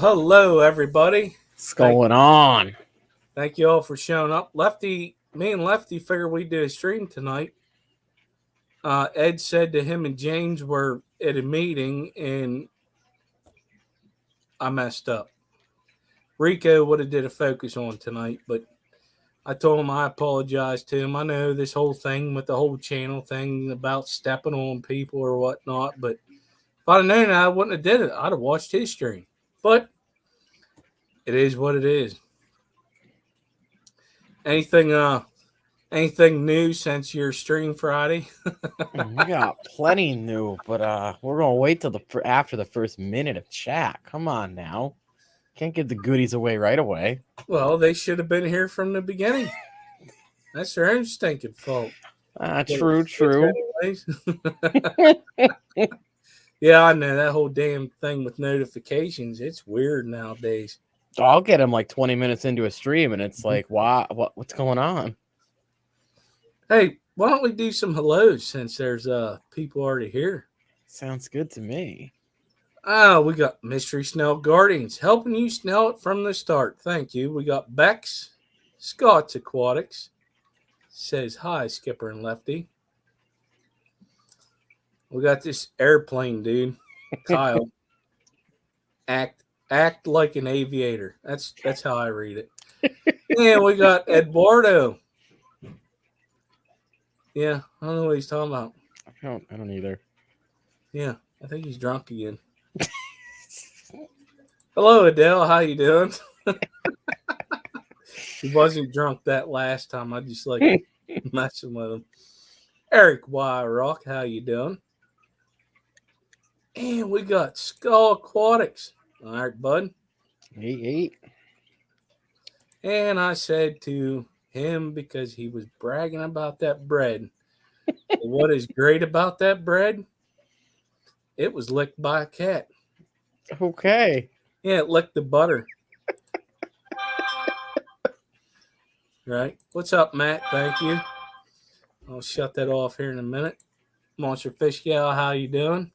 hello, everybody. What's going on? Thank you all for showing up. Me and Lefty figured we'd do a stream tonight. Ed said that him and James were at a meeting, and I messed up. Rico would have did a focus on tonight, but I told him I apologize to him. I know this whole thing with the whole channel thing about stepping on people or whatnot, but if I'd have known that, I wouldn't have did it. I'd have watched his stream. But it is what it is. Anything new since your stream Friday? We got plenty new, but we're gonna wait till after the first minute of chat. Come on now, can't give the goodies away right away. Well, they should have been here from the beginning. That's their own stinking fault. True. Anyways. Yeah, I know that whole damn thing with notifications. It's weird nowadays. I'll get him like 20 minutes into a stream, and it's like, wow, what's going on? Hey, why don't we do some hellos since there's people already here? Sounds good to me. We got Mystery Snell Guardians helping you snell it from the start. Thank you. We got Bex, Scott's Aquatics, says hi, Skipper and Lefty. We got this airplane dude, Kyle. Act like an aviator. That's how I read it. And we got Eduardo. Yeah, I don't know what he's talking about. I don't either. Yeah, I think he's drunk again. Hello, Adele. How you doing? He wasn't drunk that last time. I just like messing with him. Eric Y. Rock, how you doing? And we got Skull Aquatics. All right, bud. Hey. And I said to him, because he was bragging about that bread, what is great about that bread? It was licked by a cat. Okay. Yeah, it licked the butter. Right. What's up, Matt? Thank you. I'll shut that off here in a minute. Monster Fish Gal, how you doing?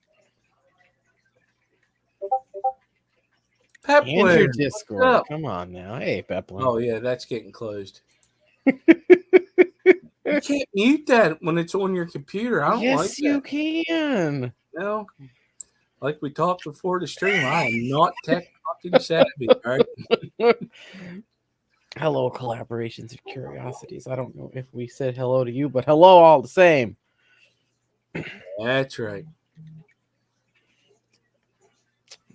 Pepler. And your Discord. Come on now. Hey, Pepler. Oh, yeah, that's getting closed. You can't mute that when it's on your computer. I don't like that. Yes, you can. No. Like we talked before the stream, I am not tech fucking savvy, all right? Hello, collaborations and curiosities. I don't know if we said hello to you, but hello all the same. That's right.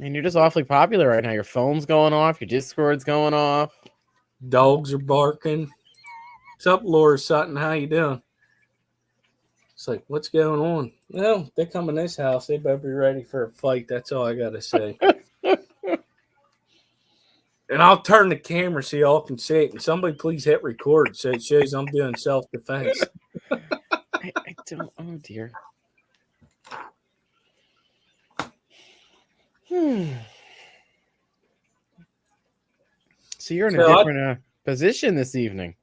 And you're just awfully popular right now. Your phone's going off. Your Discord's going off. Dogs are barking. What's up, Laura Sutton? How you doing? It's like, what's going on? Well, they come in this house. They better be ready for a fight. That's all I got to say. And I'll turn the camera so y'all can see it. And somebody please hit record so it shows I'm doing self-defense. I don't. Oh, dear. So you're in a different position this evening.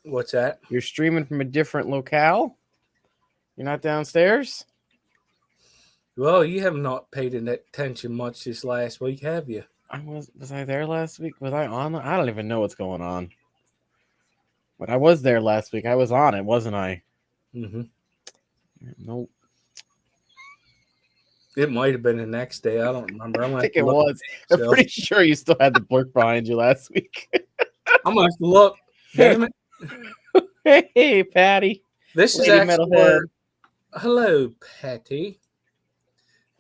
What's that? You're streaming from a different locale? You're not downstairs? Well, you have not paid attention much this last week, have you? Was I there last week? Was I on? I don't even know what's going on. But I was there last week. I was on it, wasn't I? Mm-hmm. Nope. It might have been the next day. I don't remember. I think it was. I'm pretty sure you still had the blurk behind you last week. I'm going to have to look. Damn it. Hey, Patty. This is actually... Hello, Patty.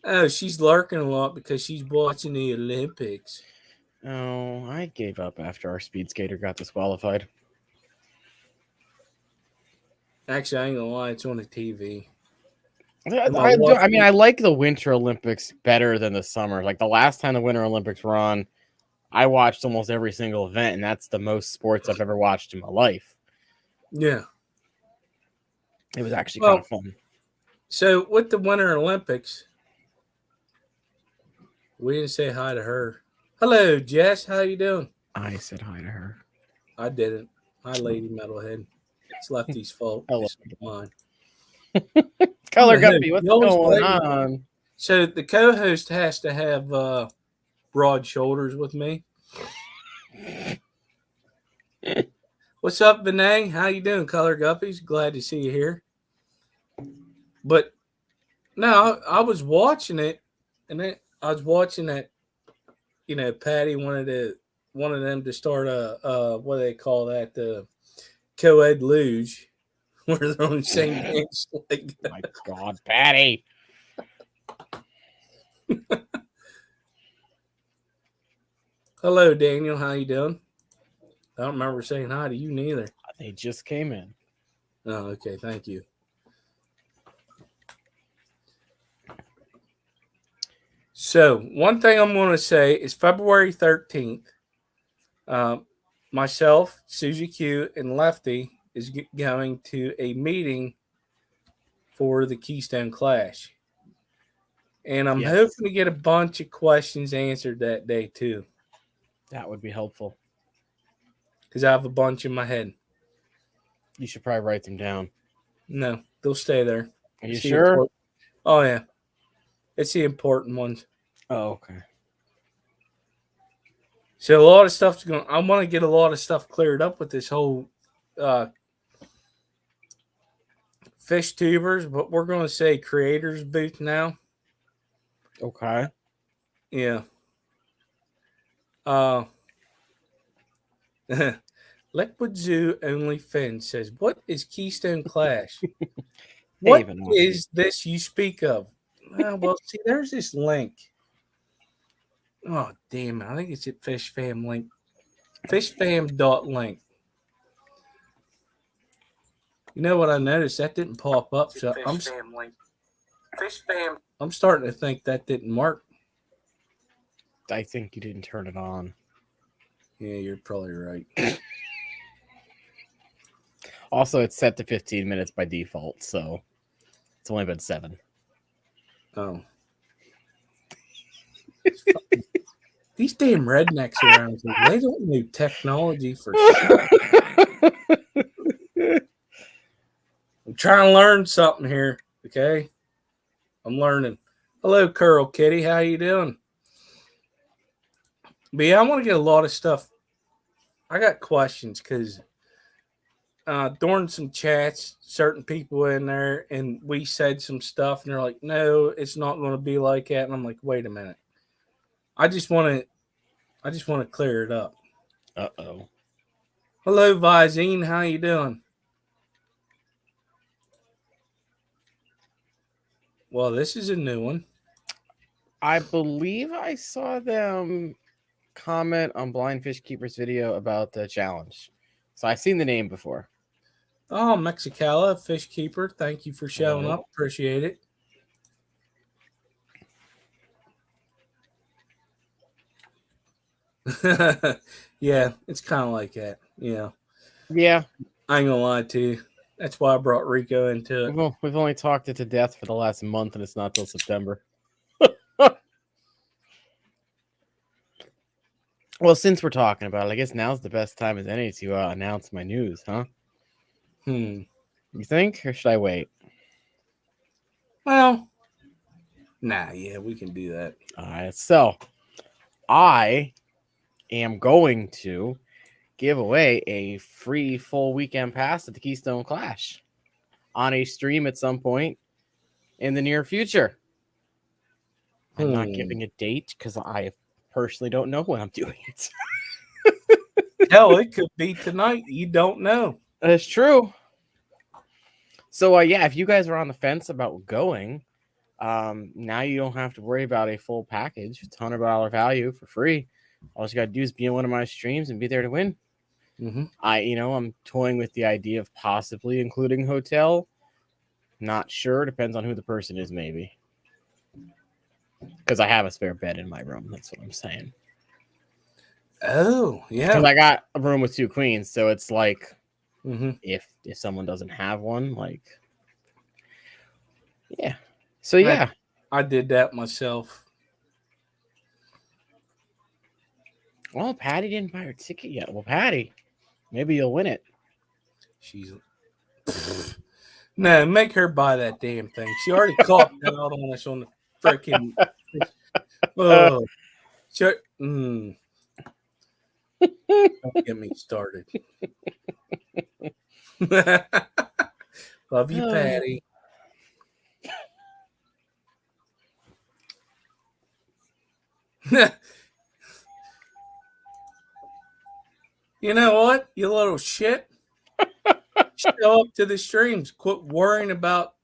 Oh, she's lurking a lot because she's watching the Olympics. Oh, I gave up after our speed skater got disqualified. Actually, I ain't gonna lie, it's on the TV. I like the Winter Olympics better than the summer. Like the last time the Winter Olympics were on, I watched almost every single event, and that's the most sports I've ever watched in my life. Yeah. It was actually kind of fun. So with the Winter Olympics, we didn't say hi to her. Hello, Jess. How you doing? I said hi to her. I didn't. Hi, Lady Metalhead. It's Lefty's fault. Hello. It's mine. Color Guppy, what's going on? So the co-host has to have broad shoulders with me. What's up, Vinay? How you doing, Color Guppies? Glad to see you here. But no, I was watching it, and then I was watching that. Patty wanted them to start a what do they call that, the co-ed luge, where they're on the same bench. Like, My God, Patty. hello, Daniel. How you doing? I don't remember saying hi to you neither. They just came in. Oh, okay. Thank you. So one thing I'm going to say is February 13th, myself, Susie Q, and Lefty is going to a meeting for the Keystone Clash. And I'm hoping to get a bunch of questions answered that day too. That would be helpful. Because I have a bunch in my head. You should probably write them down. No, they'll stay there. Are you sure? Oh, yeah. It's the important ones. Oh, okay. So a lot of stuff's going. I want to get a lot of stuff cleared up with this whole fish tubers, but we're going to say creators booth now. Okay. Yeah. Liquid Zoo Only Fin says, "What is Keystone Clash? What is this you speak of?" Well, see, there's this link. Oh, damn it. I think it's at FishFam link. FishFam.link. You know what I noticed? That didn't pop up. So I'm starting to think that didn't work. I think you didn't turn it on. Yeah, you're probably right. Also, it's set to 15 minutes by default, so it's only been 7. Oh. These damn rednecks around here, they don't know technology for shit. I'm trying to learn something here, okay? I'm learning. Hello, Curl Kitty. How you doing? But yeah, I want to get a lot of stuff. I got questions because during some chats, certain people in there, and we said some stuff, and they're like, "No, it's not going to be like that." And I'm like, "Wait a minute. I just want to clear it up." Uh-oh. Hello, Visine. How you doing? Well, this is a new one. I believe I saw them comment on Blind Fish Keeper's video about the challenge. So I've seen the name before. Oh, Mexicala, Fish Keeper. Thank you for showing up. Appreciate it. Yeah, it's kind of like that. Yeah. Yeah. I ain't gonna lie to you. That's why I brought Rico into it. Well, we've only talked it to death for the last month, and it's not till September. Well, since we're talking about it, I guess now's the best time as any to announce my news, huh? You think, or should I wait? Well, yeah, we can do that. All right, so I am going to give away a free full weekend pass at the Keystone Clash on a stream at some point in the near future. I'm not giving a date because I personally don't know when I'm doing it. Hell, it could be tonight. You don't know. That's true. So, yeah, if you guys are on the fence about going, now you don't have to worry about a full package. It's $100 value for free. All you got to do is be in one of my streams and be there to win. Mm-hmm. I'm toying with the idea of possibly including hotel. Not sure. Depends on who the person is, maybe. Because I have a spare bed in my room. That's what I'm saying. Oh, yeah. Because I got a room with 2 queens, so it's like, if someone doesn't have one, like, yeah. So yeah, I did that myself. Well, Patty didn't buy her ticket yet. Well, Patty, maybe you'll win it. She's no, make her buy that damn thing. She already coughed out on us on the freaking. Don't get me started. Love you, Patty. You know what? You little shit. Show up to the streams. Quit worrying about,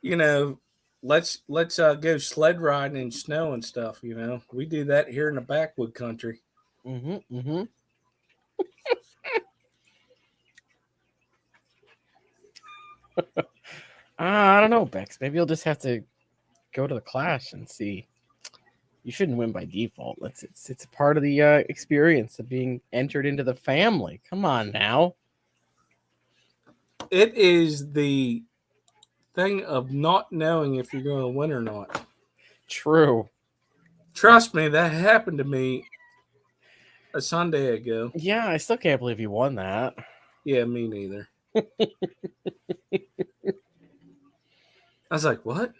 you know, let's go sled riding in snow and stuff, you know. We do that here in the backwood country. I don't know, Bex. Maybe you'll just have to go to the clash and see. You shouldn't win by default. It's a part of the experience of being entered into the family. Come on now. It is the thing of not knowing if you're going to win or not. True. Trust me, that happened to me a Sunday ago. Yeah, I still can't believe you won that. Yeah, me neither. I was like, what?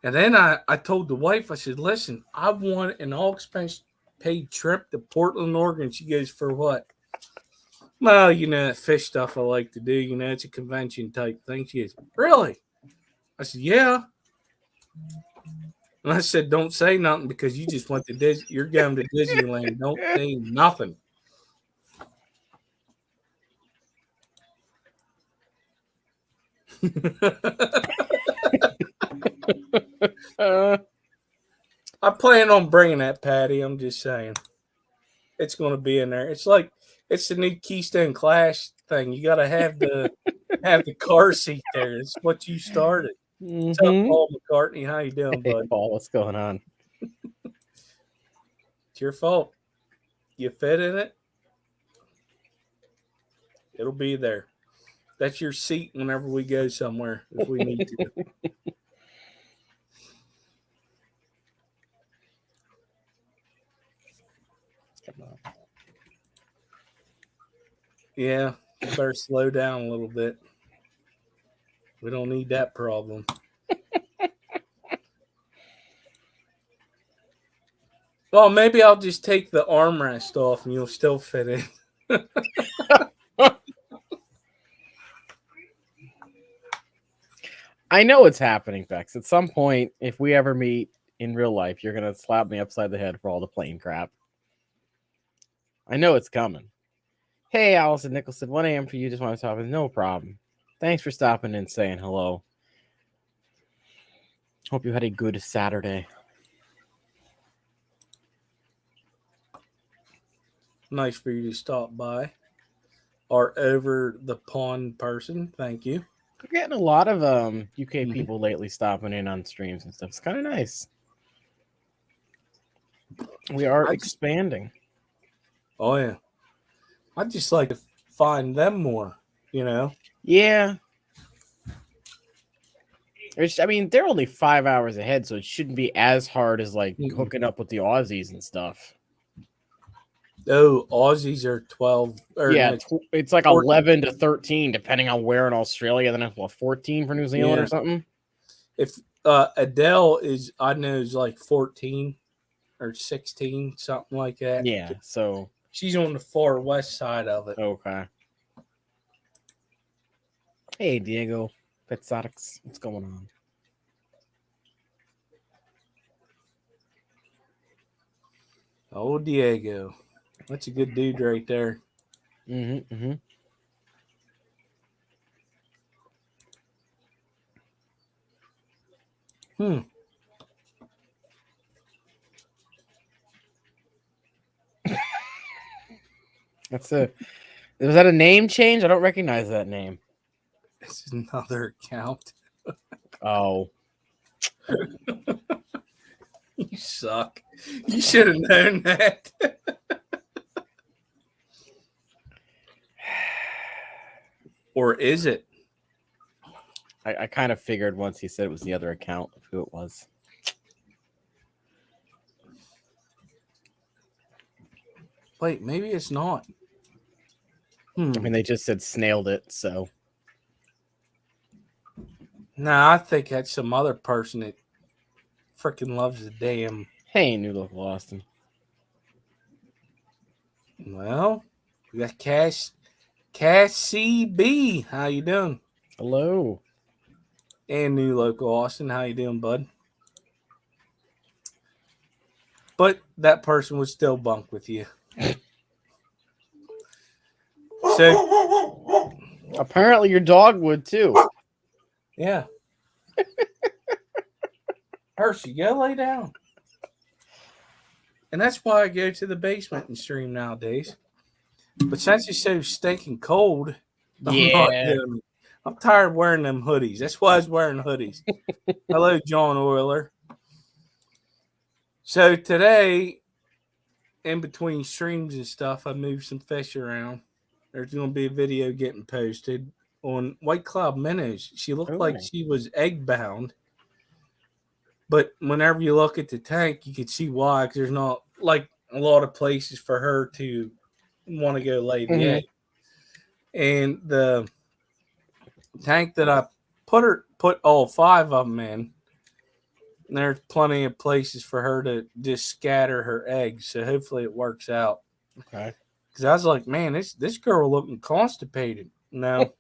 And then I told the wife, I said, listen, I want an all expense paid trip to Portland, Oregon. She goes, for what? Well, you know, that fish stuff I like to do. You know, it's a convention type thing. She goes, really? I said, yeah. And I said, don't say nothing because you just went to Disney. You're going to Disneyland. Don't say nothing. I plan on bringing that, Patty. I'm just saying. It's going to be in there. It's like it's the new Keystone Clash thing. You got to have the car seat there. It's what you started. What's up, Paul McCartney? How you doing, Hey, bud? Paul, what's going on? It's your fault. You fit in it. It'll be there. That's your seat whenever we go somewhere if we need to. Yeah, you better slow down a little bit. We don't need that problem. Well, maybe I'll just take the armrest off and you'll still fit in. I know it's happening, Bex. At some point, if we ever meet in real life, you're going to slap me upside the head for all the plane crap. I know it's coming. Hey, Allison Nicholson, 1 a.m. for you. Just want to talk with no problem. Thanks for stopping and saying hello. Hope you had a good Saturday. Nice for you to stop by. Our over the pond person. Thank you. We're getting a lot of UK people lately stopping in on streams and stuff. It's kind of nice. We are expanding. Oh, yeah. I'd just like to find them more, you know? Yeah. I mean, they're only 5 hours ahead, so it shouldn't be as hard as, like, hooking up with the Aussies and stuff. Oh, Aussies are 12. Yeah, it's like 14. 11 to 13, depending on where in Australia. Then it's, 14 for New Zealand or something? If Adele is, I know, is like 14 or 16, something like that. Yeah, so... She's on the far west side of it. Okay. Hey, Diego Petzotics. What's going on? Oh, Diego. That's a good dude right there. Was that a name change? I don't recognize that name. This is another account. Oh. You suck. You should have known that. Or is it? I kind of figured once he said it was the other account of who it was. Wait, maybe it's not. I mean, they just said snailed it, so. Nah, I think that's some other person that freaking loves the damn. Hey, new local Austin. Well, we got Cassie B. How you doing? Hello. And new local Austin. How you doing, bud? But that person would still bunk with you. So apparently your dog would too. Yeah. Hershey, go lay down. And that's why I go to the basement and stream nowadays. But since it's so stinking cold, I'm not doing it. I'm tired of wearing them hoodies. That's why I was wearing hoodies. Hello, John Euler. So today, in between streams and stuff, I moved some fish around. There's going to be a video getting posted on White Cloud Minnows. She looked like she was egg bound. But whenever you look at the tank, you can see why. Because there's not like a lot of places for her to want to go lay the egg. And the tank that I put all 5 of them in, there's plenty of places for her to just scatter her eggs. So hopefully it works out. Okay. Because I was like, man, this girl looking constipated. No.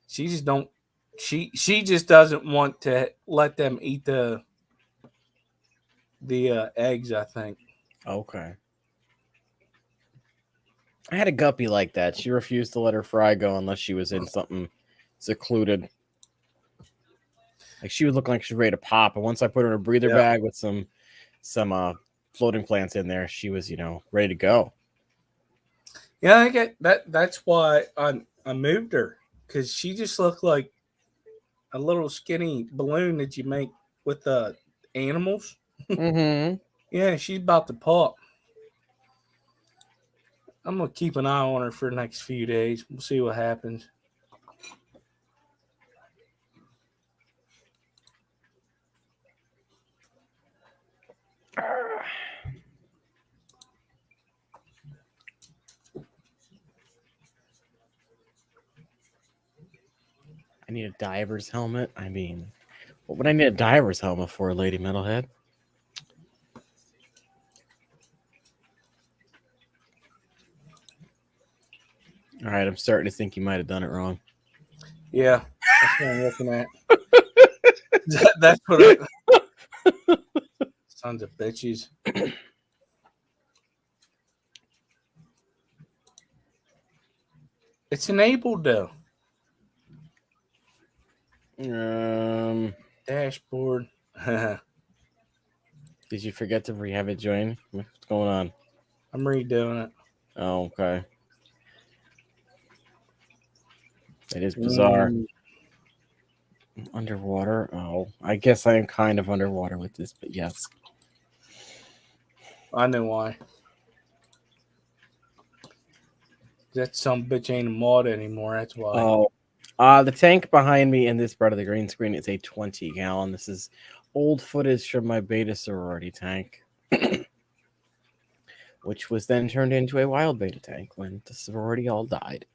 She just don't. She just doesn't want to let them eat the eggs, I think. Okay. I had a guppy like that. She refused to let her fry go unless she was in something secluded. Like she would look like she's ready to pop. And once I put her in a breather bag with some floating plants in there, she was, ready to go. Yeah, I get that. That's why I moved her, because she just looked like a little skinny balloon that you make with the animals. Mm-hmm. Yeah, she's about to pop. I'm gonna keep an eye on her for the next few days. We'll see what happens. I need a diver's helmet. I mean, what would I need a diver's helmet for, Lady Metalhead? All right, I'm starting to think you might have done it wrong. Yeah, that's what I'm looking at. That's what sons of bitches. It's enabled though. Dashboard. Did you forget to have it join? What's going on? I'm redoing it. Oh, okay. It is bizarre. Underwater? Oh, I guess I am kind of underwater with this, but yes. I know why. That some bitch ain't a mod anymore. That's why. Oh, the tank behind me in this part of the green screen is a 20-gallon. This is old footage from my beta sorority tank, which was then turned into a wild beta tank when the sorority all died.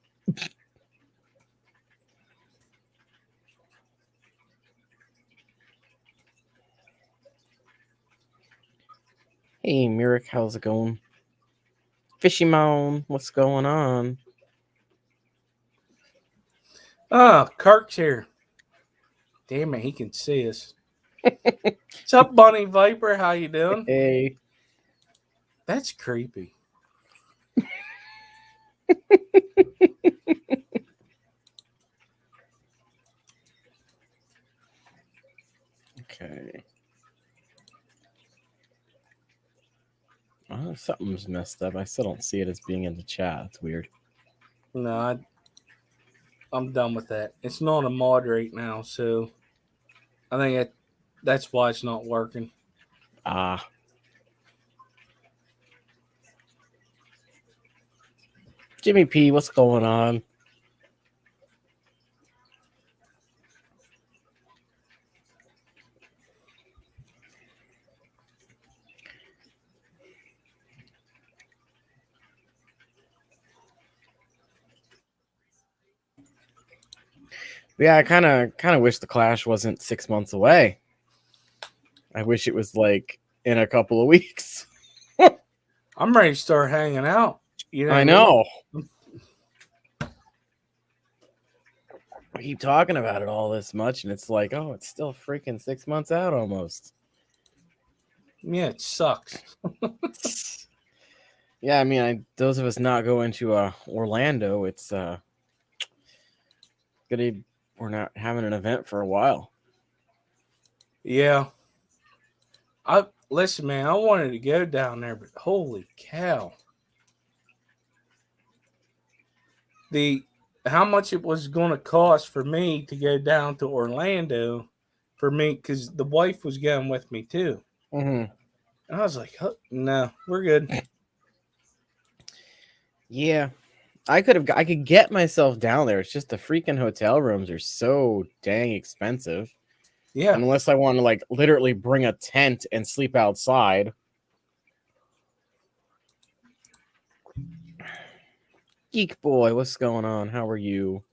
Hey, Mirik, how's it going? Fishy Moan, what's going on? Kirk's here. Damn it, he can see us. What's up, Bunny Viper? How you doing? Hey. That's creepy. Okay. Oh, something's messed up. I still don't see it as being in the chat. It's weird. No, I'm done with that. It's not a mod right now, so I think that's why it's not working. Jimmy P, what's going on? Yeah, I kind of wish the Clash wasn't 6 months away. I wish it was like in a couple of weeks. I'm ready to start hanging out. You know I what know. mean? We keep talking about it all this much, and it's like, oh, it's still freaking 6 months out almost. Yeah, it sucks. Yeah, I mean, those of us not going to Orlando, it's we're not having an event for a while. Yeah. Listen, man, I wanted to go down there, but holy cow. How much it was going to cost for me to go down to Orlando for me, because the wife was going with me too. Mm-hmm. And I was like, no, we're good. Yeah, I could get myself down there. It's just the freaking hotel rooms are so dang expensive. Yeah. And unless I want to like literally bring a tent and sleep outside. Geek boy, what's going on? How are you?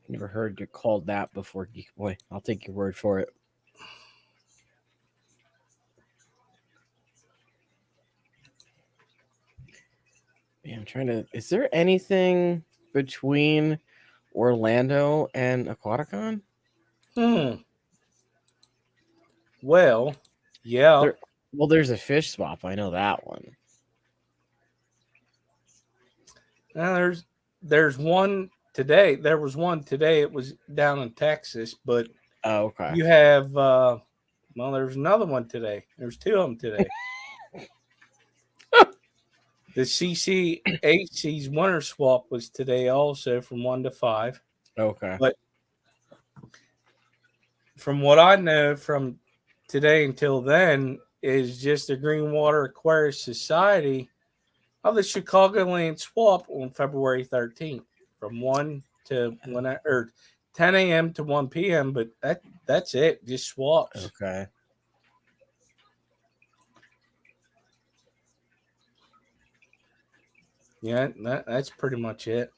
Never heard you called that before, Geek boy. I'll take your word for it. Yeah, I'm trying to. Is there anything between Orlando and Aquaticon? Well, yeah. There's a fish swap. I know that one. Now there's one today. There was one today. It was down in Texas, but okay. You have there's another one today. There's two of them today. The CCAC's winter swap was today also from 1 to 5. Okay. But from what I know from today until then is just the Greenwater Aquarius Society of the Chicagoland swap on February 13th from 1 to 10 a.m. to 1 p.m. But that's it. Just swaps. Okay. Yeah, that's pretty much it.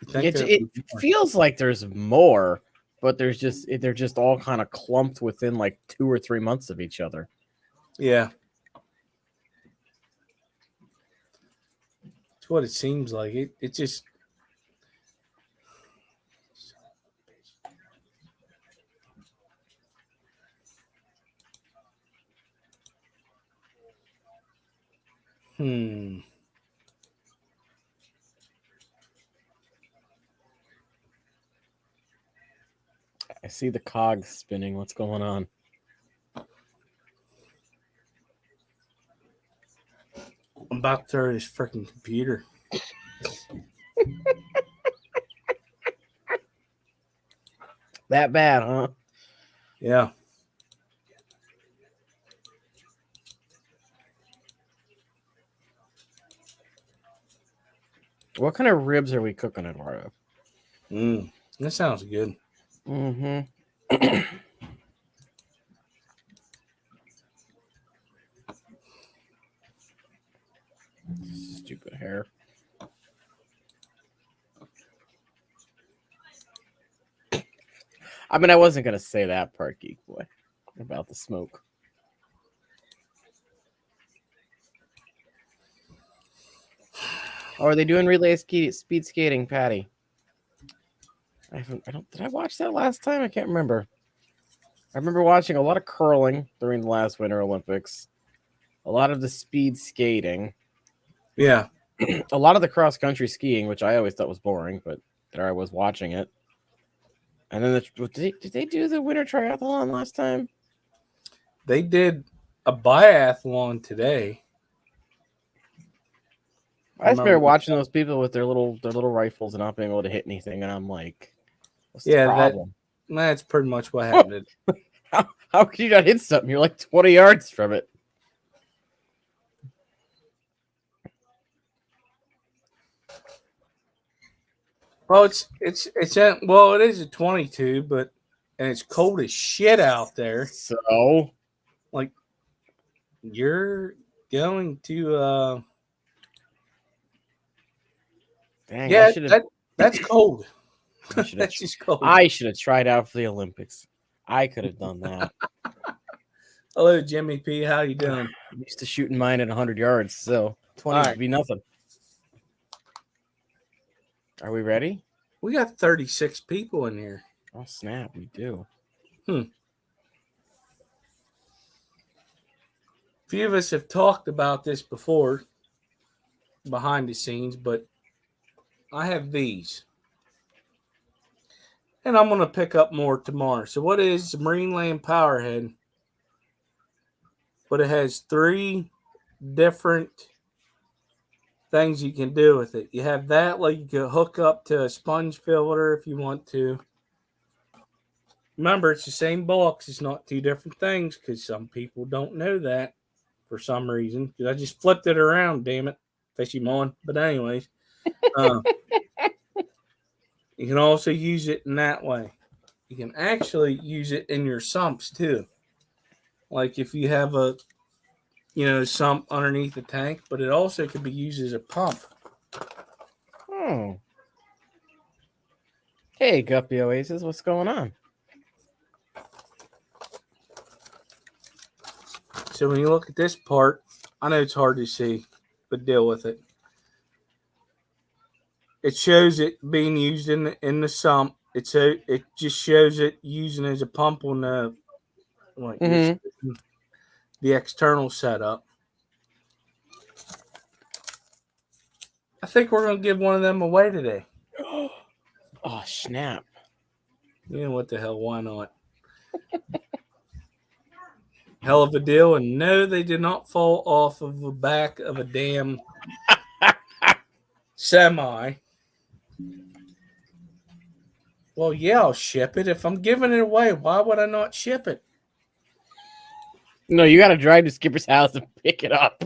It feels like there's more, but they're just all kind of clumped within like 2 or 3 months of each other. Yeah. It's what it seems like. It just I see the cogs spinning. What's going on? I'm about to throw this freaking computer. That bad, huh? Yeah. What kind of ribs are we cooking, Eduardo? That sounds good. Mm-hmm. Stupid hair. I mean, I wasn't going to say that part, Geek Boy, about the smoke. Oh, are they doing relay speed skating, Patty? Did I watch that last time? I can't remember. I remember watching a lot of curling during the last Winter Olympics, a lot of the speed skating. Yeah. A lot of the cross-country skiing, which I always thought was boring, but there I was watching it. And then did they do the winter triathlon last time? They did a biathlon today. I just remember watching those people with their little rifles and not being able to hit anything, and I'm like, what's the problem? That's pretty much what happened. How can you not hit something? You're like 20 yards from it. Well, it is a 22, but and it's cold as shit out there. So, like, you're going to. Dang, Yeah, that's cold. That's just cold. I should have tried out for the Olympics. I could have done that. Hello, Jimmy P. How you doing? I'm used to shooting mine at 100 yards, so 20 would be nothing. Are we ready? We got 36 people in here. Oh, snap, we do. Few of us have talked about this before behind the scenes, but I have these. And I'm going to pick up more tomorrow. So, what is the Marine Land Powerhead? But it has 3 different things you can do with it. You have that, like you can hook up to a sponge filter if you want to. Remember, it's the same box. It's not 2 different things because some people don't know that for some reason. Because I just flipped it around, damn it. Fishy mon. But anyways, you can also use it in that way. You can actually use it in your sumps too. Like if you have a sump underneath the tank, but it also could be used as a pump. Oh. Hey, Guppy Oasis, what's going on? So when you look at this part, I know it's hard to see, but deal with it. It shows it being used in the sump. It just shows it using as a pump on the the external setup. I think we're gonna give one of them away today. Oh, snap. You know what the hell, why not? Hell of a deal, and no, they did not fall off of the back of a damn semi. Well, yeah, I'll ship it. If I'm giving it away, why would I not ship it? No, you got to drive to Skipper's house and pick it up.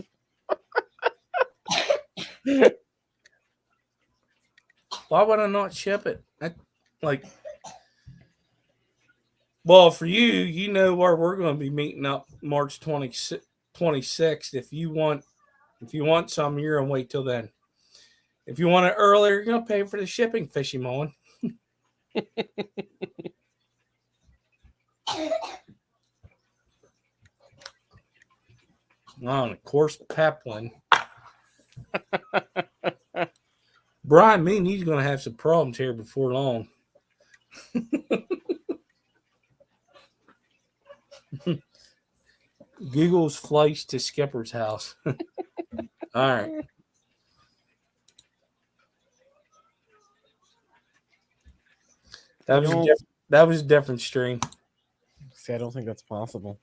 Why would I not ship it? Well, for you, you know where we're going to be meeting up March 26th. If you want some, you're going to wait till then. If you want it earlier, you're going to pay for the shipping, Fishy Mon. Oh, of course, Peplin. Brian, me and you's going to have some problems here before long. Google's flights to Skipper's house. All right. That was a different stream. See, I don't think that's possible.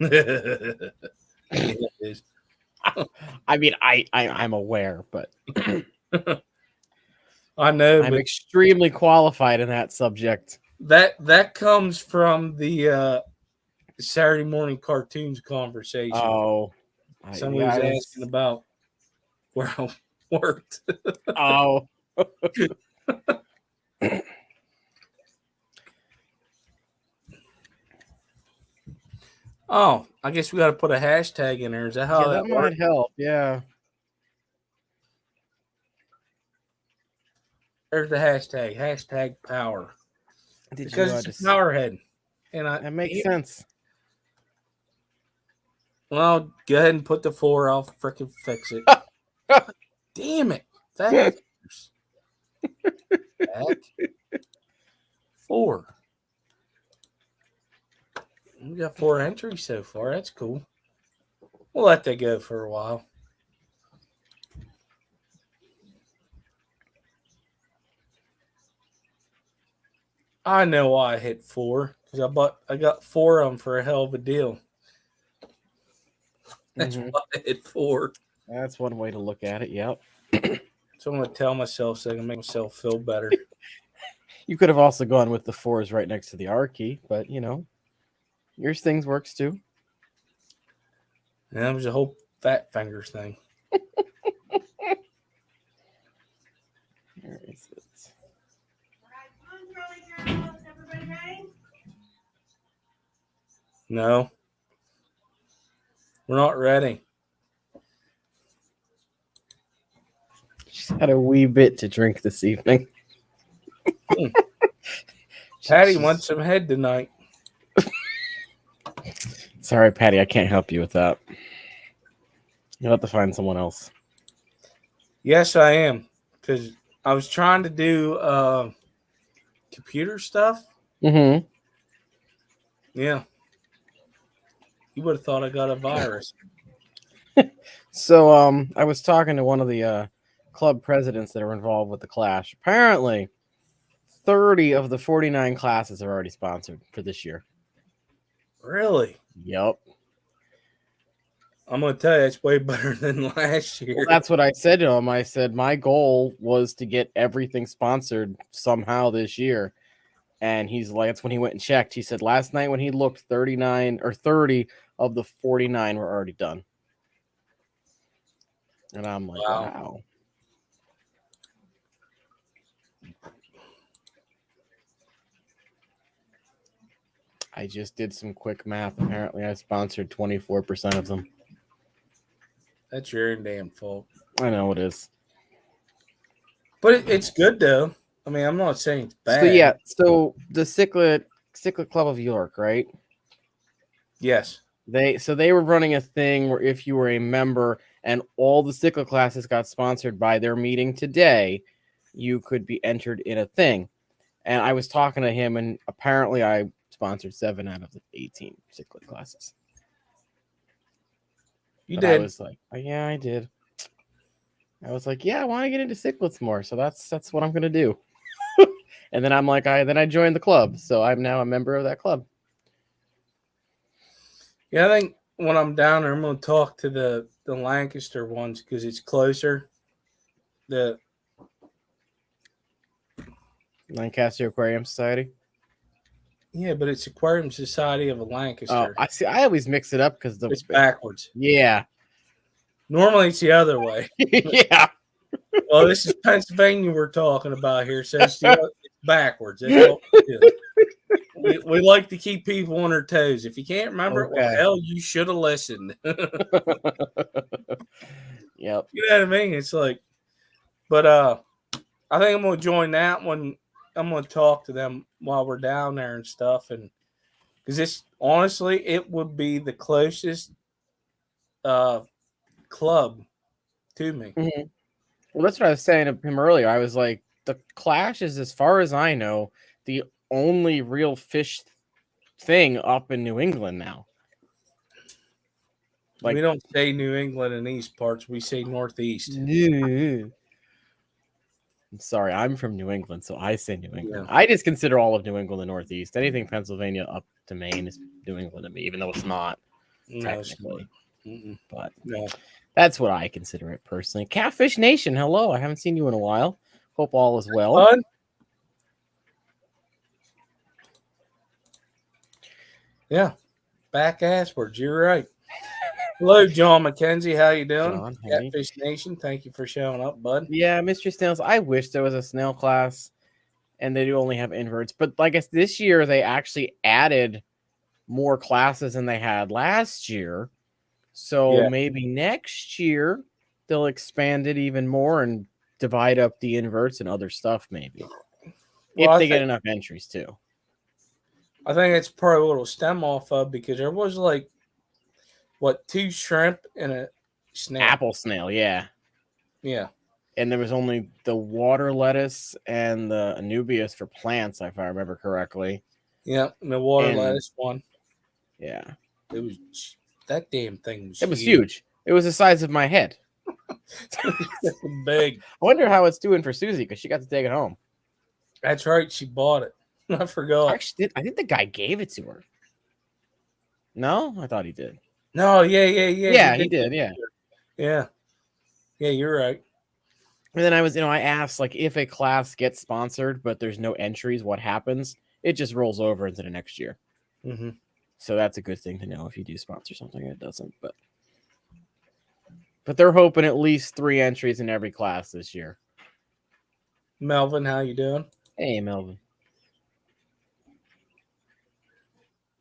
It is. I mean, I'm aware, but I know. I'm extremely qualified in that subject. That comes from the Saturday morning cartoons conversation. Oh, somebody was asking about where I worked. Oh. Oh, I guess we got to put a hashtag in there. Is that how that might help? Yeah. There's the hashtag. Hashtag power. Because it's a powerhead. And that makes sense. Well, go ahead and put the 4. I'll freaking fix it. Damn it. Back 4. We got 4 entries so far. That's cool. We'll let that go for a while. I know why I hit 4 because I got 4 of them for a hell of a deal. That's why I hit 4. That's one way to look at it. Yep. So I'm going to tell myself so I can make myself feel better. You could have also gone with the 4s right next to the R key, but yours things works too. And that was a whole fat fingers thing. Where is it? No. We're not ready. She's had a wee bit to drink this evening. Patty wants some head tonight. Sorry, Patty, I can't help you with that. You'll have to find someone else. Yes, I am. Because I was trying to do computer stuff. Mm-hmm. Yeah. You would have thought I got a virus. So, I was talking to one of the club presidents that are involved with the Clash. Apparently, 30 of the 49 classes are already sponsored for this year. Really? Yep. I'm going to tell you, it's way better than last year. Well, that's what I said to him. I said my goal was to get everything sponsored somehow this year. And he's like, that's when he went and checked. He said last night when he looked, 39 or 30 of the 49 were already done. And I'm like, wow. I just did some quick math. Apparently, I sponsored 24% of them. That's your own damn fault. I know it is. But it's good, though. I mean, I'm not saying it's bad. So, yeah. So, the Cyclid Club of York, right? Yes. They were running a thing where if you were a member and all the Cyclid classes got sponsored by their meeting today, you could be entered in a thing. And I was talking to him, and apparently I sponsored 7 out of the 18 Cyclid classes. You did. I was like, oh, yeah, I did. I was like, yeah, I want to get into Cyclids more, so that's what I'm gonna do. And then I'm like, I joined the club, so I'm now a member of that club. Yeah, I think when I'm down there, I'm going to talk to the Lancaster ones because it's closer. The Lancaster Aquarium Society. Yeah, but it's Aquarium Society of Lancaster. Oh, I see. I always mix it up because it's backwards. Yeah. Normally it's the other way. Yeah. Well, this is Pennsylvania we're talking about here, so it's backwards. That's what we like to keep people on their toes. If you can't remember it, well, hell, you should have listened. Yep. You know what I mean? It's like, but I think I'm going to join that one. I'm going to talk to them while we're down there and stuff. And because it's honestly, it would be the closest club to me. Mm-hmm. Well, that's what I was saying to him earlier. I was like, the Clash is, as far as I know, the only real fish thing up in New England now. Like, we don't say New England in these parts. We say Northeast. I'm sorry, I'm from New England, so I say New England. Yeah. I just consider all of New England the Northeast. Anything Pennsylvania up to Maine is New England to me, even though it's not technically. But that's what I consider it personally. Catfish Nation, hello. I haven't seen you in a while. Hope all is well. Fun. Yeah, back asswards. You're right. Hello, John McKenzie. How you doing? John, Catfish Nation. Thank you for showing up, bud. Yeah, Mr. Snails. I wish there was a snail class, and they do only have inverts. But I guess this year they actually added more classes than they had last year. So maybe next year they'll expand it even more and divide up the inverts and other stuff. Maybe if they get enough entries too. I think it's probably what it'll stem off of because there was like, 2 shrimp and a snail. Apple snail, yeah. Yeah. And there was only the water lettuce and the Anubias for plants, if I remember correctly. Yeah, and the water lettuce one. Yeah. It was, that damn thing was It was huge. It was the size of my head. Big. I wonder how it's doing for Susie because she got to take it home. That's right. She bought it. I forgot. Actually, I think the guy gave it to her. No? I thought he did. No, yeah. Yeah, he did. Yeah. Yeah, you're right. And then I asked, like, if a class gets sponsored, but there's no entries, what happens? It just rolls over into the next year. Mm-hmm. So that's a good thing to know if you do sponsor something. It doesn't, but they're hoping at least 3 entries in every class this year. Melvin, how you doing? Hey, Melvin.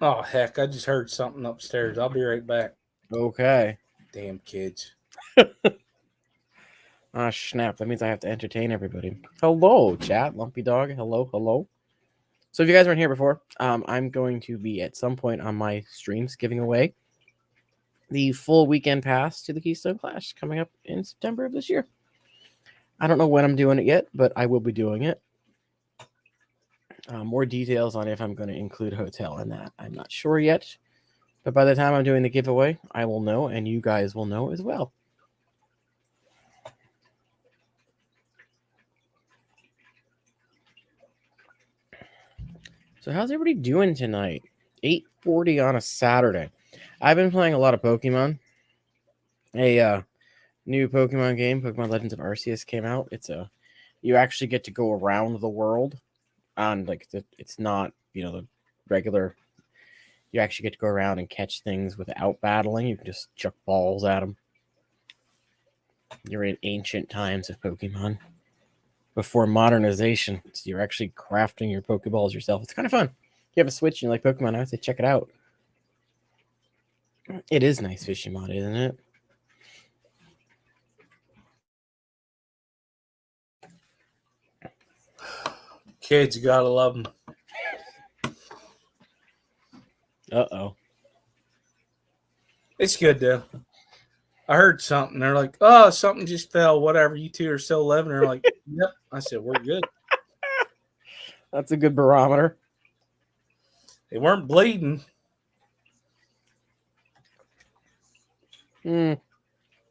Oh, heck, I just heard something upstairs. I'll be right back. Okay. Damn kids. Ah, snap. That means I have to entertain everybody. Hello, chat. Lumpy Dog. Hello, hello. So if you guys weren't here before, I'm going to be at some point on my streams giving away the full weekend pass to the Keystone Clash coming up in September of this year. I don't know when I'm doing it yet, but I will be doing it. More details on if I'm going to include a hotel in that, I'm not sure yet. But by the time I'm doing the giveaway, I will know, and you guys will know as well. So how's everybody doing tonight? 8:40 on a Saturday. I've been playing a lot of Pokemon. A new Pokemon game, Pokemon Legends of Arceus, came out. You actually get to go around the world on it's not the regular. You actually get to go around and catch things without battling. You can just chuck balls at them. You're in ancient times of Pokemon before modernization. So you're actually crafting your Pokeballs yourself. It's kind of fun. If you have a Switch and you like Pokemon, I would say check it out. It is nice fishing mod, isn't it? Kids, you gotta love them. Uh-oh. It's good though. I heard something. They're like, "Oh, something just fell. Whatever. You two are still living." They're like, "Yep." I said, "We're good." That's a good barometer. They weren't bleeding.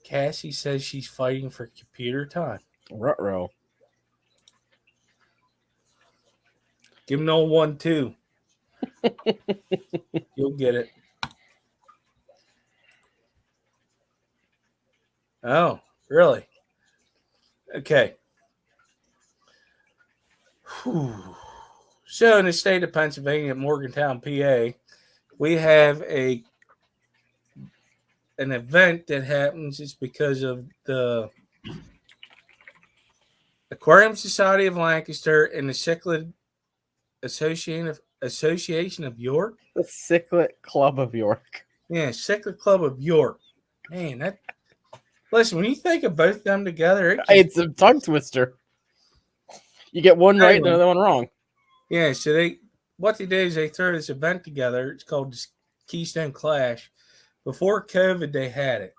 Cassie says she's fighting for computer time. Ruh-roh. Give them no 1-2. You'll get it. Oh, really? Okay. Whew. So, in the state of Pennsylvania, Morgantown, PA, we have an event that happens. It's because of the Aquarium Society of Lancaster and the Cichlid Association of York. The Cichlid Club of York. Yeah, Cichlid Club of York. Man, listen, when you think of both of them together, It's a tongue twister. You get one right and the other one wrong. Yeah, so what they did is they threw this event together. It's called the Keystone Clash. Before COVID, they had it,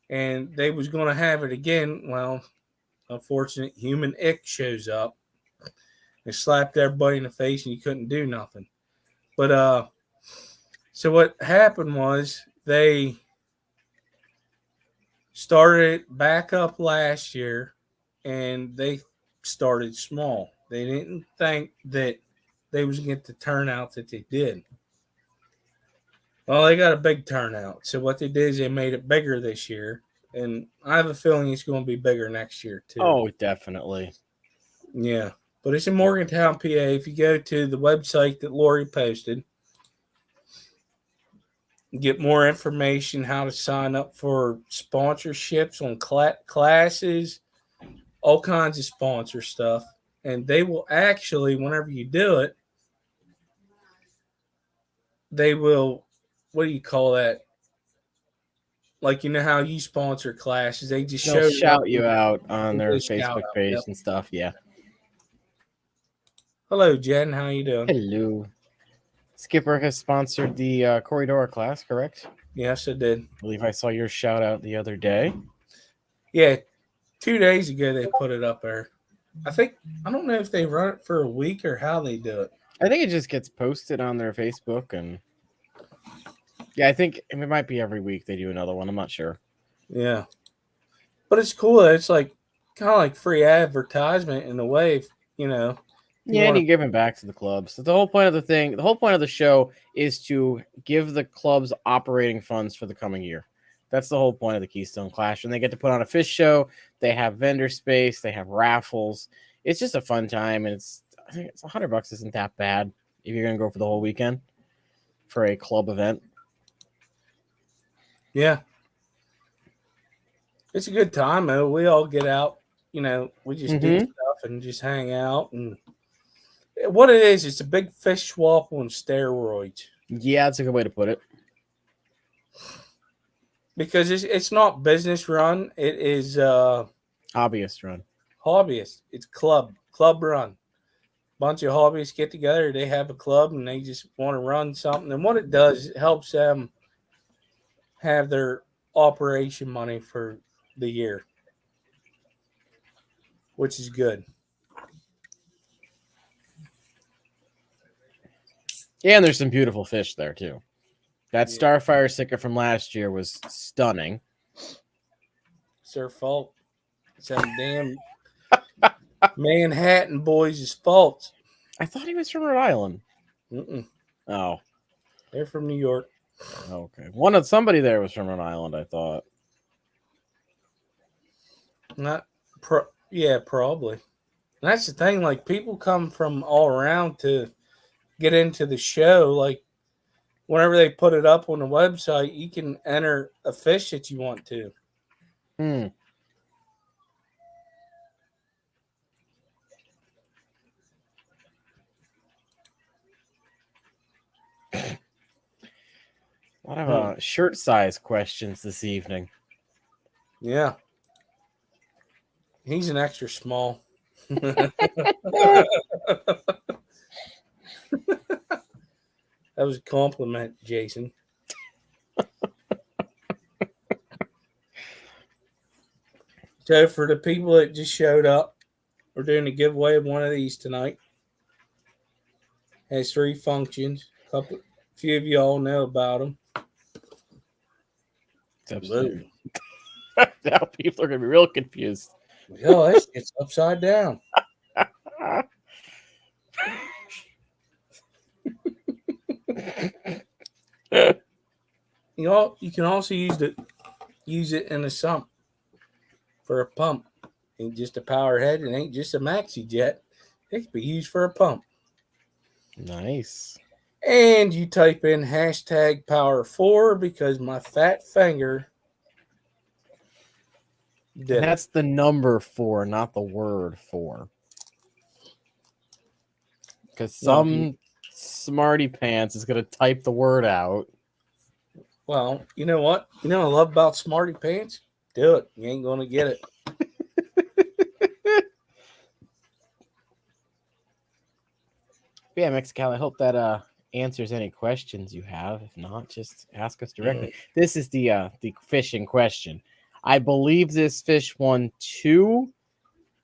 and they was going to have it again. Well, unfortunate human ick shows up and slapped everybody in the face, and you couldn't do nothing. But so what happened was they started back up last year, and they started small. They didn't think that they was going to get the turnout that they did. Well, they got a big turnout. So what they did is they made it bigger this year. And I have a feeling it's going to be bigger next year, too. Oh, definitely. Yeah. But it's in Morgantown, PA. If you go to the website that Lori posted, get more information, how to sign up for sponsorships on classes, all kinds of sponsor stuff. And they will actually, whenever you do it, they will, what do you call that? Like, you know how you sponsor classes, they just shout you out on their Facebook page and stuff. Yeah. Hello, Jen. How you doing? Hello. Skipper has sponsored the Corridor class, correct? Yes, I did. I believe I saw your shout out the other day. Yeah, 2 days ago they put it up there. I don't know if they run it for a week or how they do it. I think it just gets posted on their Facebook, and yeah, I think it might be every week they do another one. I'm not sure. Yeah, but it's cool. It's like kind of like free advertisement in a way, you know. Yeah, and you give them back to the clubs. So the whole point of the show is to give the clubs operating funds for the coming year. That's the whole point of the Keystone Clash. And they get to put on a fish show. They have vendor space. They have raffles. It's just a fun time. And I think it's $100 isn't that bad if you're going to go for the whole weekend for a club event. Yeah. It's a good time, though. We all get out, we just do stuff and just hang out. And what it is, it's a big fish swap on steroids. Yeah, that's a good way to put it. because it's not business run. It is Hobbyist run. hobbyist. It's club run. Bunch of hobbyists get together. They have a club and they just want to run something. And what it does, it helps them have their operation money for the year, which is good. Yeah, and there's some beautiful fish there too. That Yeah. Starfire Sika from last year was stunning. It's their fault. It's them damn Manhattan boys' fault. I thought he was from Rhode Island. Mm-mm. Oh, They're from New York. okay. Somebody there was from Rhode Island, I thought. Yeah, probably. And that's the thing. Like people come from all around to get into the show. Like whenever they put it up on the website, you can enter a fish that you want to. Hmm. A lot of shirt size questions this evening. Yeah. He's an extra small. That was a compliment, Jason. So for the people that just showed up, we're doing a giveaway of one of these tonight. Has 3 functions. Few of y'all know about them. Now people are gonna be real confused. Yo, that shit's upside down. You can also use it in a sump for a pump. Ain't just a power head. It ain't just a maxi jet. It can be used for a pump. Nice. And you type in hashtag power4 because my fat finger did. That's the number 4, not the word 4. Because some smarty pants is gonna type the word out. Well, you know what? You know what I love about smarty pants? Do it. You ain't gonna get it. Yeah, Mexical, I hope that answers any questions you have. If not, just ask us directly. This is the fish in question. I believe this fish won 2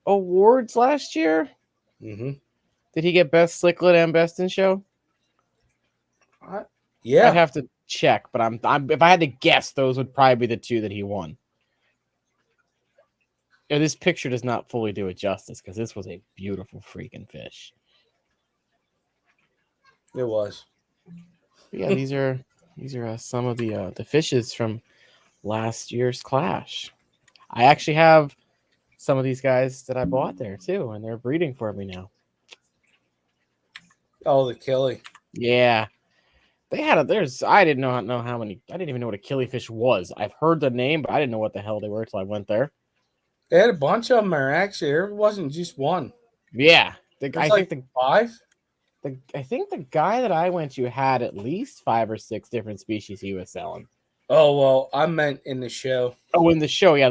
awards last year. Mm-hmm. Did he get best cichlid and best in show? Yeah. I'd have to check, but I'm if I had to guess, those would probably be the 2 that he won. Yeah, this picture does not fully do it justice because this was a beautiful freaking fish. It was. Yeah, these are some of the fishes from last year's clash. I actually have some of these guys that I bought there too, and they're breeding for me now. Oh, the Kelly. Yeah. They had I didn't know how many. I didn't even know what a killifish was. I've heard the name, but I didn't know what the hell they were until I went there. They had a bunch of them there, actually. There wasn't just one. Yeah. I think the 5. I think the guy that I went to had at least 5 or 6 different species he was selling. Oh, well, I meant in the show. Oh, in the show, yeah,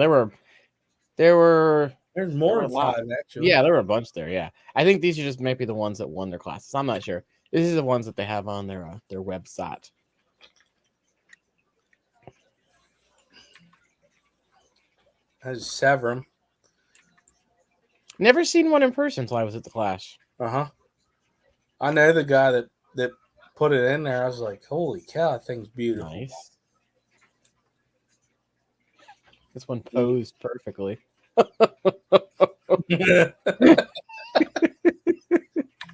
There's more than 5, actually. Yeah, there were a bunch there, yeah. I think these are just maybe the ones that won their classes. I'm not sure. This is the ones that they have on their website. Has Severum. Never seen one in person until I was at the clash. Uh-huh. I know the guy that put it in there. I was like, holy cow, that thing's beautiful. Nice. This one posed perfectly.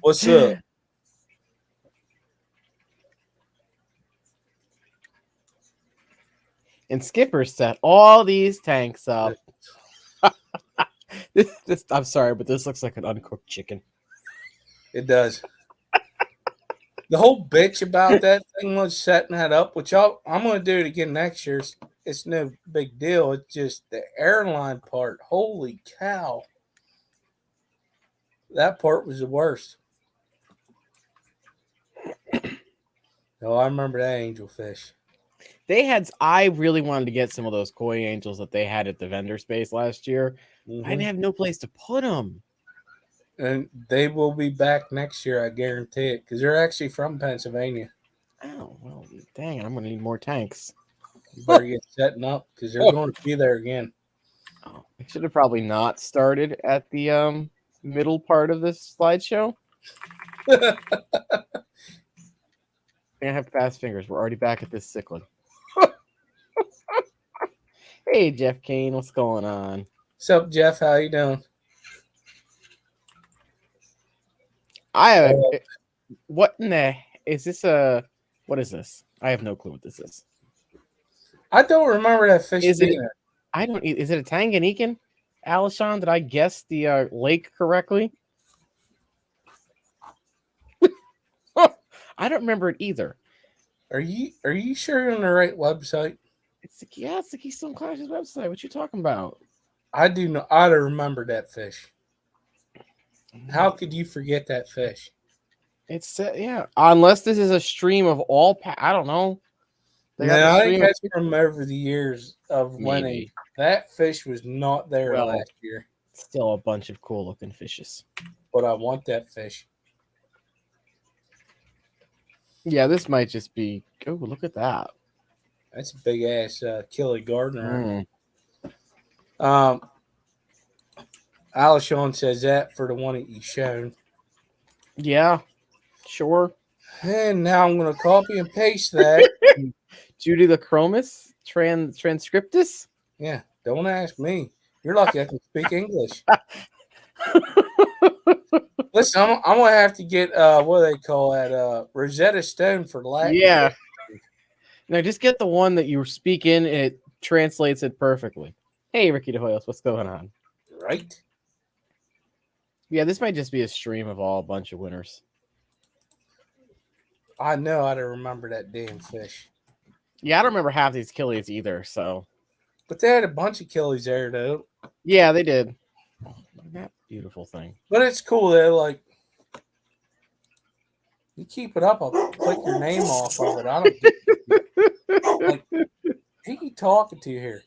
What's up? And Skipper set all these tanks up. I'm sorry, but this looks like an uncooked chicken. It does. The whole bitch about that thing was setting that up, which I'm going to do it again next year. It's no big deal. It's just the airline part. Holy cow. That part was the worst. Oh, I remember that angelfish. I really wanted to get some of those koi angels that they had at the vendor space last year. I didn't have no place to put them. And they will be back next year, I guarantee it, because they're actually from Pennsylvania. Oh, well, dang, I'm going to need more tanks. You better get setting up because they're going to be there again. Oh, I should have probably not started at the middle part of this slideshow. I have fast fingers. We're already back at this cichlid. Hey, Jeff Kane, what's going on? What's up, Jeff? How you doing? I have what in the is this what is this? I have no clue what this is. I don't remember that fish being there. I don't. Is it a Tanganyikan? Alishon, did I guess the lake correctly? I don't remember it either. Are you sure you're on the right website? It's the Keystone Clash's website. What you talking about? I do know. I don't remember that fish. How could you forget that fish? It's yeah. Unless this is a stream of all. I don't know. I think that's from over the years of winning. That fish was not there last year. Still a bunch of cool looking fishes. But I want that fish. Yeah, this might just be. Oh, look at that. That's a big ass Kelly Gardner. Alishon says that for the one that you shown. Yeah, sure. And now I'm going to copy and paste that. Judy the Chromis transcriptus. Yeah, don't ask me. You're lucky I can speak English. Listen, I'm gonna have to get what do they call that? Rosetta Stone for Latin. Yeah. No, just get the one that you speak in. It translates it perfectly. Hey, Ricky DeHoyos, what's going on? Right. Yeah, this might just be a stream of all a bunch of winners. I know I don't remember that damn fish. Yeah, I don't remember half these killies either. So, but they had a bunch of killies there though. Yeah, they did. Oh, that beautiful thing. But it's cool that like you keep it up, I'll click your name off of it. I don't like who you talking to here?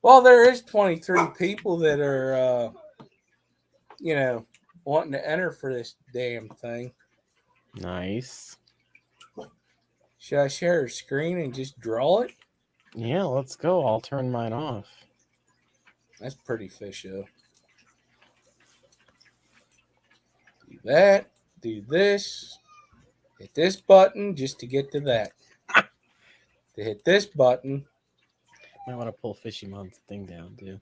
Well, there is 23 people that are wanting to enter for this damn thing. Nice. Should I share a screen and just draw it? Yeah, let's go. I'll turn mine off. That's pretty fish, though. Do that. Do this. Hit this button just to get to that. To hit this button. Might want to pull Fishy Mon's thing down, too.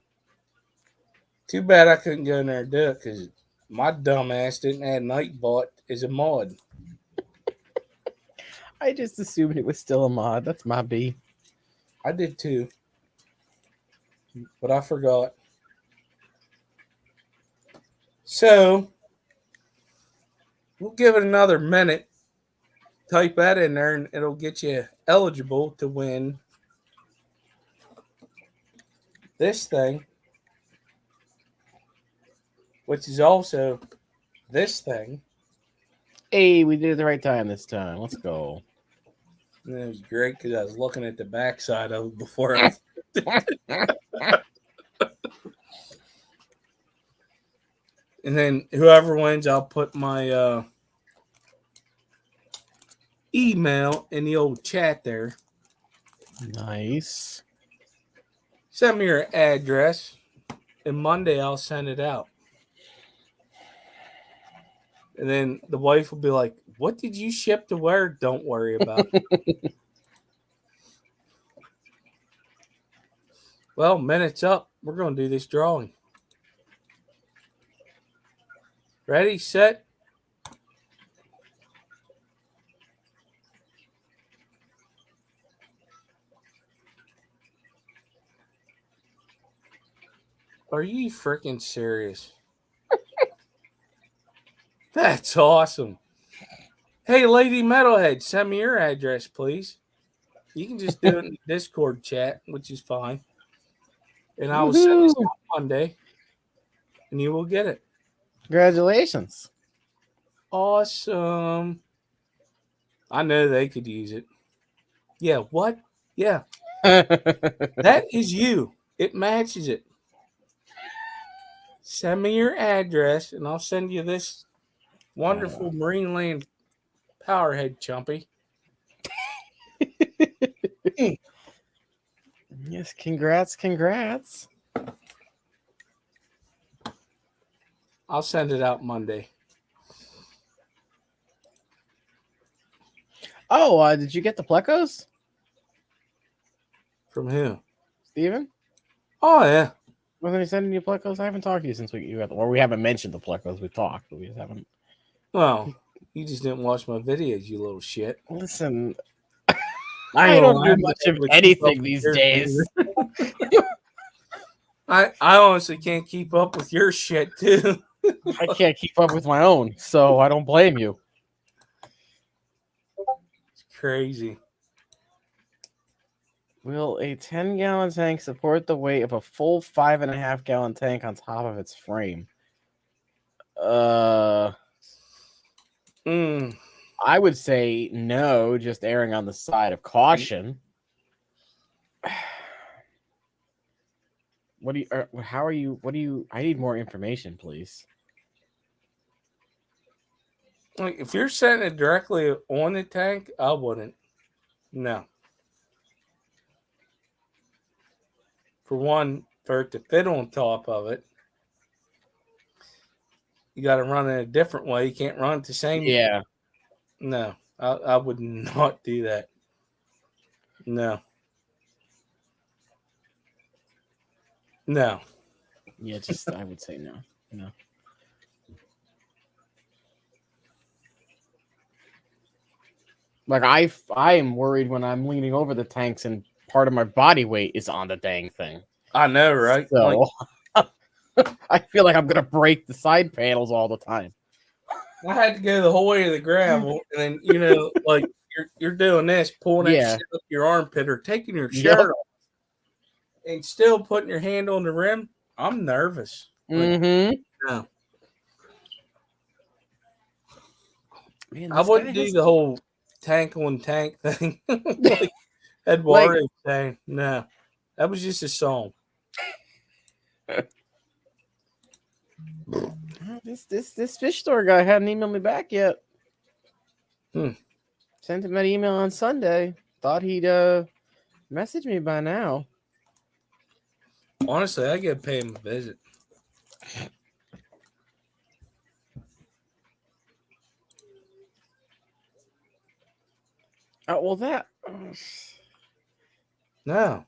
Too bad I couldn't go in there and do it because my dumb ass didn't add Nightbot as a mod. I just assumed it was still a mod. That's my B. I did too. But I forgot. So, we'll give it another minute. Type that in there and it'll get you eligible to win this thing, which is also this thing. Hey, we did it the right time this time. Let's go. And it was great because I was looking at the backside of it before I. And then whoever wins, I'll put my email in the old chat there. Nice. Send me your address, and Monday I'll send it out. And then the wife will be like, "What did you ship to where?" Don't worry about it. Well, minute's up. We're going to do this drawing. Ready, set. Are you freaking serious? That's awesome. Hey, Lady Metalhead, send me your address, please. You can just do it in the Discord chat, which is fine. And I will send this out Monday, and you will get it. Congratulations. Awesome. I know they could use it. Yeah, what? Yeah, that is you. It matches it. Send me your address, and I'll send you this wonderful Marine Land Powerhead Chumpy. Yes, congrats. I'll send it out Monday. Oh, did you get the plecos? From who? Steven? Oh, yeah. Wasn't he sending you plecos? I haven't talked to you since we haven't mentioned the plecos. We talked, but we just haven't. Well, you just didn't watch my videos, you little shit. Listen, I I don't do much of anything these days. I honestly can't keep up with your shit, too. I can't keep up with my own, so I don't blame you. It's crazy. Will a 10-gallon tank support the weight of a full 5.5-gallon tank on top of its frame? I would say no, just erring on the side of caution. I need more information, please. Like, if you're setting it directly on the tank, I wouldn't. No. For one, for it to fit on top of it, you got to run it a different way. You can't run it the same. Yeah. No, I would not do that. No. No. Yeah, just I would say no. No. Like I am worried when I'm leaning over the tanks and part of my body weight is on the dang thing. I know, right? So I feel like I'm gonna break the side panels all the time. I had to go the whole way to the gravel, and then like you're doing this, pulling that shit up your armpit or taking your shirt off, and still putting your hand on the rim. I'm nervous. No. Man, I wouldn't do the whole tank on tank thing like Eduardo was saying. No, that was just a song. This fish store guy hadn't emailed me back yet. Sent him an email on Sunday. Thought he'd message me by now. Honestly, I gotta pay him a visit. Oh, well, that. No.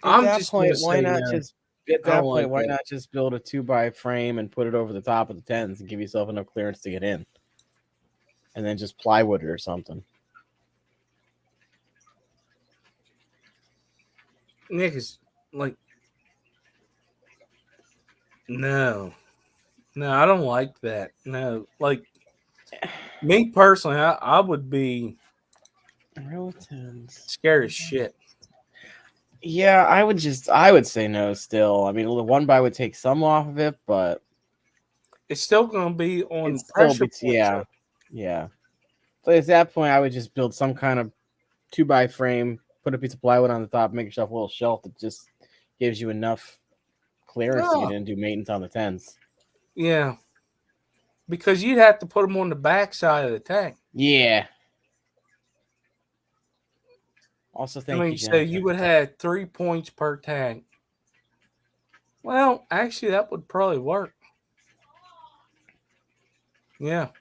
I'm just point, why not just build a 2x frame and put it over the top of the tents and give yourself enough clearance to get in, and then just plywood it or something. Nick is like, no, I don't like that. No, like me personally, I would be scared as shit. Yeah, I would say no still. I mean, the 1x would take some off of it, but it's still going to be on pressure. Yeah. So at that point, I would just build some kind of 2x frame, put a piece of plywood on the top, make yourself a little shelf that just gives you enough clearance to get in and do maintenance on the tents. Yeah. Because you'd have to put them on the back side of the tank. Yeah. Also, you would have 3 points per tank. Well, actually, that would probably work. Yeah.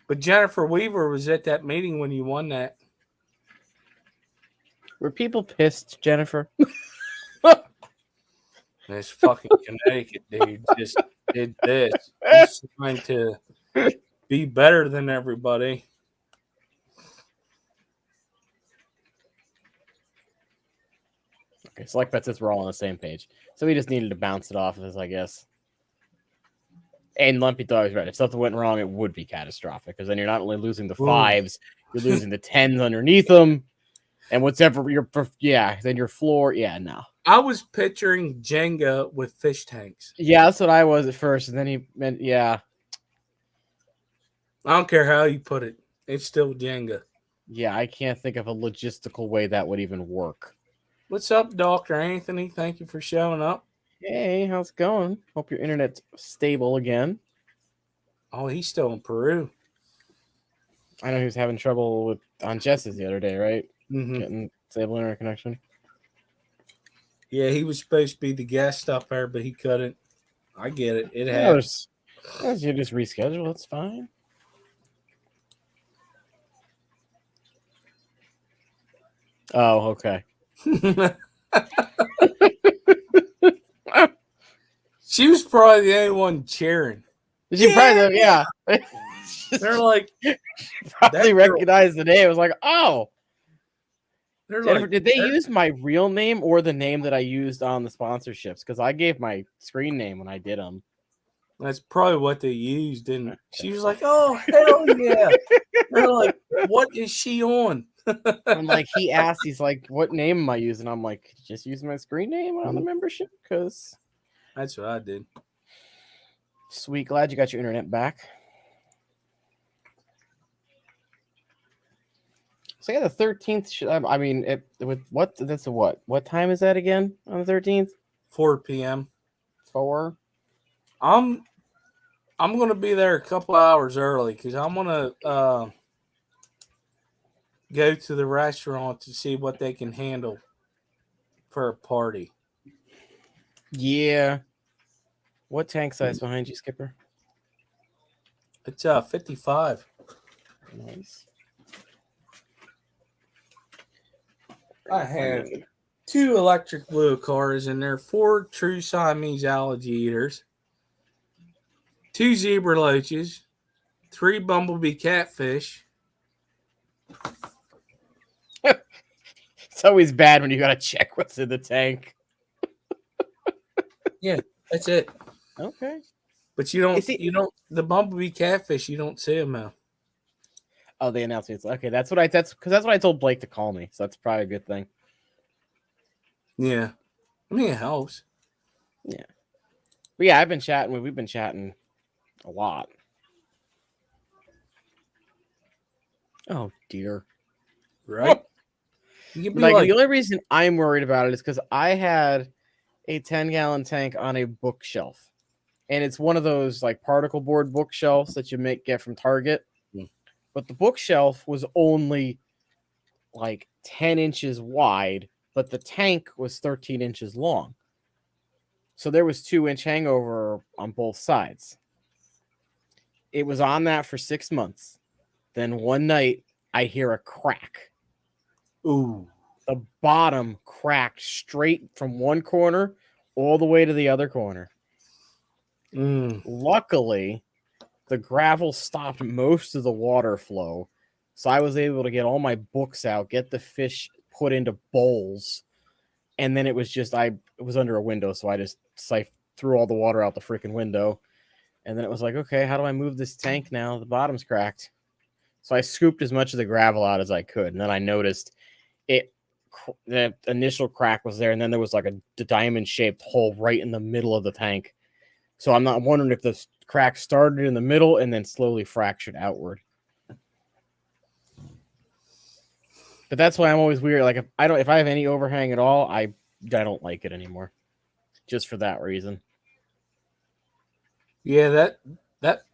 But Jennifer Weaver was at that meeting when you won that. Were people pissed, Jennifer? This fucking Connecticut dude just did this. He's trying to be better than everybody. Okay, Select Bet says we're all on the same page. So we just needed to bounce it off of this, I guess. And Lumpy thought I was right. If something went wrong, it would be catastrophic, because then you're not only losing the 5s, you're losing the 10s underneath them. And whatever then your floor, no. I was picturing Jenga with fish tanks. Yeah, that's what I was at first, and then he meant yeah. I don't care how you put it. It's still Jenga. Yeah, I can't think of a logistical way that would even work. What's up, Dr. Anthony? Thank you for showing up. Hey, how's it going? Hope your internet's stable again. Oh, he's still in Peru. I know he was having trouble with on Jess's the other day, right? Mm-hmm. Getting stable internet connection. Yeah, he was supposed to be the guest up there, but he couldn't. I get it. It happens. You just reschedule. It's fine. Oh, okay. She was probably the only one cheering. She probably, yeah. They're like, probably recognized the name. It was like, oh. Jennifer, like, did they use my real name or the name that I used on the sponsorships? Because I gave my screen name when I did them. That's probably what they used. And she was like, oh, hell yeah. They're like, what is she on? I'm like, he asked, he's like, what name am I using? I'm like, just use my screen name on the membership? Because that's what I did. Sweet. Glad you got your internet back. So yeah, the 13th. I mean, with what? That's a what? What time is that again on the 13th? 4 p.m. 4. I'm gonna be there a couple hours early because I'm gonna go to the restaurant to see what they can handle for a party. Yeah. What tank size behind you, Skipper? It's 55. Nice. I have 2 electric blue cars and there are 4 true Siamese algae eaters, 2 zebra loaches, 3 bumblebee catfish. It's always bad when you gotta check what's in the tank. Yeah, that's it. Okay. But you don't the bumblebee catfish, you don't see them now. Oh, they announced me. Okay, that's what I told Blake to call me. So that's probably a good thing. Yeah. I mean, it helps. Yeah. But yeah, we've been chatting a lot. Oh dear. Right? You can be like, the only reason I'm worried about it is because I had a 10-gallon tank on a bookshelf. And it's one of those like particle board bookshelves that you get from Target. But the bookshelf was only like 10 inches wide, but the tank was 13 inches long. So there was 2-inch hangover on both sides. It was on that for 6 months. Then one night I hear a crack. Ooh. The bottom cracked straight from one corner all the way to the other corner. Luckily, the gravel stopped most of the water flow. So I was able to get all my books out, get the fish put into bowls. And then it was under a window. So I just threw all the water out the freaking window. And then it was like, okay, how do I move this tank now? The bottom's cracked. So I scooped as much of the gravel out as I could. And then I noticed the initial crack was there. And then there was like a diamond-shaped hole right in the middle of the tank. So I'm not wondering if the crack started in the middle and then slowly fractured outward. But that's why I'm always weird. Like if I have any overhang at all, I don't like it anymore. Just for that reason. Yeah, that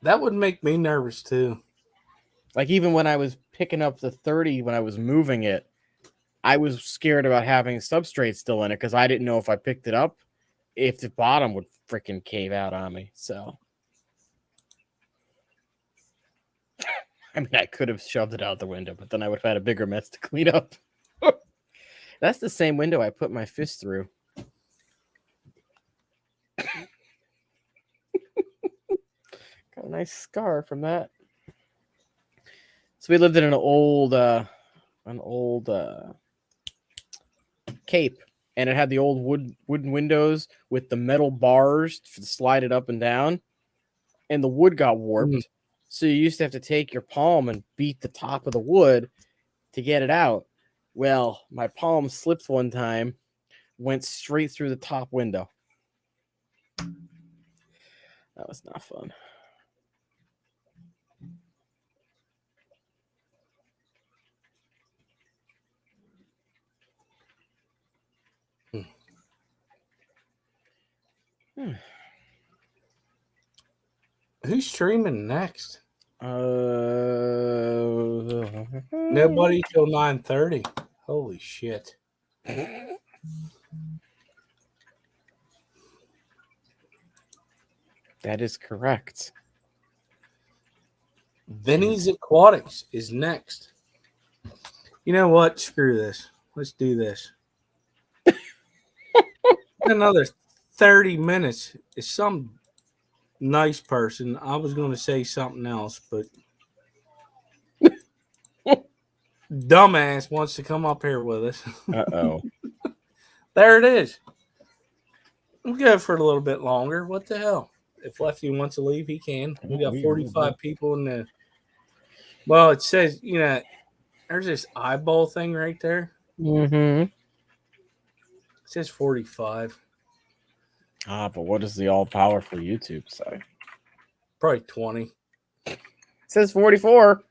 would make me nervous too. Like even when I was picking up the 30 when I was moving it, I was scared about having substrate still in it because I didn't know if I picked it up, if the bottom would freaking cave out on me. So, I mean, I could have shoved it out the window, but then I would have had a bigger mess to clean up. That's the same window I put my fist through. Got a nice scar from that. So we lived in an old cape, and it had the old wooden windows with the metal bars to slide it up and down, and the wood got warped. So you used to have to take your palm and beat the top of the wood to get it out. Well, my palm slipped one time, went straight through the top window. That was not fun. Who's streaming next? Uh, Nobody till 9:30. Holy shit. That is correct. Vinny's Aquatics is next. You know what? Screw this. Let's do this. Another 30 minutes is some nice person. I was going to say something else, but dumbass wants to come up here with us. Uh-oh. There it is. We'll go for a little bit longer. What the hell? If Lefty wants to leave, he can. We got 45 people in the. Well, it says, there's this eyeball thing right there. Mm-hmm. It says 45. But what does the all-powerful YouTube say? Probably 20. It says 44.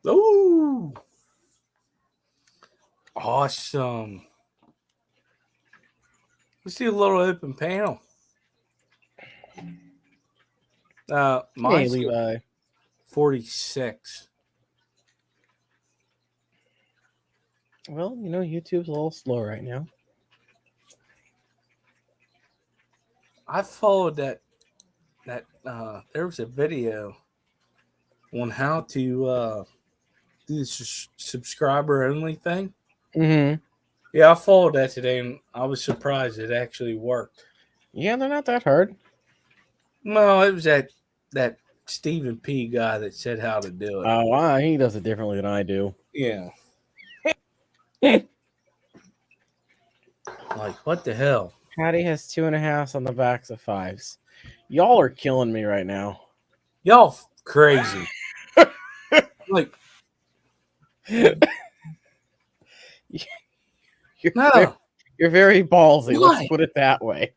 Ooh. Awesome. Let's do a little open panel. Mine's Hey, Levi. 46. Well, YouTube's a little slow right now. I followed that there was a video on how to do the subscriber only thing. Mm-hmm. Yeah, I followed that today, and I was surprised it actually worked. Yeah, they're not that hard. No, it was that Stephen P. guy that said how to do it. Oh, wow, he does it differently than I do. Yeah. Like, what the hell? Patty has 2.5s on the backs of 5s. Y'all are killing me right now. Y'all crazy. Like, you're, no. You're very ballsy. Why? Let's put it that way.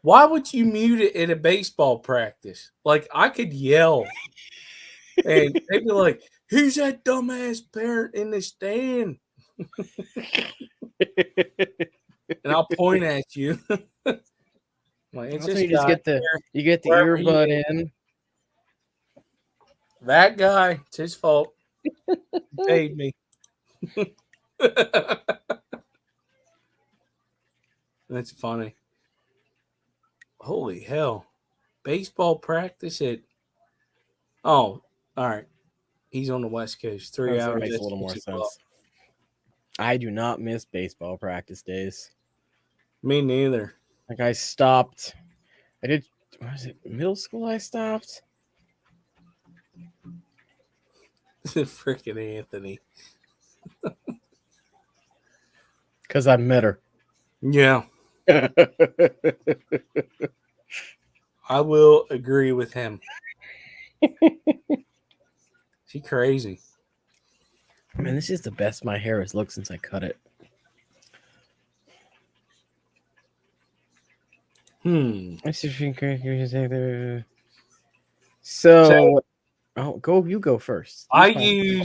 Why would you mute it at a baseball practice? Like, I could yell. And they'd be like, who's that dumbass parent in the stand? And I'll point at you. Like, it's you just get the earbud in. That guy, it's his fault. He paid me. That's funny. Holy hell. Baseball practice at all right. He's on the West Coast. 3 hours. That makes a little more sense. I do not miss baseball practice days. Me neither. Like I stopped. I did. Was it middle school? I stopped. Freaking Anthony. Because I met her. Yeah. I will agree with him. She crazy. Man, this is the best my hair has looked since I cut it. So you go first. I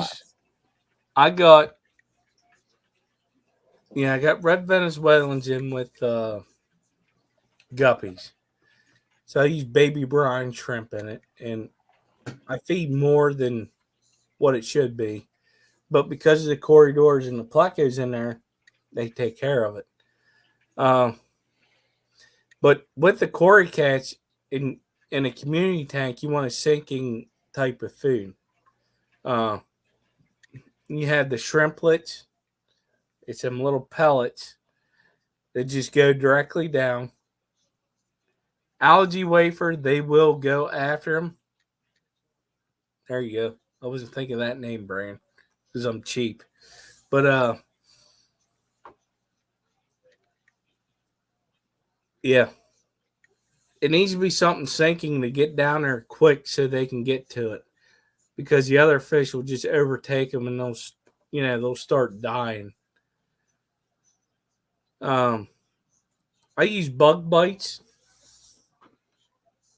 got red Venezuelans in with guppies. So I use baby brine shrimp in it, and I feed more than what it should be. But because of the corridors and the plecos in there, they take care of it. But with the Cory cats in a community tank, you want a sinking type of food. You have the shrimplets. It's some little pellets that just go directly down. Algae wafer, they will go after them. There you go. I wasn't thinking of that name brand because I'm cheap. But yeah. It needs to be something sinking to get down there quick so they can get to it. because the other fish will just overtake them and they'll start dying. I use bug bites.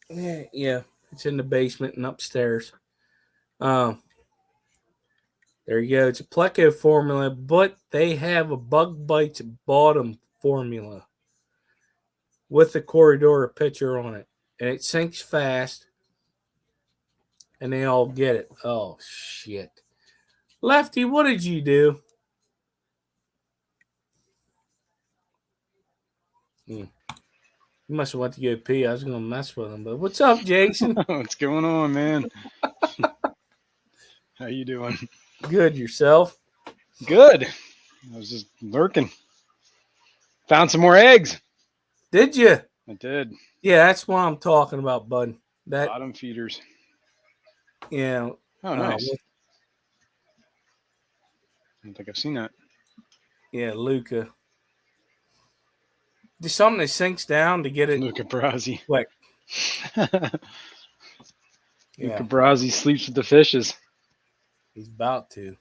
Yeah, it's in the basement and upstairs. There you go. It's a Pleco formula, but they have a bug bites bottom formula with the Corridor picture on it, and it sinks fast, and they all get it. Oh shit, Lefty, what did you do? You must have went to go pee. I was gonna mess with him, but what's up, Jason? What's going on, man? How you doing? Good, yourself? Good. I was just lurking. Found some more eggs. Did you? I did. Yeah, that's what I'm talking about, bud. That Bottom feeders. yeah. Oh, nice. I don't think I've seen that. Yeah, Luca. Just something that sinks down to get it Luca Brasi. quick. Luca Yeah, Brasi sleeps with the fishes. he's about to.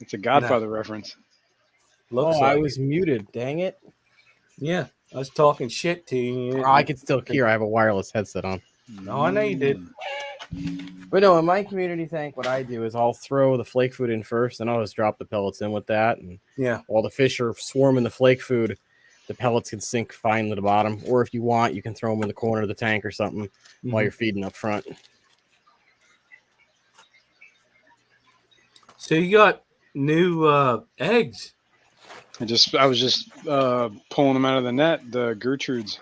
It's a Godfather reference. Looks I like was muted. Dang it. Yeah, I was talking shit to you. I can still hear. I have a wireless headset on. No, I know you did. But no, in my community tank, what I do is I'll throw the flake food in first, and I'll just drop the pellets in with that. And Yeah, while the fish are swarming the flake food, the pellets can sink fine to the bottom. Or if you want, you can throw them in the corner of the tank or something while you're feeding up front. So you got new eggs. I was just pulling them out of the net. The Gertrudes.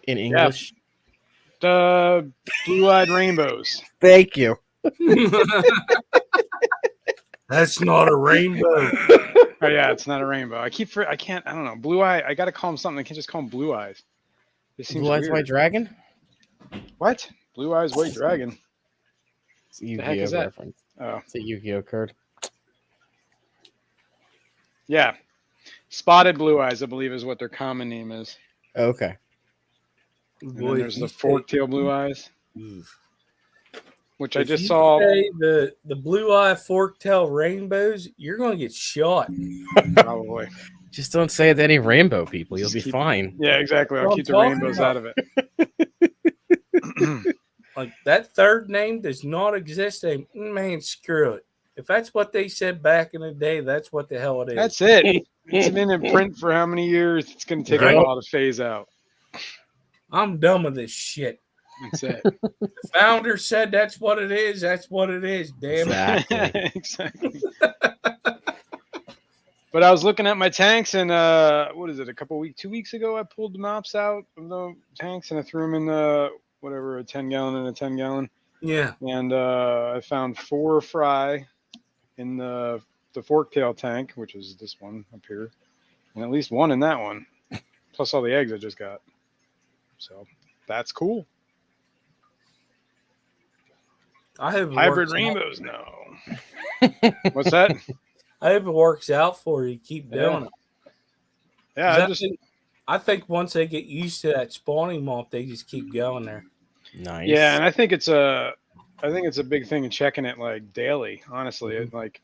In English. The blue-eyed rainbows. Thank you. That's not a rainbow. Oh yeah, it's not a rainbow. I don't know. Blue eye. I gotta call them something. I can't just call them blue eyes. This seems Blue Eyes weird. White Dragon? What? Blue eyes white dragon. It's a The heck is Yu-Gi-Oh that? reference. Oh It's a Yu-Gi-Oh card. yeah, spotted blue eyes. I believe is what their common name is. Okay. And then there's the fork-tail blue eyes, which I If just you saw. say the blue eye fork-tail rainbows, you're gonna get shot. Probably. Just don't say it to any rainbow people. You'll Just be keep- fine. Yeah, exactly. I'll What keep I'm the talking rainbows about. out of it. Like that third name does not exist. Man, screw it. If that's what they said back in the day, that's what the hell it is. That's it. It's been in print for how many years? It's going to take Right. a while to phase out. I'm done with this shit. That's it. The founder said that's what it is. That's what it is. Damn it. Exactly. Exactly. But I was looking at my tanks, and what is it? 2 weeks ago, I pulled the mops out of the tanks, and I threw them in a 10-gallon and a 10-gallon. Yeah. And I found 4 fry in the fork-tail tank, which is this one up here, and at least 1 in that one, plus all the eggs I just got. So that's cool. I hope it Hybrid works rainbows, no. What's that? I hope it works out for you. Keep doing it. Yeah, 'Cause I think once they get used to that spawning moth, they just keep going there. Nice. yeah, and I think it's a big thing in checking it like daily. Honestly, it, like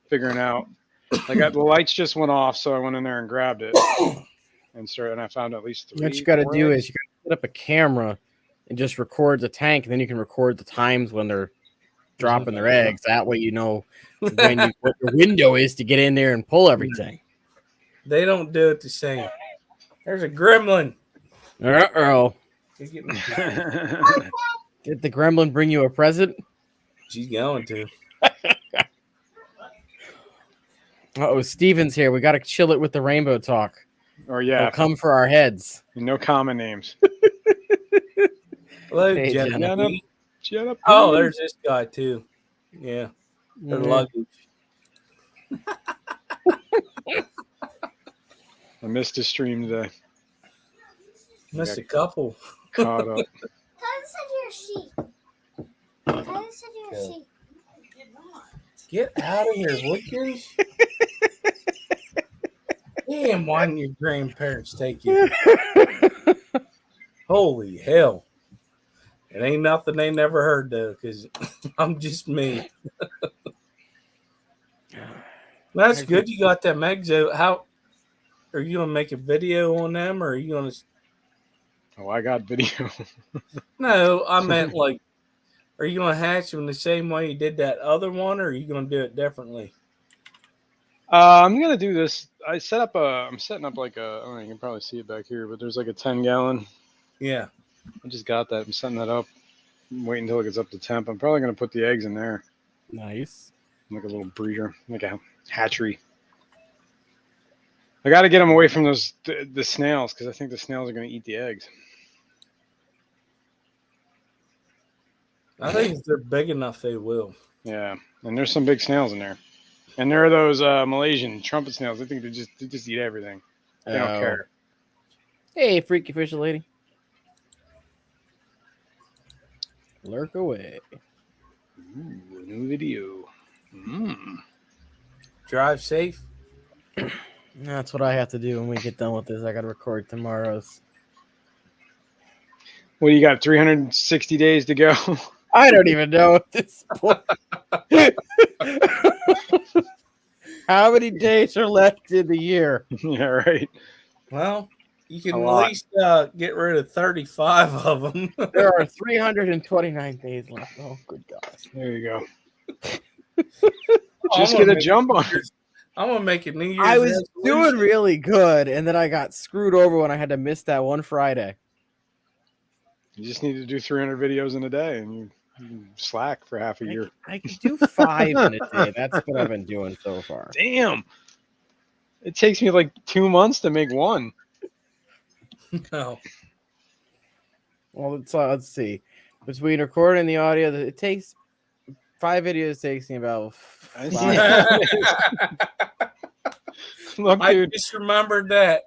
figuring out. Like the lights just went off, so I went in there and grabbed it, and I found at least 3. What you got to 4 do eggs. is you got to set up a camera and just record the tank, and then you can record the times when they're dropping their eggs. That way you know what the window is to get in there and pull everything. They don't do it the same. There's a gremlin. Uh-oh. Did Did the gremlin bring you a present? She's going to. Uh-oh, Steven's here. We got to chill it with the rainbow talk. Or They'll yeah, come for our heads. no common names. Hello, Hey, Jenna. Jenna. Shut up. Oh, there's this guy too. Yeah, their Mhm. luggage. I missed his stream today. Missed a couple. Caught up. Get out of here, would you? Damn, why didn't your grandparents take you? Holy hell. It ain't nothing they never heard though, because I'm just me. That's good. You got that Megzo. How are you gonna make a video on them, or are you gonna? Oh, I got video. No, I meant like, are you gonna hatch them the same way you did that other one, or are you gonna do it differently? I'm gonna do this. I'm setting up like a. I don't know, you can probably see it back here, but there's like a 10-gallon. Yeah. I just got that. I'm setting that up. I'm waiting until it gets up to temp. I'm probably gonna put the eggs in there. Nice. Like a little breeder, like a hatchery. I got to get them away from the snails because I think the snails are gonna eat the eggs. I think if they're big enough, they will. Yeah, and there's some big snails in there. And there are those Malaysian trumpet snails. I think they just eat everything. They don't care. Hey, freaky fisher lady. Lurk away. Ooh, a new video. Drive safe. That's what I have to do when we get done with this. I got to record tomorrow's. What do you got? 360 days to go. I don't even know at this point. How many days are left in the year? Yeah, right. Well, you can at least get rid of 35 of them. There are 329 days left. Oh, good God. There you go. Just get a jump on it. I'm going to make it New Year's. I was doing really good, and then I got screwed over when I had to miss that one Friday. You just need to do 300 videos in a day, and you slack for half a year. I could do 5 in a day. That's what I've been doing so far. Damn. It takes me like 2 months to make one. No. Well, let's see. Between recording the audio, it takes 5 videos. Takes me about 5. Look, I dude, just remembered that.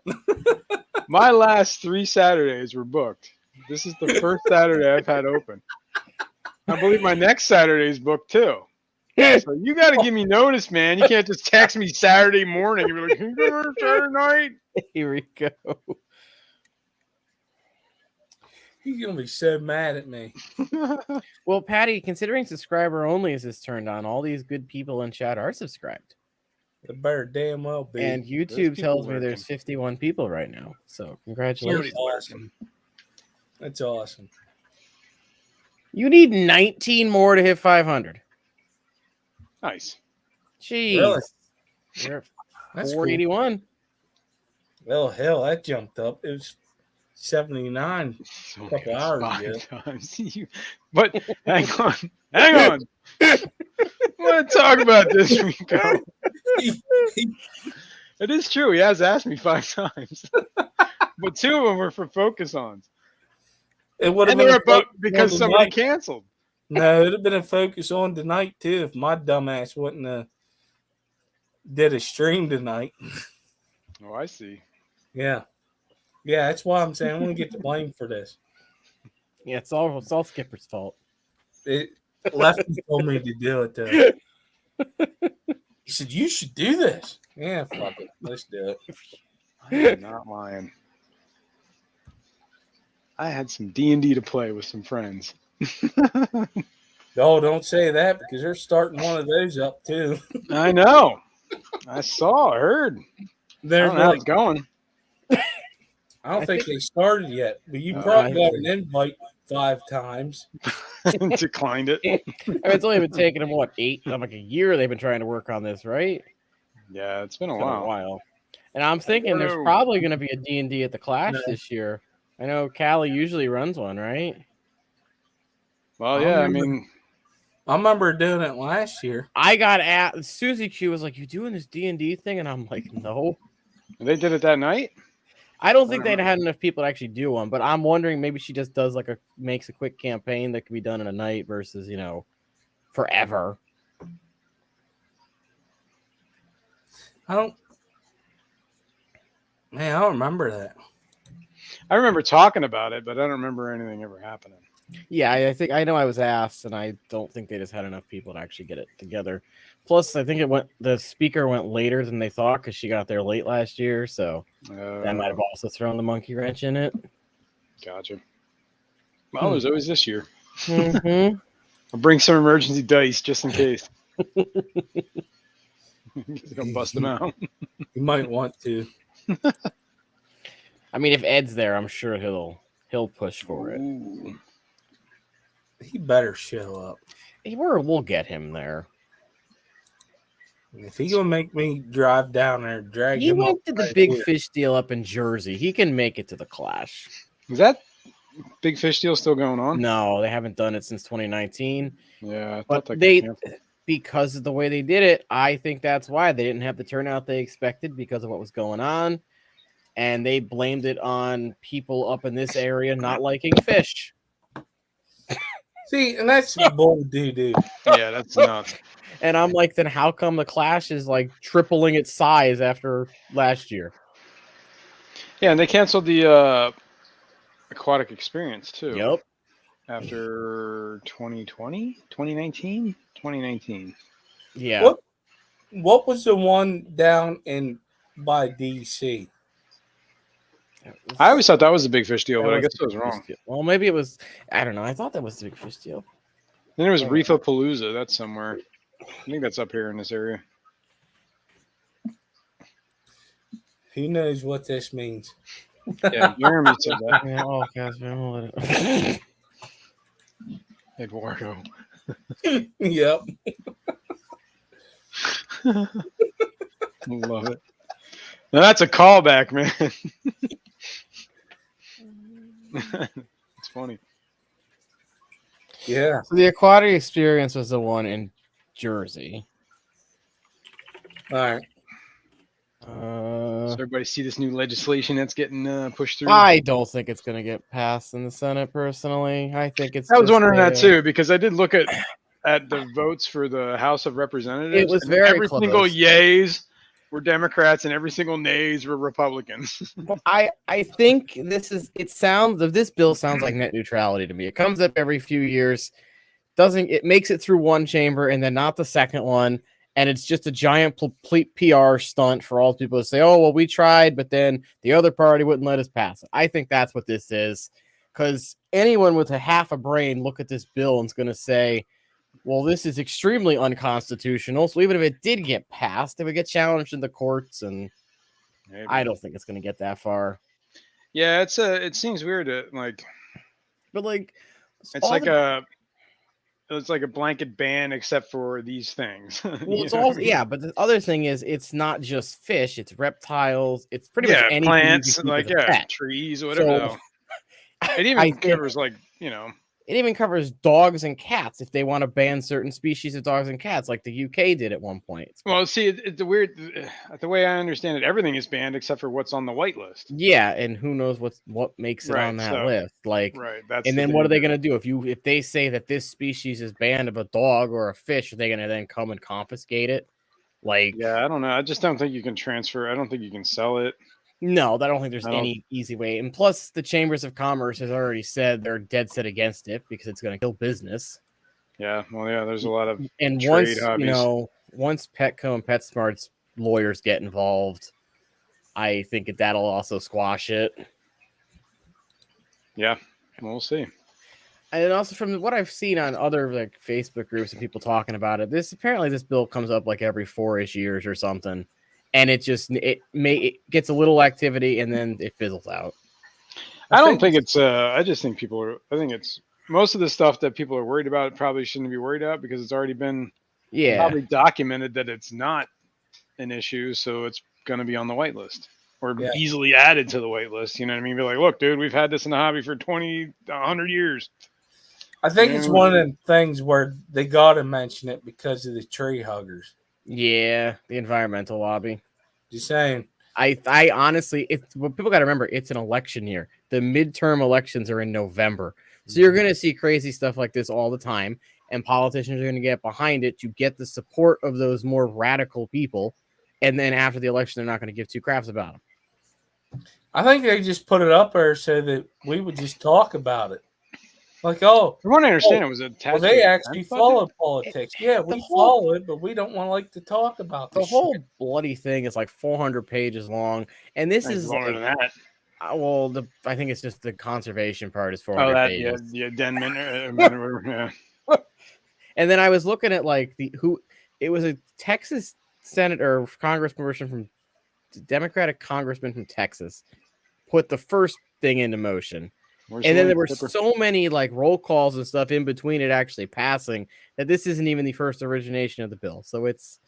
my last 3 Saturdays were booked. This is the first Saturday I've had open. I believe my next Saturday is booked too. So you got to give me notice, man. You can't just text me Saturday morning. You're like, "Can you come over Saturday night?" Here we go. He's going to be so mad at me. Well, Patty, considering subscriber only is turned on, all these good people in chat are subscribed. It better damn well be. And YouTube tells me there's 51 people right now. So congratulations. Awesome. That's awesome. You need 19 more to hit 500. Nice. Jeez. Really? You're at That's 481. Cool. Well, hell, that jumped up. It was 79 So a couple hours ago. times. But hang on. I want to talk about this, Rico. It is true. He has asked me 5 times. But 2 of them were for focus-ons. It would have And been they're because somebody canceled. No, it'd have been a focus on tonight too if my dumbass wouldn't have did a stream tonight. Oh, I see. Yeah, that's why I'm saying I'm gonna get the blame for this. Yeah, it's all Skipper's fault. Lefty told me to do it though. He said you should do this. Yeah, fuck it, let's do it. I am not lying. I had some D&D to play with some friends. Oh, don't say that because they're starting one of those up too. I know. I heard. They're I don't know how it's going. I don't think they started yet, but you probably got an invite 5 times. Declined it. I mean, it's only been taking them like a year. They've been trying to work on this, right? Yeah, it's been a It's been while. And I'm thinking there's probably going to be a D&D at the Clash this year. I know Callie usually runs one, right? Well, yeah, I mean, I remember doing it last year. I got at Susie Q was like, "You doing this D&D thing?" And I'm like, "No." They did it that night? I don't think they'd had enough people to actually do one, but I'm wondering maybe she just does makes a quick campaign that can be done in a night versus, forever. I don't remember that. I remember talking about it, but I don't remember anything ever happening. Yeah, I know I was asked, and I don't think they just had enough people to actually get it together. Plus, I think the speaker went later than they thought because she got there late last year, so that might have also thrown the monkey wrench in it. Gotcha. Well, there's always this year. Mm-hmm. I'll bring some emergency dice just in case. Gonna bust them out. You might want to. I mean, if Ed's there, I'm sure he'll push for it. Ooh. He better show up. We'll get him there. If he gonna make me drive down there, drag He him went up to the right big here. fish deal up in Jersey. He can make it to the Clash. Is that big fish deal still going on? No, they haven't done it since 2019. Yeah, I But thought that they, got canceled. because of the way they did it, I think that's why they didn't have the turnout they expected because of what was going on. And they blamed it on people up in this area not liking fish. See, and that's bull doo doo. Yeah, that's nuts. And I'm like, then how come the Clash is like tripling its size after last year? Yeah, and they canceled the aquatic experience too. Yep. After 2020, 2019, 2019. Yeah. What was the one down in by DC? I always thought that was a big fish deal, That but I was guess the I was big wrong. fish deal. Well, maybe it was. I don't know. I thought that was the big fish deal. Then there was Oh. Reefapalooza. That's somewhere. I think that's up here in this area. Who knows what this means? Yeah, Jeremy said that. Yeah, oh, gosh, man, we'll let it- Eduardo. Yep. Love it. Now that's a callback, man. It's funny. Yeah. So the aquatic experience was the one in Jersey. All right. Does everybody see this new legislation that's getting pushed through? I don't think it's going to get passed in the Senate. Personally, I think it's. I was just wondering that a- too because I did look at the votes for the House of Representatives. It was and very every close. single yays were Democrats and every single nays were Republicans. I think this is. It sounds. This bill sounds like net neutrality to me. It comes up every few years. It makes it through one chamber and then not the second one. And it's just a giant complete PR stunt for all people to say, oh, well, we tried, but then the other party wouldn't let us pass it. I think that's what this is. Because anyone with a half a brain look at this bill and is going to say, well, this is extremely unconstitutional. So even if it did get passed, it would get challenged in the courts. And Maybe. I don't think it's going to get that far. Yeah, it seems weird to like. But like, It's like a blanket ban except for these things. Well, You it's know what I also, mean? yeah, but the other thing is, it's not just fish; it's reptiles. It's pretty much Yeah, anything plants, you can keep like as a pet. trees, whatever. So, It I even think covers like it even covers dogs and cats if they want to ban certain species of dogs and cats, like the UK did at one point. Well, see, it's the way I understand it, everything is banned except for what's on the white list. Yeah, and who knows what makes it Right, on that so- list? Like, Right. That's and the then what are thing. they going to do if they say that this species is banned of a dog or a fish? Are they going to then come and confiscate it? Like, Yeah, I don't know. I just don't think you can transfer. I don't think you can sell it. no, I don't think there's I don't- any easy way. And plus, the Chambers of Commerce has already said they're dead set against it because it's going to kill business. Yeah. Well, yeah. There's a lot of And trade once hobbies. once Petco and PetSmart's lawyers get involved, I think that'll also squash it. Yeah. We'll see. And also from what I've seen on other like Facebook groups and people talking about it, this bill comes up like every 4-ish years or something, and it gets a little activity and then it fizzles out. I don't think it's. I just think people are. I think it's most of the stuff that people are worried about probably shouldn't be worried about because it's already been probably documented that it's not an issue, so it's going to be on the whitelist or easily added to the whitelist. You know what I mean? Be like, look, dude, we've had this in the hobby for 100 years. I think it's one of the things where they got to mention it because of the tree huggers. Yeah, the environmental lobby. Just saying. I honestly, what people got to remember, it's an election year. The midterm elections are in November. So you're going to see crazy stuff like this all the time. And politicians are going to get behind it to get the support of those more radical people. And then after the election, they're not going to give two craps about them. I think they just put it up there so that we would just talk about it. Like, oh, From what I understand, it was attached. well, they to actually follow politics. Yeah, we follow it, but we don't want to talk about The this whole shit. bloody thing is like 400 pages long. And this is longer than that. I think it's just the conservation part is 400 Oh, that pages. yeah, Denman. Yeah. And then I was looking at like it was a Texas senator or congressperson from Democratic congressman from Texas put the first thing into motion. Where's And the then there link, were Skipper? so many like roll calls and stuff in between it actually passing that this isn't even the first origination of the bill. So it's,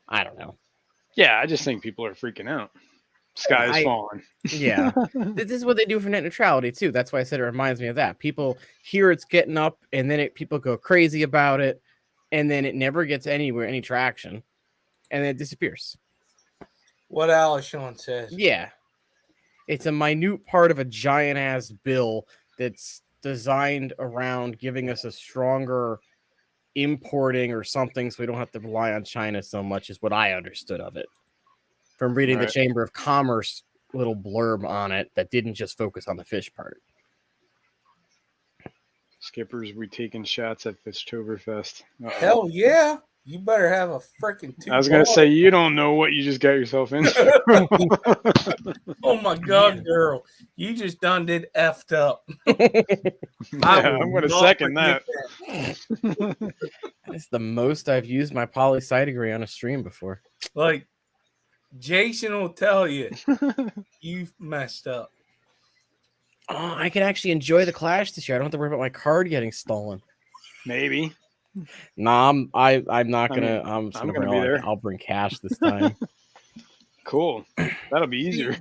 I don't know. Yeah, I just think people are freaking out. Sky is falling. Yeah. This is what they do for net neutrality too. That's why I said it reminds me of that. People hear it's getting up and then people go crazy about it and then it never gets anywhere, any traction, and then it disappears. What Alishon says. Yeah. It's a minute part of a giant ass bill that's designed around giving us a stronger importing or something so we don't have to rely on China so much, is what I understood of it from reading the Chamber of Commerce little blurb on it that didn't just focus on the fish part. Skippers, we taking shots at Fishtoberfest. Hell yeah. You better have a freaking I was going to say, you don't know what you just got yourself into. Oh my God, girl. You just done did effed up. I'm going to second that. That's the most I've used my polycythemate on a stream before. Like, Jason will tell you, you've messed up. Oh, I can actually enjoy the Clash this year. I don't have to worry about my card getting stolen. Maybe. Nah, I'm not gonna. I'm gonna be there. I'll bring cash this time. Cool. That'll be easier.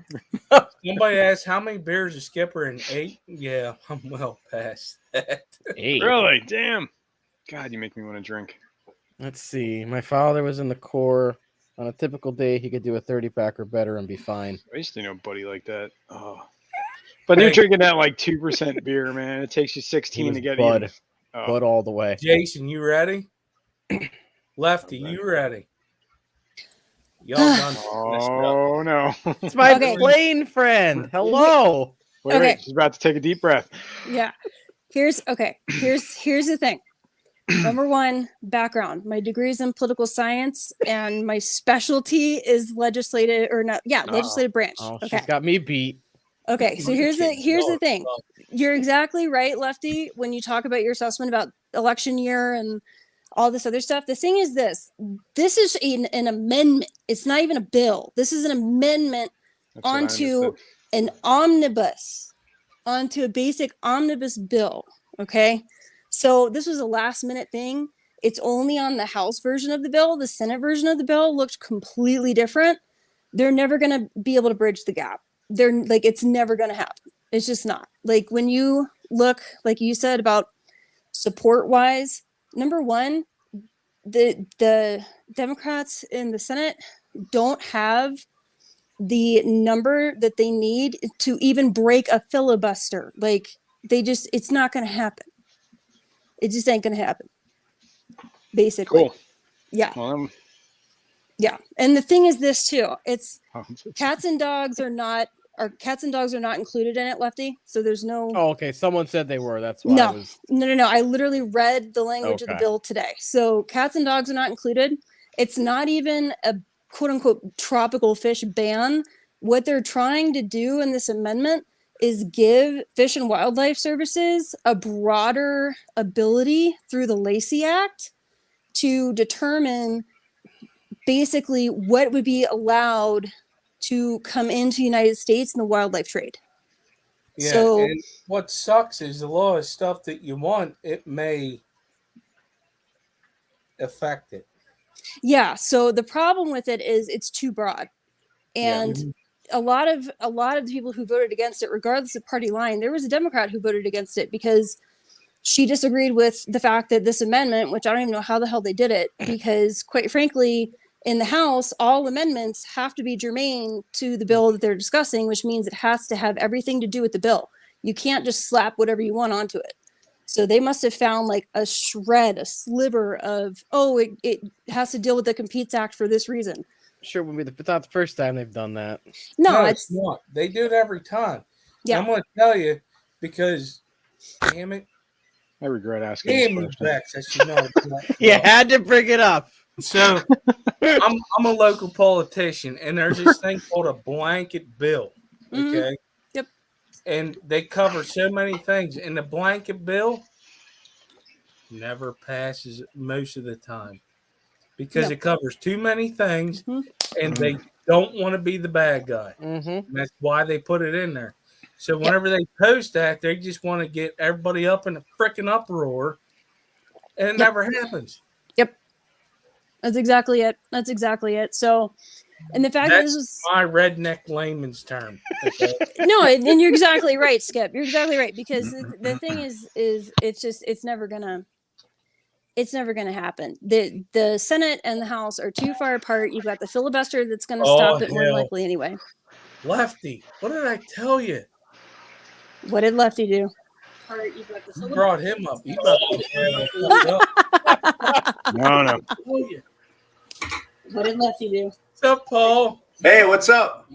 Somebody asked how many beers a Skipper in 8. Yeah, I'm well past that. 8. Really? Damn. God, you make me want to drink. Let's see. My father was in the Corps. On a typical day, he could do a 30-pack or better and be fine. I used to know a buddy like that. Oh. But you're drinking that like 2% beer, man. It takes you 16 to get Bud. Oh. Bud all the way. Jason, you ready? Lefty, you ready? Y'all done. Oh, no. It's my plane friend. Hello. Wait, she's about to take a deep breath. Yeah. Here's the thing. Number one, background. My degree is in political science, and my specialty is legislative branch. Oh, okay. She's got me beat. Okay, so here's the thing. You're exactly right, Lefty, when you talk about your assessment about election year and all this other stuff. The thing is this is an amendment. It's not even a bill. This is an amendment onto an omnibus, onto a basic omnibus bill, okay? So this was a last minute thing. It's only on the House version of the bill. The Senate version of the bill looked completely different. They're never going to be able to bridge the gap. It's never going to happen. It's just not. Like when you look, like you said about support wise, number one, the Democrats in the Senate don't have the number that they need to even break a filibuster. Like it's not going to happen. It just ain't going to happen. Basically. Cool. Yeah. Well, yeah. And the thing is this too, it's cats and dogs are not included in it, Lefty. So there's no. Oh, okay. Someone said they were. That's why. No. I literally read the language of the bill today. So cats and dogs are not included. It's not even a quote unquote tropical fish ban. What they're trying to do in this amendment is give Fish and Wildlife Services a broader ability through the Lacey Act to determine basically what would be allowed to come into the United States in the wildlife trade. Yeah, so, and what sucks is a lot of stuff that you want, it may affect it. Yeah, so the problem with it is it's too broad. And a lot of the people who voted against it, regardless of party line, there was a Democrat who voted against it because she disagreed with the fact that this amendment, which I don't even know how the hell they did it, because quite frankly, in the House, all amendments have to be germane to the bill that they're discussing, which means it has to have everything to do with the bill. You can't just slap whatever you want onto it. So they must have found like a sliver of, it has to deal with the Competes Act for this reason. Sure, it's not the first time they've done that. No, it's not. They do it every time. Yeah. I'm going to tell you because, damn it. I regret asking this question. You had to bring it up. So I'm a local politician, and there's this thing called a blanket bill. Okay. Yep. and they cover so many things. And the blanket bill never passes most of the time because it covers too many things, and they don't want to be the bad guy. And that's why they put it in there. So whenever they post that, they just want to get everybody up in a freaking uproar, and it never happens. Yep. That's exactly it. That's exactly it. So, and the fact that this was my redneck layman's term. Okay? No, and you're exactly right, Skip. You're exactly right, because the thing is it's never gonna happen. The Senate and the House are too far apart. You've got the filibuster that's gonna stop it more than likely anyway. Lefty, what did I tell you? What did Lefty do? You brought him up. No. What did Lefty do? What's up, Paul? Hey, what's up?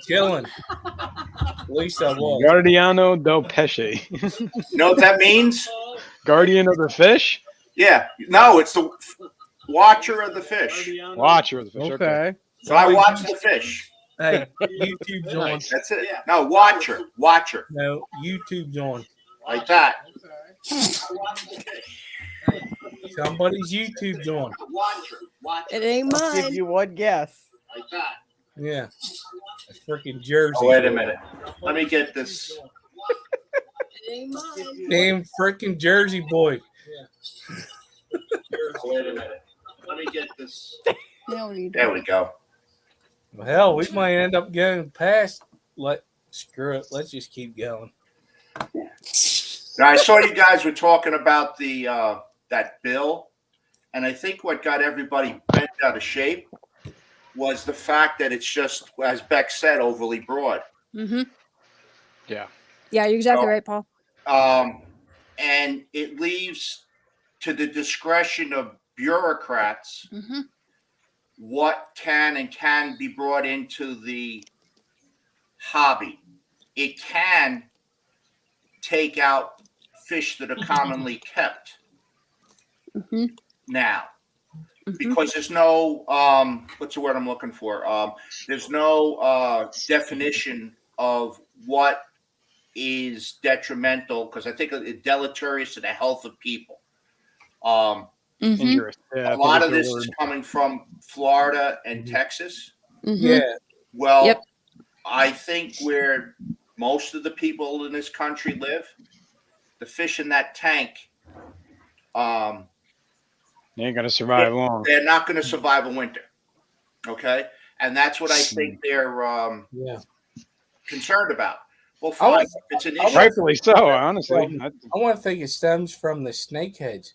Chilling. At least I was. Guardiano del Pesce. You know what that means? Guardian of the fish? Yeah. No, it's the watcher of the fish. Watcher of the fish. Okay. So I watch the fish. Hey, YouTube's on. That's it. No, watcher. No, YouTube's on. Like that. Somebody's YouTube's on. It ain't I'll give mine. you one guess. Like that. Yeah. A freaking Jersey. Oh, wait a minute. Let me get this. Damn freaking Jersey boy. Wait a minute. Let me get this. No, you There we go. Well, hell, we might end up going past. Screw it. Let's just keep going. Now, I saw you guys were talking about the that bill, and I think what got everybody bent out of shape was the fact that it's just, as Beck said, overly broad. Mm-hmm. Yeah. Yeah, you're exactly right, Paul. And it leaves to the discretion of bureaucrats what can be brought into the hobby. It can take out fish that are commonly kept now, because there's no what's the word I'm looking for? There's no definition of what is detrimental, because I think it's deleterious to the health of people. Injurious. Yeah, a lot of this is coming from Florida and Texas. Yeah. Well, I think where most of the people in this country live, the fish in that tank, they ain't gonna survive long. They're not going to survive a winter. Okay, and that's what I think they're concerned about. Well, fine, it's an issue. Rightfully so, honestly. I want to think it stems from the snakeheads.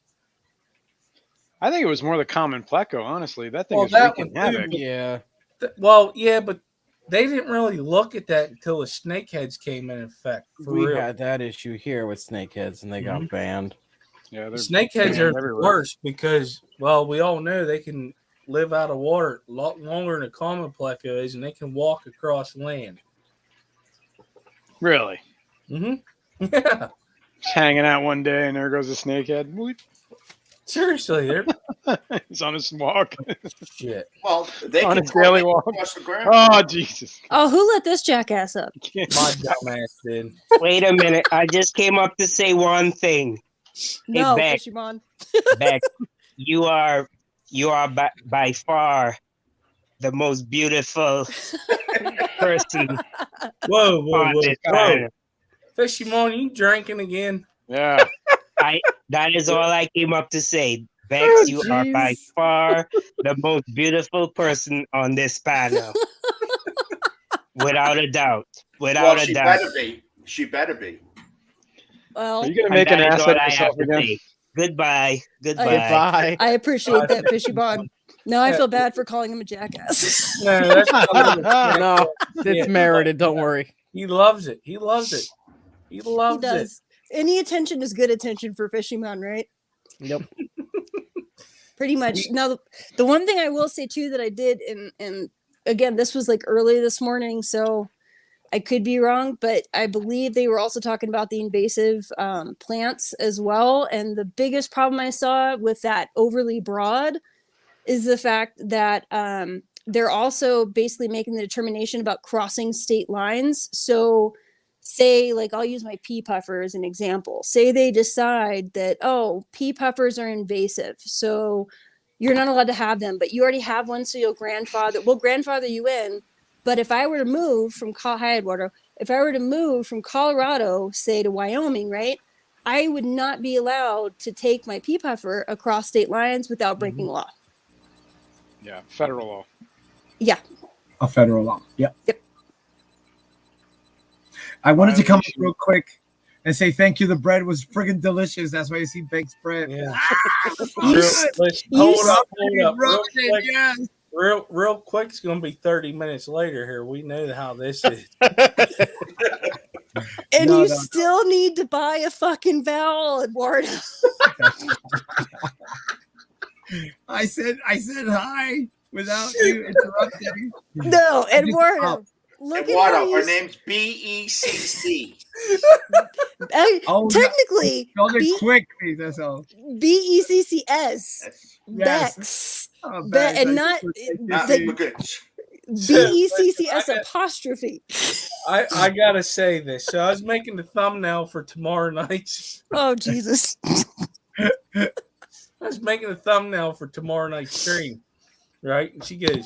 I think it was more the common pleco, honestly. That thing is that wreaking one too, havoc. Yeah. Well, yeah, but they didn't really look at that until the snakeheads came in effect. We had that issue here with snakeheads, and they got banned. Yeah, snakeheads are the worst because, well, we all know they can live out of water a lot longer than a common pleco is, and they can walk across land. Really? Yeah. Just hanging out one day, and there goes a snakehead. Seriously, they're he's on his walk. Shit. Well, they on can his daily walk. Across the ground. Oh, Jesus. Oh, who let this jackass up? My dumbass did. Wait a minute. I just came up to say one thing. No, Beck. Fishimon. Beck, you are by far the most beautiful person. Whoa. Fishimon, you drinking again? Yeah. That is all I came up to say. Bex, you are by far the most beautiful person on this panel. Without a doubt. Without a doubt. She better be. Well, are you gonna make an ass of yourself again? Say. Goodbye. Goodbye. I appreciate that, Fishimon. No, I feel bad for calling him a jackass. No, that's No, it's merited. Don't worry. He loves it. He loves it. He loves He does. Any attention is good attention for Fishimon, right? Yep. Pretty much. Now, the one thing I will say too that I did, and again, this was like early this morning, so I could be wrong, but I believe they were also talking about the invasive plants as well. And the biggest problem I saw with that overly broad is the fact that they're also basically making the determination about crossing state lines. So say, like, I'll use my pea puffer as an example. Say they decide that, oh, pea puffers are invasive, so you're not allowed to have them, but you already have one, so we'll grandfather you in. But if I were to move from Colorado, say to Wyoming, right, I would not be allowed to take my pea puffer across state lines without breaking law. Yeah, federal law. Yeah. A federal law. Yep. Yep. I wanted to come up real quick and say thank you. The bread was friggin' delicious. That's why you see baked bread. Yeah. Hold up. Real quick. It's going to be 30 minutes later here. We know how this is. And you still need to buy a fucking vowel, Eduardo. I said hi without you interrupting. No, Eduardo. Eduardo, her name's BECC. Technically, quick, please. That's all. BECCS. Bex. And not BECCS apostrophe. I gotta say this. So I was making the thumbnail for tomorrow night's. Oh Jesus! I was making a thumbnail for tomorrow night's stream, right? And she goes,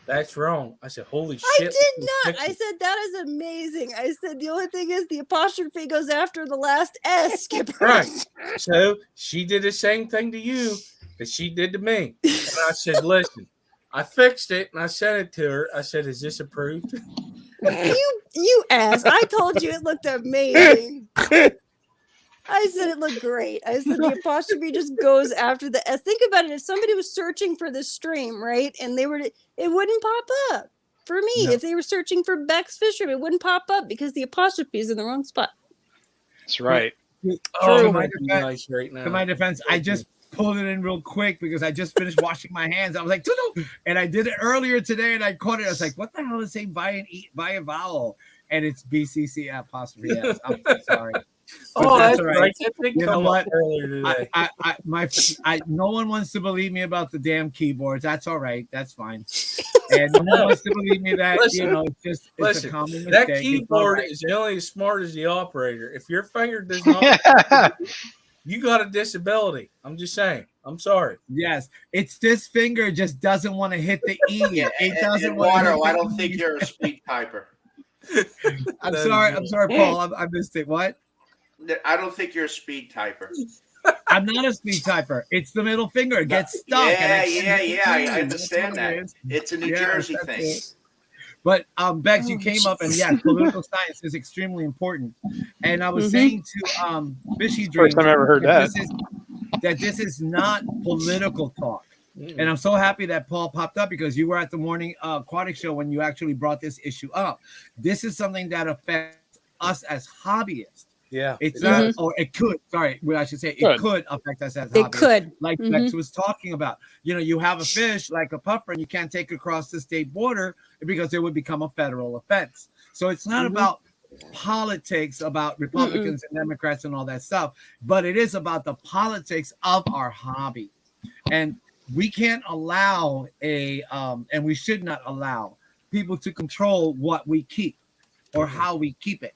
"That's wrong." I said, "Holy shit!" I did not. I said that is amazing. I said the only thing is the apostrophe goes after the last S. Skipper. Right. So she did the same thing to you that she did to me, and I said, "Listen." I fixed it and I sent it to her. I said, "Is this approved?" You ass. I told you it looked amazing. I said it looked great. I said the apostrophe just goes after the S. Think about it. If somebody was searching for this stream, right, and it wouldn't pop up for me. No. If they were searching for Bex Fisher, it wouldn't pop up because the apostrophe is in the wrong spot. That's right. To my defense, I just pulled it in real quick because I just finished washing my hands. I was like, and I did it earlier today and I caught it. I was like, what the hell is saying buy a vowel? And it's BCC apostrophe S. I'm so sorry. Oh, that's right. You know what? No one wants to believe me about the damn keyboards. That's all right. That's fine. And no one wants to believe me that, it's a common mistake. That keyboard is only as smart as the operator. If your finger does not, you got a disability. I'm just saying. I'm sorry. Yes. It's this finger just doesn't want to hit the E. It doesn't want to. I don't think you're a speed typer. I'm sorry, Paul. I missed it. What? I don't think you're a speed typer. I'm not a speed typer. It's the middle finger. It gets stuck. Yeah. I understand that. It's a New Jersey thing. But Bex, you came up and political science is extremely important. And I was saying to Fishy Dream, first time I ever heard that. This is not political talk. And I'm so happy that Paul popped up because you were at the morning aquatic show when you actually brought this issue up. This is something that affects us as hobbyists. Yeah, it's not, or it could. Sorry, I should say it could affect us as hobbyists. It could, like Bex was talking about. You have a fish like a puffer, and you can't take it across the state border because it would become a federal offense. So it's not about politics, about Republicans and Democrats and all that stuff, but it is about the politics of our hobby, and we can't allow and we should not allow people to control what we keep or how we keep it.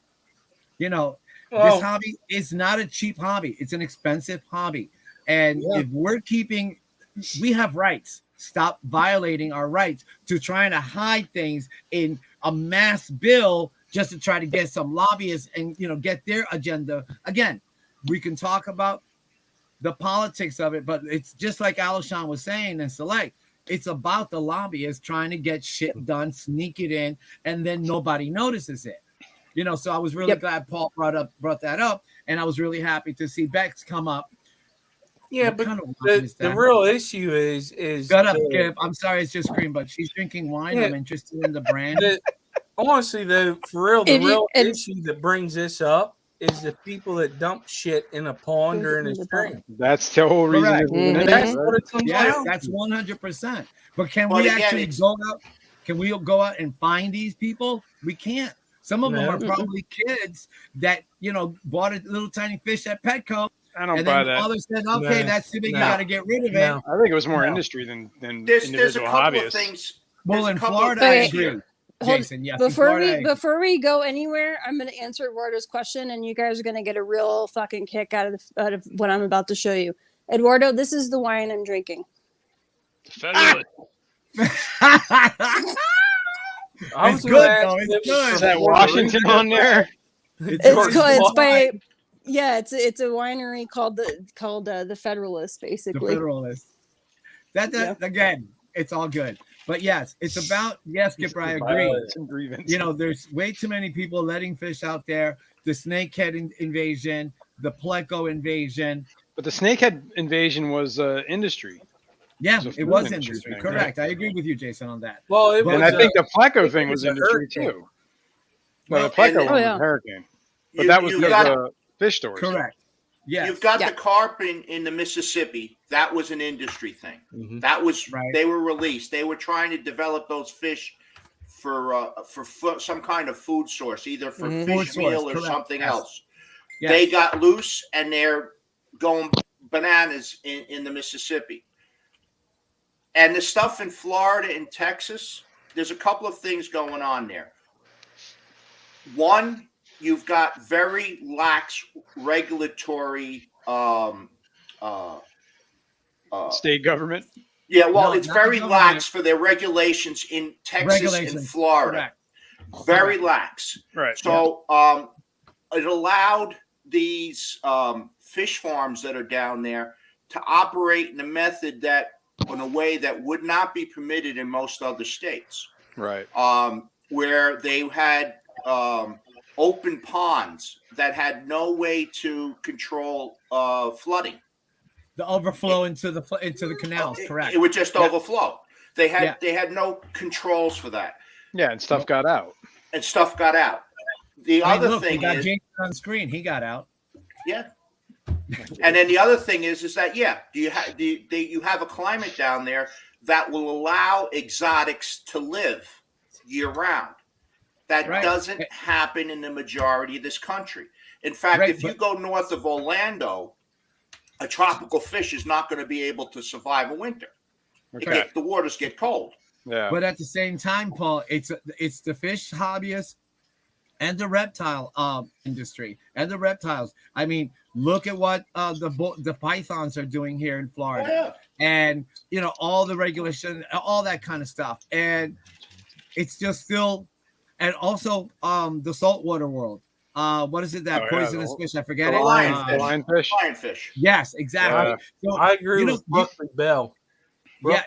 This hobby is not a cheap hobby. It's an expensive hobby. And if we have rights. Stop violating our rights to trying to hide things in a mass bill just to try to get some lobbyists and, get their agenda. Again, we can talk about the politics of it, but it's just like Alishan was saying and Select. It's about the lobbyists trying to get shit done, sneak it in, and then nobody notices it. So I was really glad Paul brought that up, and I was really happy to see Bex come up. Yeah, but the real issue is shut up, Skip. I'm sorry, it's just cream, but she's drinking wine. Yeah. I'm interested in the brand. Honestly, though, for real, the real issue that brings this up is the people that dump shit in a pond or in a stream. That's the whole reason. That's what it comes down. That's 100%. But can we actually go out? Can we go out and find these people? We can't. Some of them are probably kids that, bought a little tiny fish at Petco. I don't buy that. Father said, okay, that's too big. You got to get rid of it. I think it was more industry than there's individual a couple hobbyists. of things. Well, in Florida, I agree. Jason. Yes. Before we go anywhere, I'm going to answer Eduardo's question, and you guys are going to get a real fucking kick out of what I'm about to show you. Eduardo, this is the wine I'm drinking. Federalist. It's good, though. It's good. Is that Washington on there? It's by it's a winery called the Federalist, basically. The Federalist. Again, it's all good. But yes, it's about Skipper, I agree. There's way too many people letting fish out there. The snakehead invasion, the pleco invasion. But the snakehead invasion was industry. Yeah, it was industry. Correct. Right? I agree with you, Jason, on that. Well, I think the pleco thing was industry too. Well, the pleco was a hurricane. But that was the fish stores. Correct. Yeah. You've got the carp in the Mississippi. That was an industry thing. Mm-hmm. That was They were released. They were trying to develop those fish for some kind of food source, either for fish meal or something else. Yes. They got loose and they're going bananas in the Mississippi. And the stuff in Florida and Texas, there's a couple of things going on there. One, you've got very lax regulatory state government. Yeah, well, it's very lax for their regulations in Texas and Florida. Correct. Very lax. Right. So it allowed these fish farms that are down there to operate in a method in a way that would not be permitted in most other states. Right. Where they had open ponds that had no way to control flooding. The overflow into the canals, correct? It would just overflow. They had no controls for that. Yeah, and stuff got out. The other thing is, Jason on screen. He got out. Yeah. And then the other thing is that you have a climate down there that will allow exotics to live year round. That doesn't happen in the majority of this country. In fact, if you go north of Orlando, a tropical fish is not going to be able to survive a winter. The waters get cold. Yeah. But at the same time, Paul, it's the fish hobbyists and the reptile industry and the reptiles. I mean, look at what the pythons are doing here in Florida, and all the regulation, all that kind of stuff, and it's just still, and also the saltwater world. What is it that poisonous fish? I forget it. Lionfish. Lionfish. Yes, exactly. So, I agree with Buckley Bell.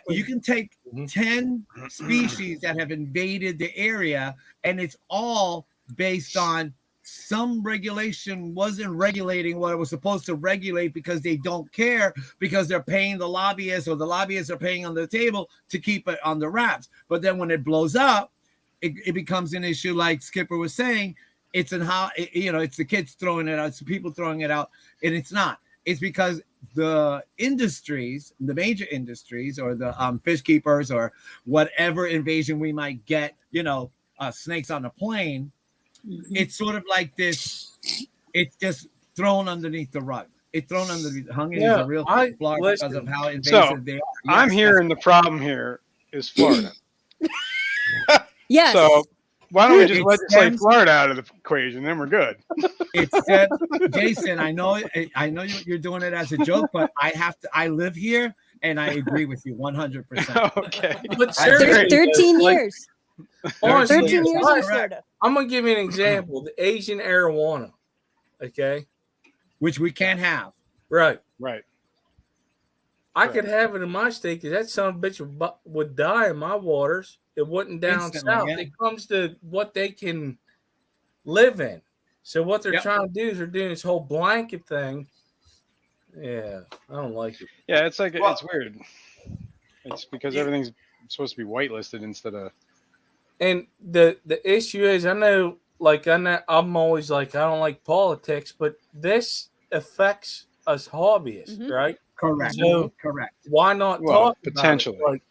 You can take 10 species that have invaded the area, and it's all based on some regulation wasn't regulating what it was supposed to regulate because they don't care, because they're paying the lobbyists, or the lobbyists are paying on the table to keep it on the wraps. But then when it blows up, it becomes an issue, like Skipper was saying. It's the kids throwing it out, it's the people throwing it out, and it's not. It's because the industries, the major industries, or the fish keepers, or whatever invasion we might get, snakes on a plane. Mm-hmm. It's sort of like this. It's just thrown underneath the rug. It's thrown underneath. Hungary is a real flaw because of how invasive they are. Yes, I'm hearing the problem here is Florida. Yes. So why don't we just legislate Florida out of the equation? Then we're good. Jason, I know you're doing it as a joke, but I live here, and I agree with you 100%. Okay. But 13 years. Honestly, 13 years in Florida. I'm going to give you an example. The Asian arowana, okay? Which we can't have. Right. I Right. could have it in my state because that son of a bitch would die in my waters. It wouldn't down Instantly, south. yeah. It comes to what they can live in. So what they're Yep. trying to do is they're doing this whole blanket thing. Yeah, I don't like it. Yeah, it's like it's weird. It's because everything's supposed to be whitelisted instead of. And the issue is, I'm always like, I don't like politics, but this affects us hobbyists, Mhm. right? Correct. So Correct. why not talk potentially? about it?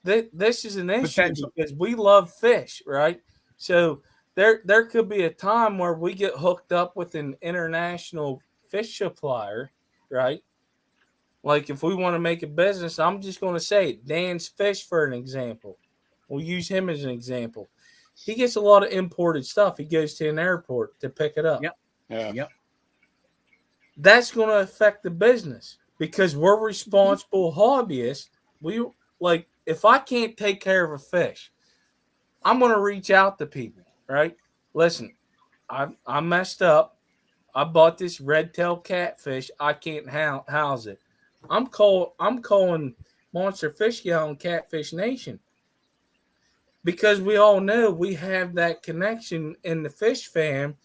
Like, this is an issue Potentially. because we love fish, right? So there could be a time where we get hooked up with an international fish supplier, right? Like if we want to make a business, I'm just going to say it, Dan's Fish for an example. We'll use him as an example. he gets a lot of imported stuff. He goes to an airport to pick it up. Yep. Yeah. Yep. That's going to affect the business because we're responsible hobbyists. We like if I can't take care of a fish, I'm going to reach out to people, right? Listen, I messed up. I bought this red-tail catfish. I can't house it. I'm calling Monster Fish Gal and Catfish Nation because we all know we have that connection in the fish fam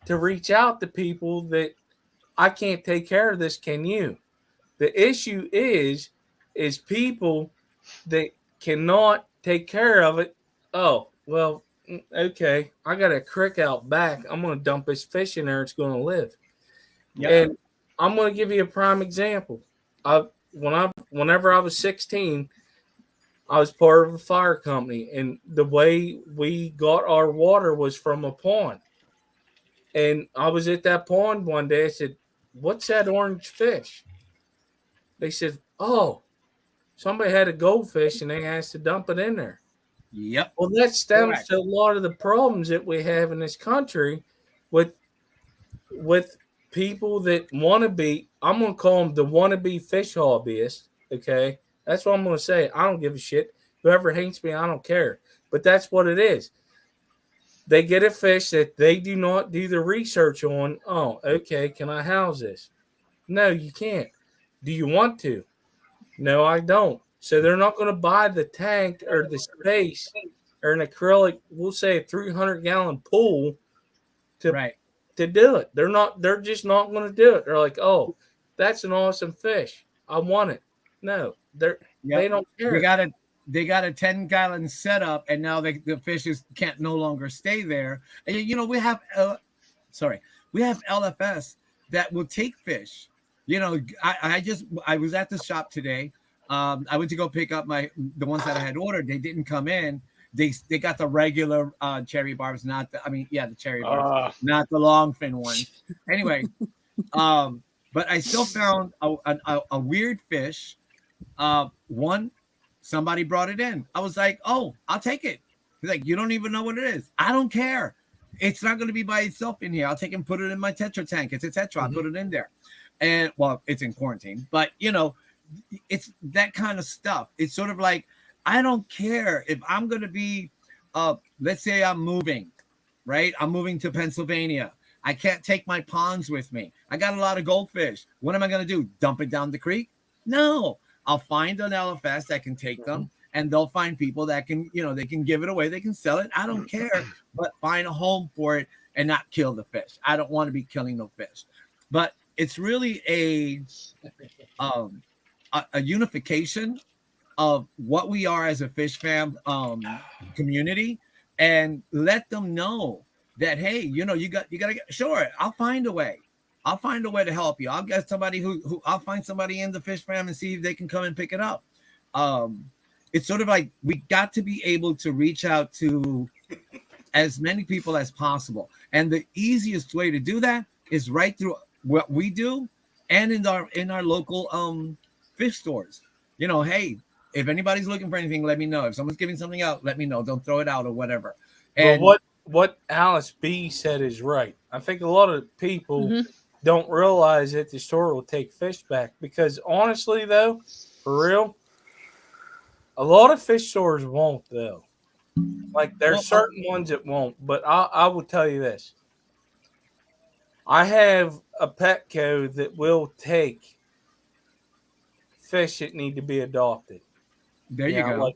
to reach out to people that I can't take care of this. Can you? The issue is people that cannot take care of it. Oh, well, okay. I got a creek out back. I'm going to dump this fish in there. It's going to live. Yep. And I'm going to give you a prime example. Whenever I was 16, I was part of a fire company, and the way we got our water was from a pond. And I was at that pond one day. I said, "What's that orange fish?" They said, "Oh, somebody had a goldfish and they asked to dump it in there." Yep. Well, that stems Correct. to a lot of the problems that we have in this country with people that want to be, I'm going to call them the wannabe fish hobbyists, okay? That's what I'm going to say. I don't give a shit. Whoever hates me, I don't care. But that's what it is. They get a fish that they do not do the research on. Oh, okay, can I house this? No, you can't. Do you want to? No, I don't. So they're not going to buy the tank or the space or an acrylic, we'll say a 300-gallon pool Right. to do it. They're just not going to do it. They're like, "Oh, that's an awesome fish. I want it." No, they don't care. They got a 10-gallon setup, and now the fishes can't no longer stay there. And we have LFS that will take fish. I was at the shop today. I went to go pick up the ones that I had ordered. They didn't come in. They got the regular cherry barbs, the cherry barbs, not the long fin ones. Anyway, but I still found a weird fish. Somebody brought it in. I was like, "Oh, I'll take it." He's like, "You don't even know what it is." I don't care. It's not going to be by itself in here. I'll take it and put it in my Tetra tank. It's a Tetra. I'll put it in there. And it's in quarantine, but it's that kind of stuff. It's sort of like, I don't care if I'm going to be, let's say I'm moving, right? I'm moving to Pennsylvania. I can't take my ponds with me. I got a lot of goldfish. What am I going to do? Dump it down the creek? No. I'll find an LFS that can take them, and they'll find people that can, they can give it away. They can sell it. I don't care, but find a home for it and not kill the fish. I don't want to be killing no fish. But it's really a unification of what we are as a fish fam community, and let them know that, hey, you gotta get, sure, I'll find a way. I'll find a way to help you. I'll get somebody who I'll find somebody in the fish fam and see if they can come and pick it up. It's sort of like we got to be able to reach out to as many people as possible. And the easiest way to do that is right through what we do and in our local fish stores. Hey, if anybody's looking for anything, let me know. If someone's giving something out, let me know. Don't throw it out or whatever. And what Alice B said is right. I think a lot of people don't realize that the store will take fish back, because honestly, though, for real, a lot of fish stores won't, though. Like, there's certain ones that won't, but I will tell you this. I have a Petco that will take fish that need to be adopted. There you go.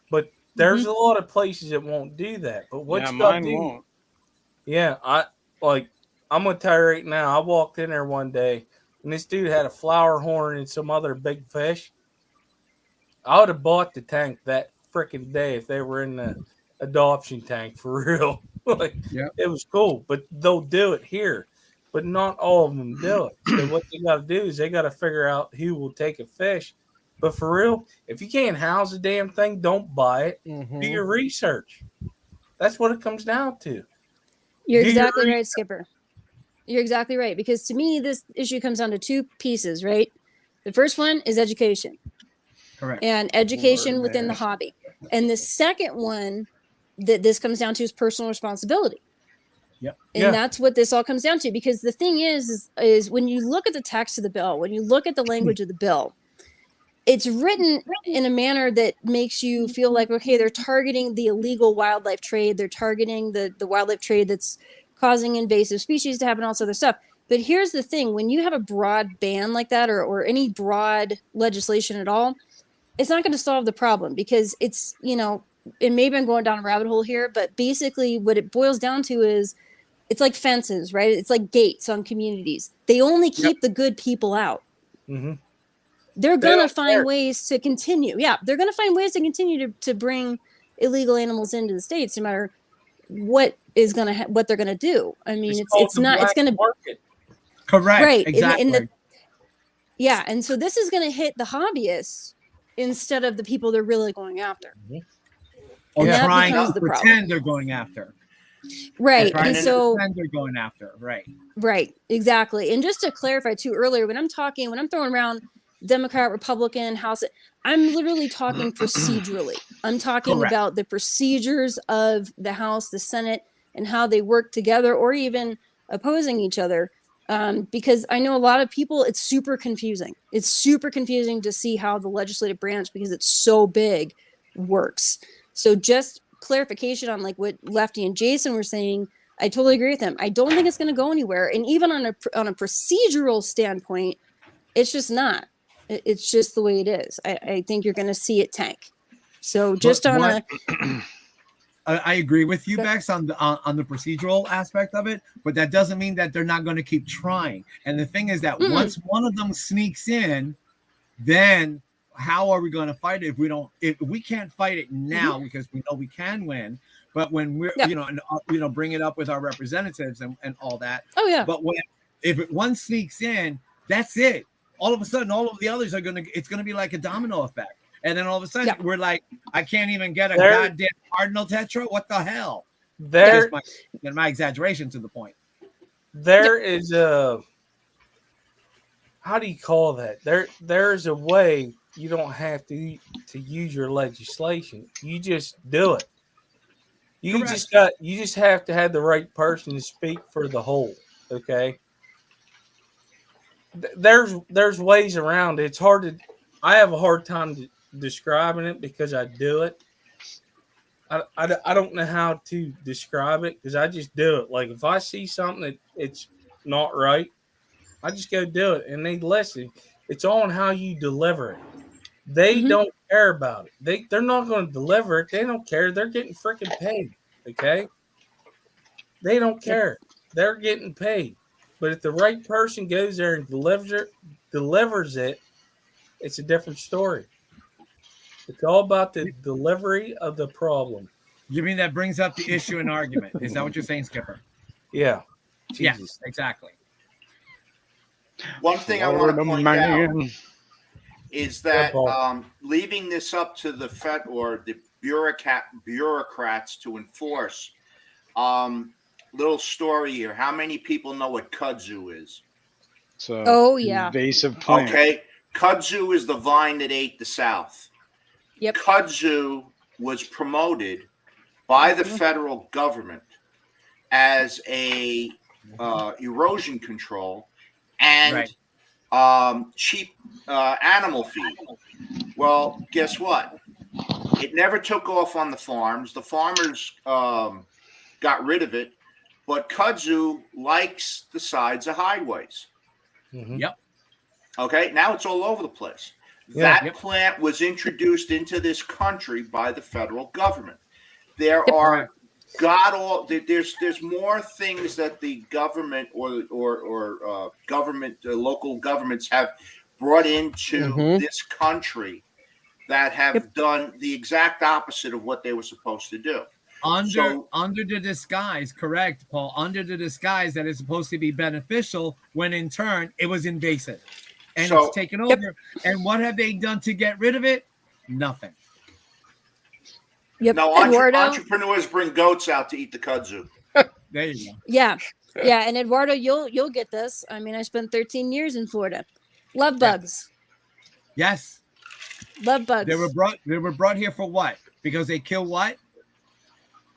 But there's a lot of places that won't do that. But what mine won't. Yeah, I'm gonna tell you right now. I walked in there one day and this dude had a flower horn and some other big fish. I would have bought the tank that freaking day if they were in the adoption tank, for real. It was cool, but they'll do it here. But not all of them do it. So what they got to do is they got to figure out who will take a fish. But for real, if you can't house the damn thing, don't buy it. Do your research. That's what it comes down to. You're exactly right, Skipper. You're exactly right. Because to me, this issue comes down to two pieces, right? The first one is education. Correct. And education within the hobby. And the second one this comes down to is personal responsibility. Yep. And that's what this all comes down to, because the thing is when you look at the text of the bill, when you look at the language of the bill, it's written in a manner that makes you feel like, okay, they're targeting the illegal wildlife trade. They're targeting the wildlife trade that's causing invasive species to happen, all this other stuff. But here's the thing. When you have a broad ban like that, or any broad legislation at all, it's not going to solve the problem, because it's, and maybe I'm going down a rabbit hole here, but basically what it boils down to is it's like fences, right? It's like gates on communities. They only keep the good people out. Mm-hmm. They're going to find ways to continue. Yeah, they're going to find ways to continue to bring illegal animals into the States, no matter what is going to what they're going to do. I mean, it's going to market. Correct. Right. Exactly. And so this is going to hit the hobbyists instead of the people they're really going after. Mm-hmm. Or and trying to pretend they're going after. Right. And so they're going after. Right. Right. Exactly. And just to clarify too, earlier, when I'm throwing around Democrat, Republican, House, I'm literally talking procedurally. I'm talking about the procedures of the House, the Senate, and how they work together, or even opposing each other. Because I know a lot of people, it's super confusing. It's super confusing to see how the legislative branch, because it's so big, works. So just clarification on like what Lefty and Jason were saying, I totally agree with them. I don't think it's going to go anywhere. And even on a procedural standpoint, it's just not. It's just the way it is. I think you're going to see it tank. So just I agree with you, Bex, on the procedural aspect of it, but that doesn't mean that they're not going to keep trying. And the thing is that once one of them sneaks in, then how are we going to fight it if we can't fight it now because we know we can win, but when we're bring it up with our representatives and all that. Oh yeah. But if one sneaks in, that's it. All of a sudden, all of the others it's going to be like a domino effect. And then all of a sudden we're like, I can't even get a goddamn cardinal tetra. What the hell? That's my exaggeration to the point. There is a, how do you call that? There's a way you don't have to use your legislation. You just do it. You just have to have the right person to speak for the whole. Okay. There's ways around it. It's hard to. I have a hard time describing it because I do it. I don't know how to describe it because I just do it. Like if I see something that it's not right, I just go do it, and they listen. It's on how you deliver it. They don't care about it. They're not going to deliver it. They don't care. They're getting freaking paid. Okay. They don't care. They're getting paid. But if the right person goes there and delivers it, it's a different story. It's all about the delivery of the problem. You mean that brings up the issue and argument? Is that what you're saying, Skipper? Yeah. Yes, exactly. One thing I want to point out is that leaving this up to the Fed or the bureaucrats to enforce. Little story here. How many people know what kudzu is? So, invasive plant. Okay. Kudzu is the vine that ate the South. Yep. Kudzu was promoted by the federal government as a erosion control and cheap animal feed. Well, guess what? It never took off on the farms. The farmers got rid of it. But kudzu likes the sides of highways. Yep. Okay, now it's all over the place. That plant was introduced into this country by the federal government. There are there's more things that the government or government local governments have brought into this country that have done the exact opposite of what they were supposed to do. Under the disguise, correct, Paul, under the disguise that it's supposed to be beneficial when in turn it was invasive. And it's taken over. And what have they done to get rid of it? Nothing. Yep. No, entrepreneurs bring goats out to eat the kudzu. There you go. Yeah. Yeah. And Eduardo, you'll get this. I mean, I spent 13 years in Florida. Love bugs. Yes. Love bugs. They were brought here for what? Because they kill what?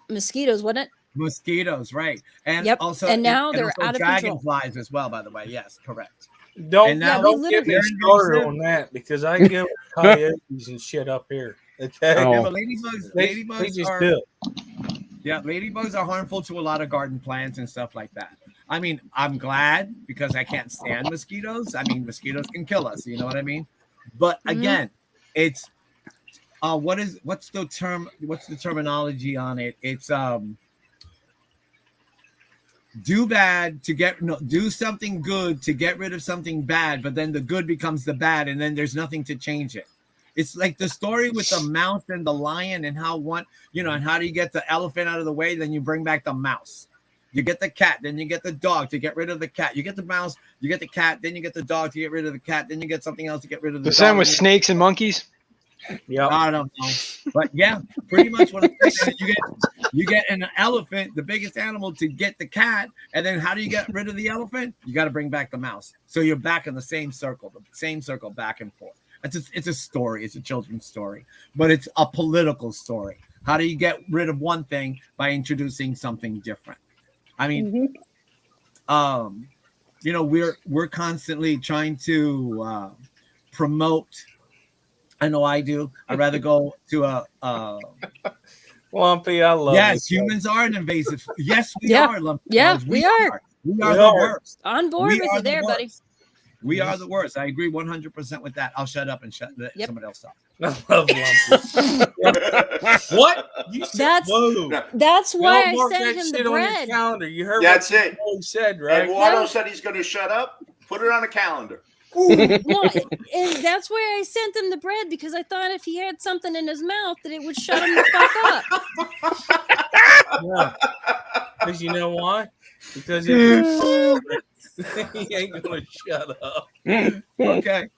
mosquitoes, wasn't it? Mosquitoes, right? And Yep. also, And now and they're also out of control. dragonflies as well. By the way, yes, correct. Don't And now don't get me they're started invasive. on that because I get coyotes and shit up here. Okay, Oh. Yeah, but ladybugs just are do. Yeah, ladybugs are harmful to a lot of garden plants and stuff like that. I mean, I'm glad because I can't stand mosquitoes. I mean, mosquitoes can kill us. You know what I mean? But again, it's what's the terminology on it? It's do something good to get rid of something bad, but then the good becomes the bad, and then there's nothing to change it. It's like the story with the mouse and the lion, and how and how do you get the elephant out of the way? Then you bring back the mouse. You get the cat, then you get the dog to get rid of the cat. You get the mouse, you get the cat, then you get the dog to get rid of the cat. Then you get something else to get rid of the The same dog. with snakes and monkeys. Yeah, I don't know, but yeah, pretty much what I'm saying. You get an elephant, the biggest animal, to get the cat, and then how do you get rid of the elephant? You got to bring back the mouse. So you're back in the same circle back and forth. It's a story. It's a children's story, but it's a political story. How do you get rid of one thing by introducing something different? I mean, we're constantly trying to promote. I know I do. I'd rather go to Lumpy, I love yes, you. humans are an invasive. Yes, we are. Lumpy. Yeah, we are. We are the worst. On board We with are you the there, buddy. worst. We are the worst. I agree 100% with that. I'll shut up and let somebody else talk. I love Lumpy. What? You said, That's why I mark sent that him the shit on your bread. calendar. You heard That's what it. He said, right? Eduardo said he's going to shut up. Put it on a calendar. Well, and that's why I sent him the bread, because I thought if he had something in his mouth that it would shut him the fuck up. Yeah. Because you know why? Because if he ain't gonna shut up. Okay.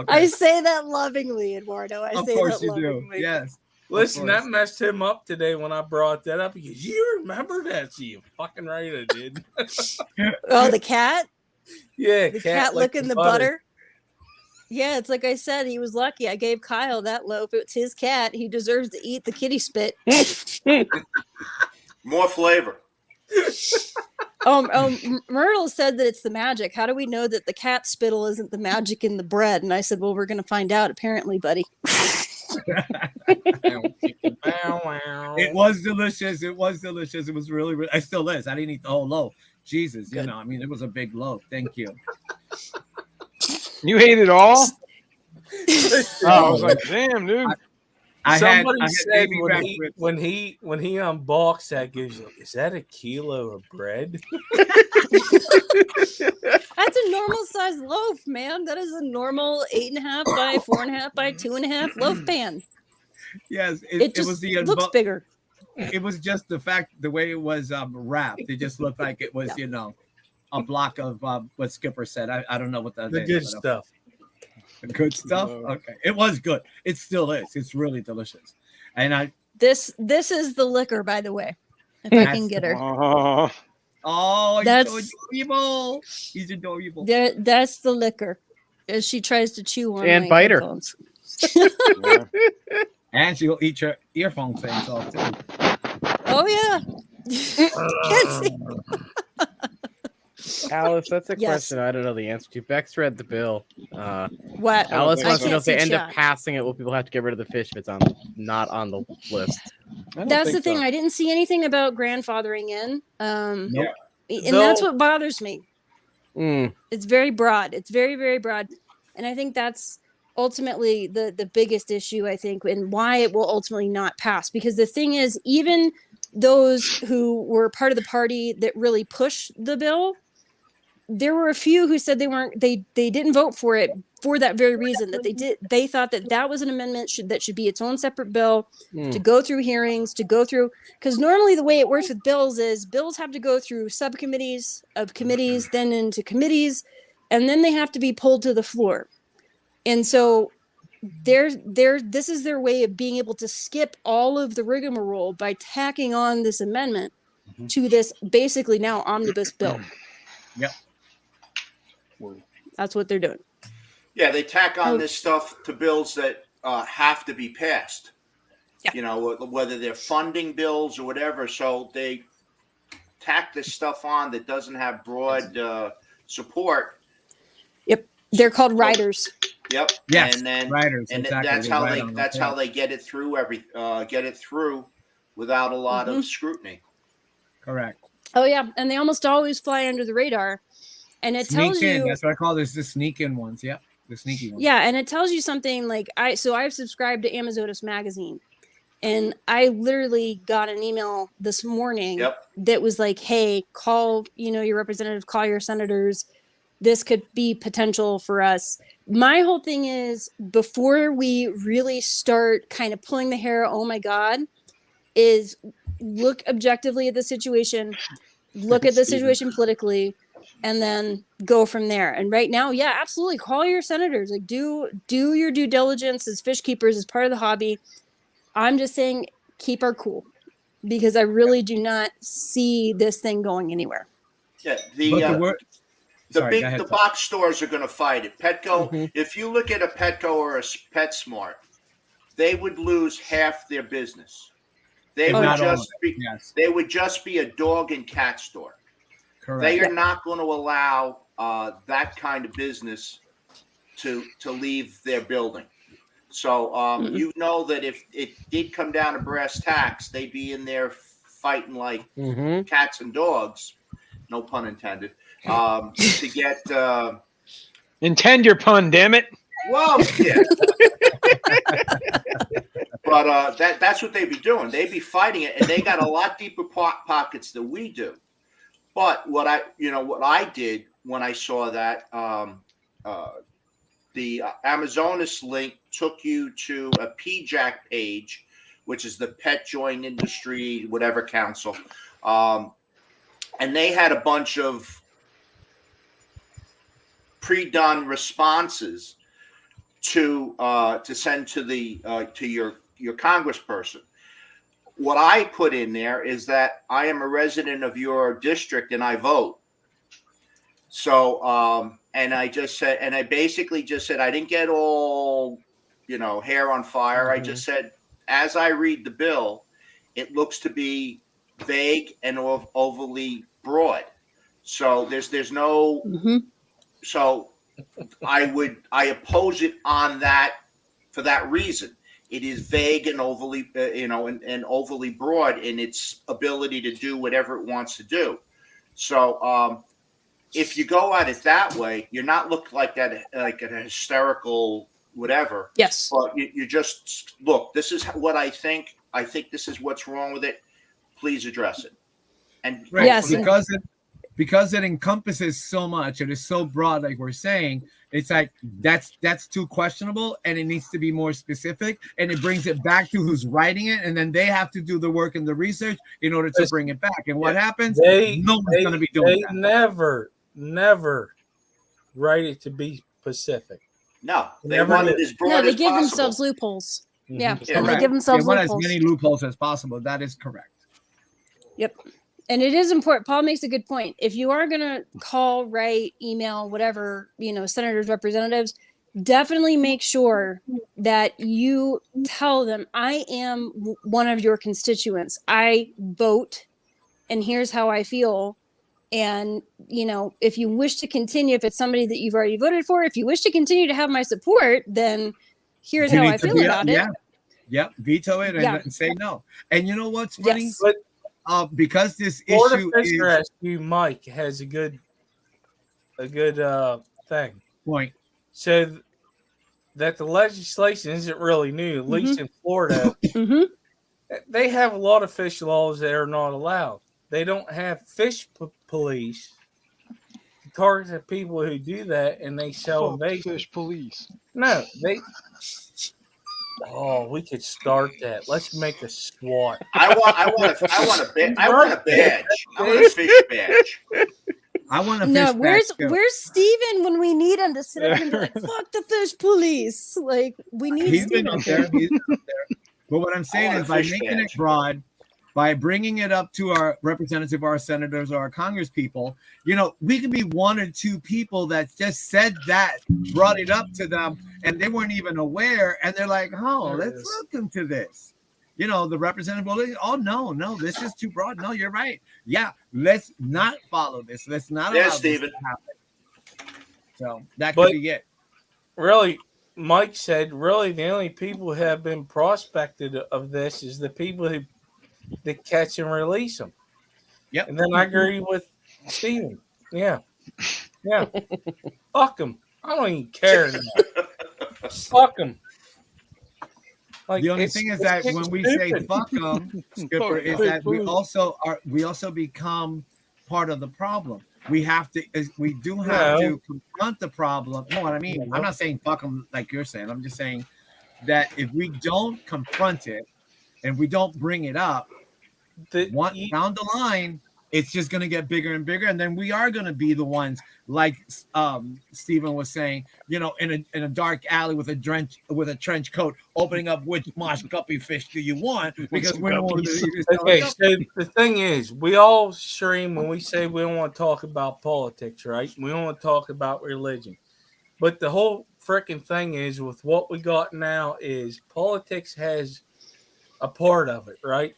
I say that lovingly, Eduardo. I Of say course that you do. lovingly. Yes. Listen, that messed him up today when I brought that up. He goes, "You remember that?" So you fucking right, I did. Oh, the cat? Yeah, the cat licking the butter. Yeah, it's like I said, he was lucky. I gave Kyle that loaf. It's his cat. He deserves to eat the kitty spit. More flavor. Myrtle said that it's the magic. How do we know that the cat spittle isn't the magic in the bread? And I said, well, we're going to find out, apparently, buddy. It was delicious. It was delicious. It was really, really, I still is. I didn't eat the whole loaf. Jesus, Good. I mean, it was a big loaf. Thank you. You ate it all? I was Oh, like, damn, dude. Somebody said baby when back he, ribs. when he unboxed that, goes, "Is that a kilo of bread?" That's a normal size loaf, man. That is a normal 8.5 by 4.5 by 2.5 loaf pan. Yes, It it was just the looks bigger. It was just the fact, the way it was wrapped. It just looked like it was, a block of what Skipper said. I don't know what that The is, good but, stuff. The good stuff. Okay, it was good. It still is. It's really delicious. And This is the liquor, by the way. If I can get her. That's so adorable. He's adorable. That's the liquor. As she tries to chew on And my bite her. headphones. And she'll eat your earphone things off too. Oh yeah. Can't see. Alice, that's a Yes. question I don't know the answer to. Bex read the bill. What? Alice I wants to know can't if they see end up chat. passing it, will people have to get rid of the fish if it's not on the list? That's the thing. I didn't see anything about grandfathering in. Nope. And that's what bothers me. Mm. It's very broad. It's very, very broad. And I think that's ultimately the biggest issue, I think, and why it will ultimately not pass. Because the thing is, even those who were part of the party that really pushed the bill, there were a few who said they didn't vote for it for that very reason, that they thought that was an amendment that should be its own separate bill to go through hearings, because normally the way it works with bills is bills have to go through subcommittees of committees, then into committees, and then they have to be pulled to the floor. And so this is their way of being able to skip all of the rigmarole by tacking on this amendment to this basically now omnibus bill. Yep. That's what they're doing. Yeah, they tack on this stuff to bills that have to be passed. Yeah. You know, whether they're funding bills or whatever. So they tack this stuff on that doesn't have broad support. Yep. They're called riders. Yep. Yes, And then riders. and Exactly. that's They how ride they on that's them. how they get it through without a lot Mhm. of scrutiny. Correct. Oh yeah, and they almost always fly under the radar, and it tells Sneak in. you. That's what I call this. The sneak in ones. Yep. The sneaky ones. Yeah, and it tells you something like I've subscribed to Amazonas magazine, and I literally got an email this morning Yep. that was like, "Hey, call your representative, call your senators. This could be potential for us." My whole thing is before we really start kind of pulling the hair, oh my God, is look objectively at the situation, look at the situation politically, and then go from there. And right now, yeah, absolutely, call your senators. Like do your due diligence as fish keepers, as part of the hobby. I'm just saying, keep our cool, because I really do not see this thing going anywhere. Yeah. Sorry, go ahead, The Tom. box stores are going to fight it. Petco, Mhm. if you look at a Petco or a PetSmart, they would lose half their business. They If would not all just of be Yes. they would just be a dog and cat store. Correct. They are not going to allow that kind of business to leave their building. So you know that if it did come down to brass tacks, they'd be in there fighting like Mhm. cats and dogs, no pun intended, to get. Intend your pun, damn it. Well, yeah. But that's what they'd be doing. They'd be fighting it, and they got a lot deeper pockets than we do. But what I did when I saw that, the Amazonas link took you to a PJAC page, which is the Pet Joint Industry whatever council, and they had a bunch of pre-done responses to send to the to your congressperson. What I put in there is that I am a resident of your district and I vote. So and I just said, and I basically just said, I didn't get all hair on fire. Mhm. I just said, as I read the bill, it looks to be vague and overly broad. So there's no. So I oppose it on that for that reason. It is vague and overly, and overly broad in its ability to do whatever it wants to do. So if you go at it that way, you're not looked like that, like an hysterical whatever. Yes. But you just look. This is what I think. I think this is what's wrong with it. Please address it. And Right. Yes, and- Because it encompasses so much, it is so broad, like we're saying, it's like that's too questionable, and it needs to be more specific, and it brings it back to who's writing it, and then they have to do the work and the research in order to bring it back. And what happens? No one's going to be doing that. Never write it to be specific. no, they Never want did. it as broad No, they as give possible. themselves loopholes. Yeah, Mhm. Yeah. and they Correct. give themselves They want loopholes. as many loopholes as possible. That is correct. Yep. And it is important. Paul makes a good point. If you are going to call, write, email, whatever, senators, representatives, definitely make sure that you tell them, I am one of your constituents. I vote, and here's how I feel. And, if you wish to continue, if it's somebody that you've already voted for, if you wish to continue to have my support, then here's You how need I to feel be- about yeah. it. Yep. Veto it and say no. And you know what's funny? Yes. But Because this Florida issue Fish is Rescue Mike has a good thing. point. So that the legislation isn't really new, at least in Florida. Hmm. They have a lot of fish laws that are not allowed. They don't have fish police to target the people who do that, and they sell Fuck bait. fish police. No, they. Oh, we could start that. Let's make a SWAT. I want a badge. I want a fish badge. I want to No, fish where's Steven when we need him to sit up and be like, fuck the fish police? Like, we need He's been Steven. up there. He's been up there. But what I'm saying want is a by fish making badge. it broad, by bringing it up to our representative, our senators, or our Congress people, we could be one or two people that just said that, brought it up to them, and they weren't even aware. And they're like, oh, There it let's is. look into this. the representative will, oh no, this is too broad. No, you're right. Yeah, let's not follow this. Let's not allow this to happen. So that could be it. Really, Mike said, really, the only people who have been prospected of this is the people who that catch and release them. Yep. And then I agree with Steven. Yeah. Fuck them. I don't even care anymore. Fuck them. Like, the only thing is that when we say fuck them, Skipper, is that we also become part of the problem. We do have to confront the problem. You know what I mean? I'm not saying fuck them like you're saying. I'm just saying that if we don't confront it and we don't bring it up, down the line, it's just going to get bigger and bigger, and then we are going to be the ones, like Stephen was saying, in a dark alley with a trench coat, opening up which mosh guppy fish do you want? Because we don't want to. Okay, so the thing is, we all stream when we say we don't want to talk about politics, right? We don't want to talk about religion, but the whole freaking thing is with what we got now is politics has a part of it, right?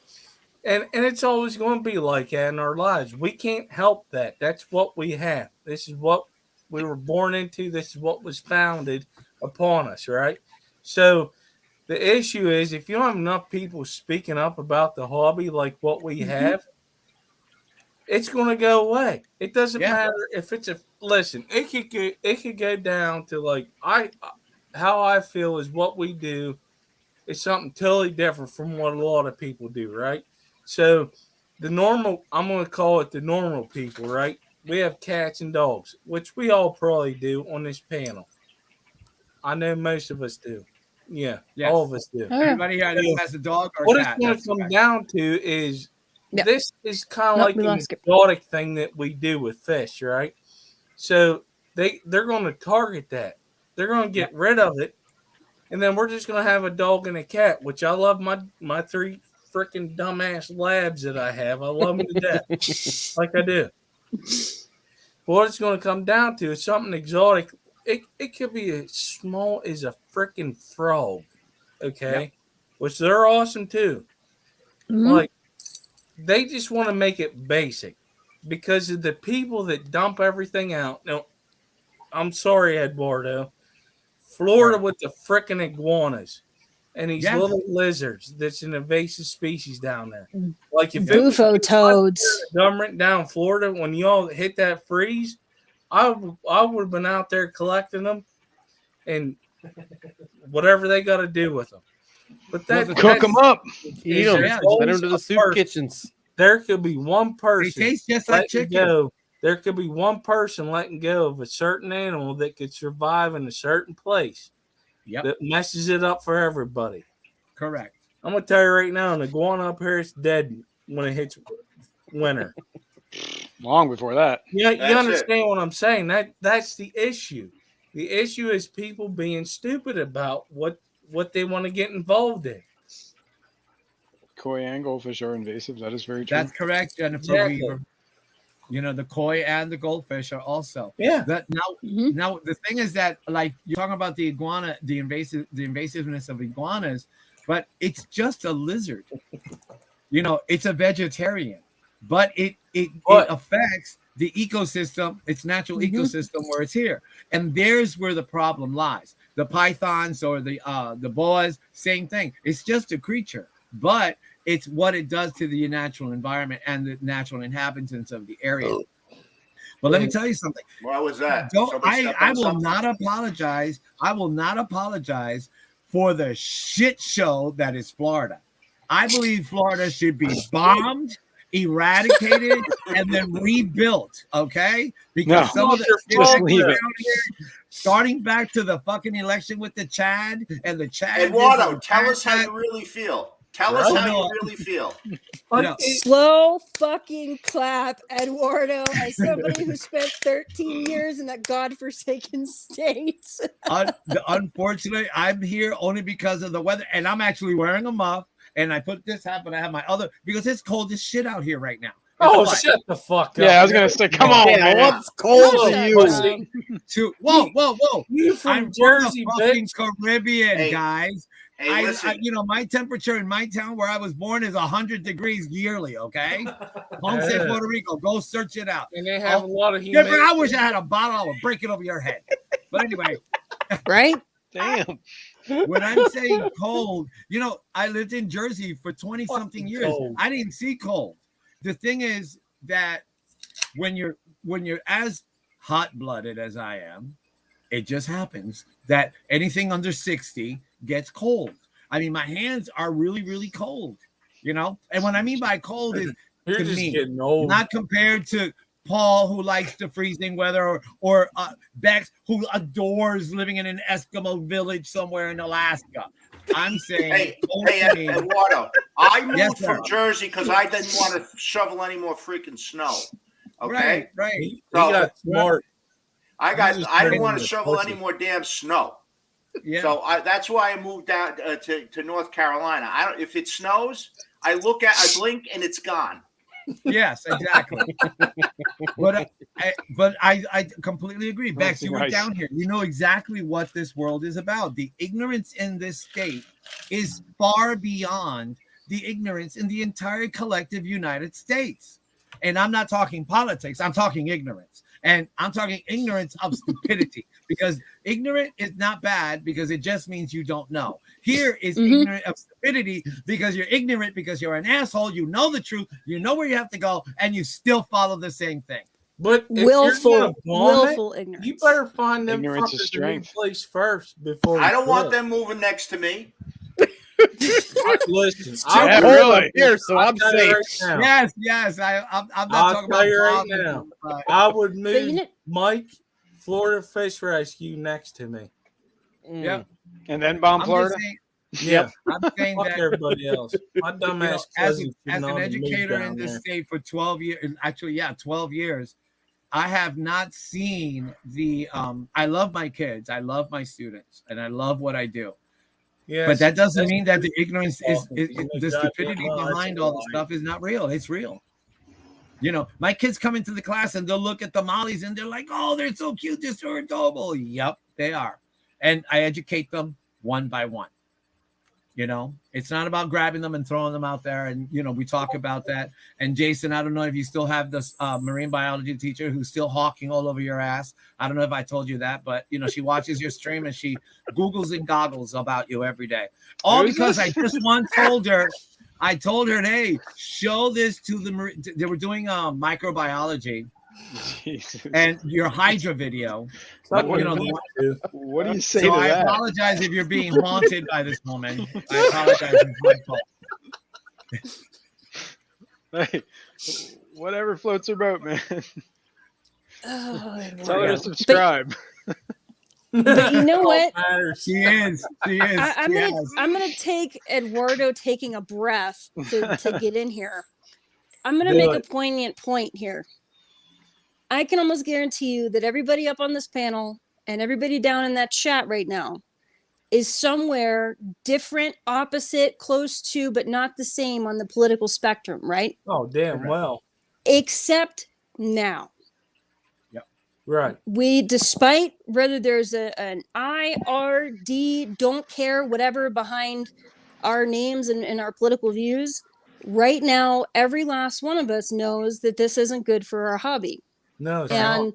And it's always going to be like that in our lives. We can't help that. That's what we have. This is what we were born into. This is what was founded upon us, right? So the issue is if you don't have enough people speaking up about the hobby like what we have, it's going to go away. It doesn't matter if it's listen, it could go down to like how I feel is what we do is something totally different from what a lot of people do, right? So I'm going to call it the normal people, right? We have cats and dogs, which we all probably do on this panel. I know most of us do. Yeah, all of us do. Everybody here has a dog or what cat. What it's going to come down to is this is kind of like an exotic thing that we do with fish, right? So they're going to target that. They're going to get rid of it, and then we're just going to have a dog and a cat, which I love my 3 freaking dumbass labs that I have. I love them to death, like I do. But what it's going to come down to is something exotic. It could be as small as a freaking frog, okay? Which they're awesome too. Like they just want to make it basic because of the people that dump everything out. Now, I'm sorry, Eduardo. Florida with the freaking iguanas. And these little lizards that's an invasive species down there. Like if bufo toads. Government down Florida, when y'all hit that freeze, I would have been out there collecting them and whatever they got to do with them. But cook them up, eat them, send them to the soup kitchens. There could be one person. They taste just like chicken. There could be one person letting go of a certain animal that could survive in a certain place. That messes it up for everybody. Correct. I'm gonna tell you right now, an iguana up here is dead when it hits winter. Long before that. Yeah, you understand what I'm saying? That's the issue. The issue is people being stupid about what they want to get involved in. Koi and goldfish are invasive. That is very true. That's correct, Jennifer. Exactly. The koi and the goldfish are also. Yeah. Now the thing is that, like, you're talking about the iguana, the invasiveness of iguanas, but it's just a lizard. It's a vegetarian, but it affects the ecosystem, its natural ecosystem where it's here, and there's where the problem lies. The pythons or the boas, same thing. It's just a creature, but it's what it does to the natural environment and the natural inhabitants of the area. But let me tell you something. Why was that? I will not apologize. I will not apologize for the shit show that is Florida. I believe Florida should be bombed, eradicated, and then rebuilt. Okay, because some of the just leave it. Starting back to the fucking election with the Chad and the Chad. Eduardo, tell us how you really feel. Tell us how you really feel. Slow fucking clap, Eduardo, as somebody who spent 13 years in that godforsaken state. Unfortunately, I'm here only because of the weather, and I'm actually wearing a muff, and I put this hat, but I have my other, because it's cold as shit out here right now. Shut the fuck up. Yeah, I was going to say, come on, man. What's cold to you? Whoa. You from I'm Jersey, from the fucking Caribbean, guys. Hey, listen. My temperature in my town where I was born is 100 degrees yearly. Okay, Homestead, Puerto Rico. Go search it out. And they have a lot of humidity. I wish I had a bottle. I would break it over your head. But anyway, Right? Damn. when I'm saying cold, I lived in Jersey for 20 something years. Cold. I didn't see cold. The thing is that when you're as hot-blooded as I am, it just happens that anything under 60 gets cold. I mean, my hands are really, really cold, And what I mean by cold is You're to just me, getting old. not compared to Paul, who likes the freezing weather, or Bex, who adores living in an Eskimo village somewhere in Alaska. I'm saying, Hey, Eduardo, I moved Yes, sir. from Jersey because I didn't want to shovel any more freaking snow. Okay, right. He So- got smart. I just didn't turned want to into shovel pussy. any more damn snow. Yeah. So that's why I moved down to North Carolina. If it snows, I blink and it's gone. Yes, exactly. but I completely agree. Bex, you were Nice. down here. You know exactly what this world is about. The ignorance in this state is far beyond the ignorance in the entire collective United States. And I'm not talking politics. I'm talking ignorance. And I'm talking ignorance of stupidity, because ignorant is not bad because it just means you don't know. Here is ignorant of stupidity because you're ignorant, because you're an asshole. You know the truth. You know where you have to go, and you still follow the same thing. But if you're gonna vomit, willful ignorance. you better find them Ignorance is fuckers a new strength. place first before I you don't want quit. them moving next to me. Listen, Yeah, I'll hold up here, so I'm tell you safe. right now, Yes. I'm not I'll talking tell about you right Bob and- now. but- I would But move you know, Mike, Florida Fish Rescue, next to me. Yep. And then bomb I'm Florida. just saying, Yeah, I'm saying fuck that everybody else. My dumbass as cousin should an not have moved educator down in this there. state for 12 years, actually, 12 years, I have not seen the I love my kids, I love my students, and I love what I do. Yeah, But that doesn't that's mean that the ignorance is awesome. the Goddamn stupidity well, that's behind a all the lie. stuff is not real. It's real. My kids come into the class and they'll look at the mollies and they're like, "Oh, they're so cute, they're so adorable." Yep, they are. And I educate them one by one. It's not about grabbing them and throwing them out there. And we talk about that. And Jason, I don't know if you still have this marine biology teacher who's still hawking all over your ass. I don't know if I told you that, but she watches your stream and she Googles and goggles about you every day. All Who's because this? I just once told her, hey, show this to the they were doing microbiology Jesus. and your Hydra video. Fuck What you, do want to. What do you say So to I that? apologize if you're being haunted by this woman. I apologize. It's my fault. Hey, whatever floats her boat, man. oh, Tell her Yeah. to subscribe. but you know All what? matters. She is. I'm gonna take Eduardo taking a breath to get in here. I'm gonna Do make it. a poignant point here. I can almost guarantee you that everybody up on this panel and everybody down in that chat right now is somewhere different, opposite, close to, but not the same on the political spectrum, right? Oh, damn Correct. well. Except now. Right. We, despite whether there's an IRD, don't care, whatever behind our names and our political views, right now, every last one of us knows that this isn't good for our hobby. No, it's And not.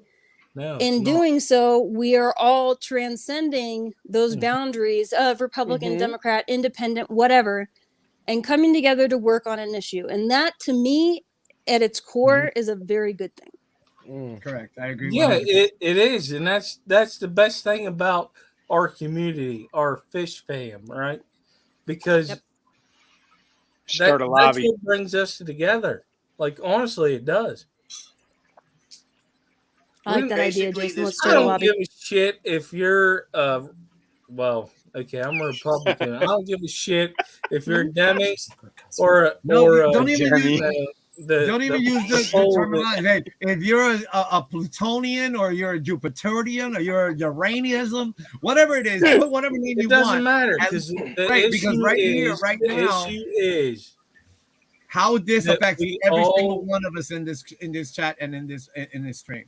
No, it's in not. doing so, we are all transcending those boundaries of Republican, Democrat, Independent, whatever, and coming together to work on an issue. And that, to me, at its core, is a very good thing. Correct. I agree. Yeah, 100%. it is, and that's the best thing about our community, our fish fam, right? Because Yep. Start a that's lobby. what brings us together. Like, honestly, it does. I like that idea, Basically, Jason. Let's I start a don't lobby. give a shit if you're well, okay, I'm a Republican. I don't give a shit if you're a Demi or Don't even Jeremy. use Don't even use the whole- terminology. Hey, if you're a Plutonian or you're a Jupiterian or you're a Uranianism, whatever it is, put whatever name It you doesn't want. matter And- because right, because right here, right now, the issue is how this that affects we every all- single one of us in this chat and in this stream.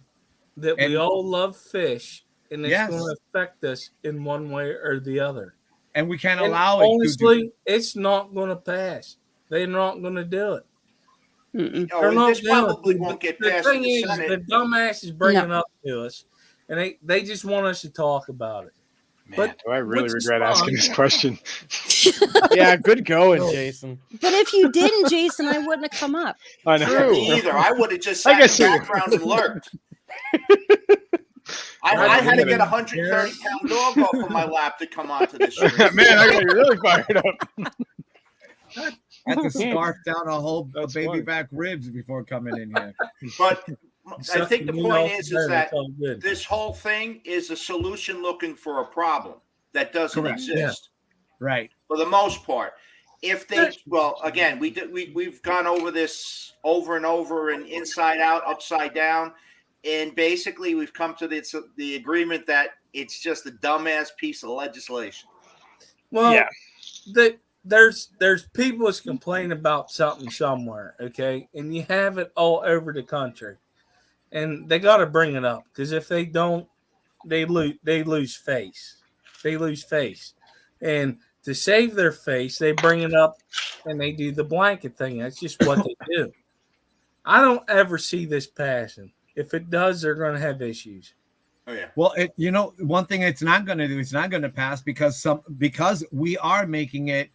that and- we all love fish, and it's Yes. going to affect us in one way or the other. and we can't And allow it. Honestly, it's not going to pass. They're not going to do it. This probably won't get The passed in thing the is, Senate. the dumbass is bringing up to us, and they just want us to talk about it. Man, But do I really which is regret asking fine. this question? Yeah, good going, Jason. But if you didn't, Jason, I wouldn't have come up. I know. True. Me either. I would have just I sat in guess the you- background and lurked. I had to get a 130-pound dog off of my lap to come onto the street. Man, I got you really fired up. I had to scarf down a whole That's baby funny. back ribs before coming in here. But I Suck think the me point off is the bed, that it's all good. this whole thing is a solution looking for a problem that doesn't Correct. exist Right. for the most part. If they, well, again, we've gone over this over and over and inside out, upside down, and basically we've come to the agreement that it's just a dumbass piece of legislation. Well, Yeah. there's people that's complaining about something somewhere, okay, and you have it all over the country, and they got to bring it up because if they don't, they lose face. They lose face, and to save their face, they bring it up and they do the blanket thing. That's just what they do. I don't ever see this passing. If it does, they're going to have issues. Oh yeah. Well, one thing it's not going to do, it's not going to pass because we are making it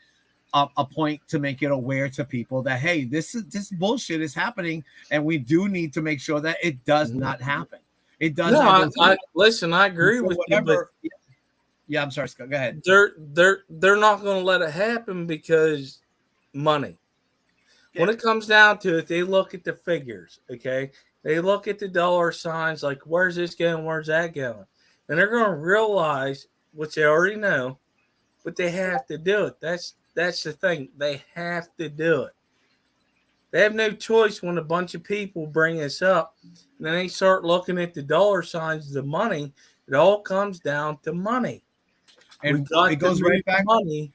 a point to make it aware to people that, hey, this bullshit is happening, and we do need to make sure that it does not happen. It does. No, listen, I agree with you, but yeah, I'm sorry, Scott. Go ahead. they're not going to let it happen because money. When it comes down to it, they look at the figures, okay? They look at the dollar signs, like where's this going, where's that going, and they're going to realize, which they already know, but they have to do it. That's the thing. They have to do it. They have no choice when a bunch of people bring this up, and then they start looking at the dollar signs, the money. It all comes down to money. And it goes right back. Money.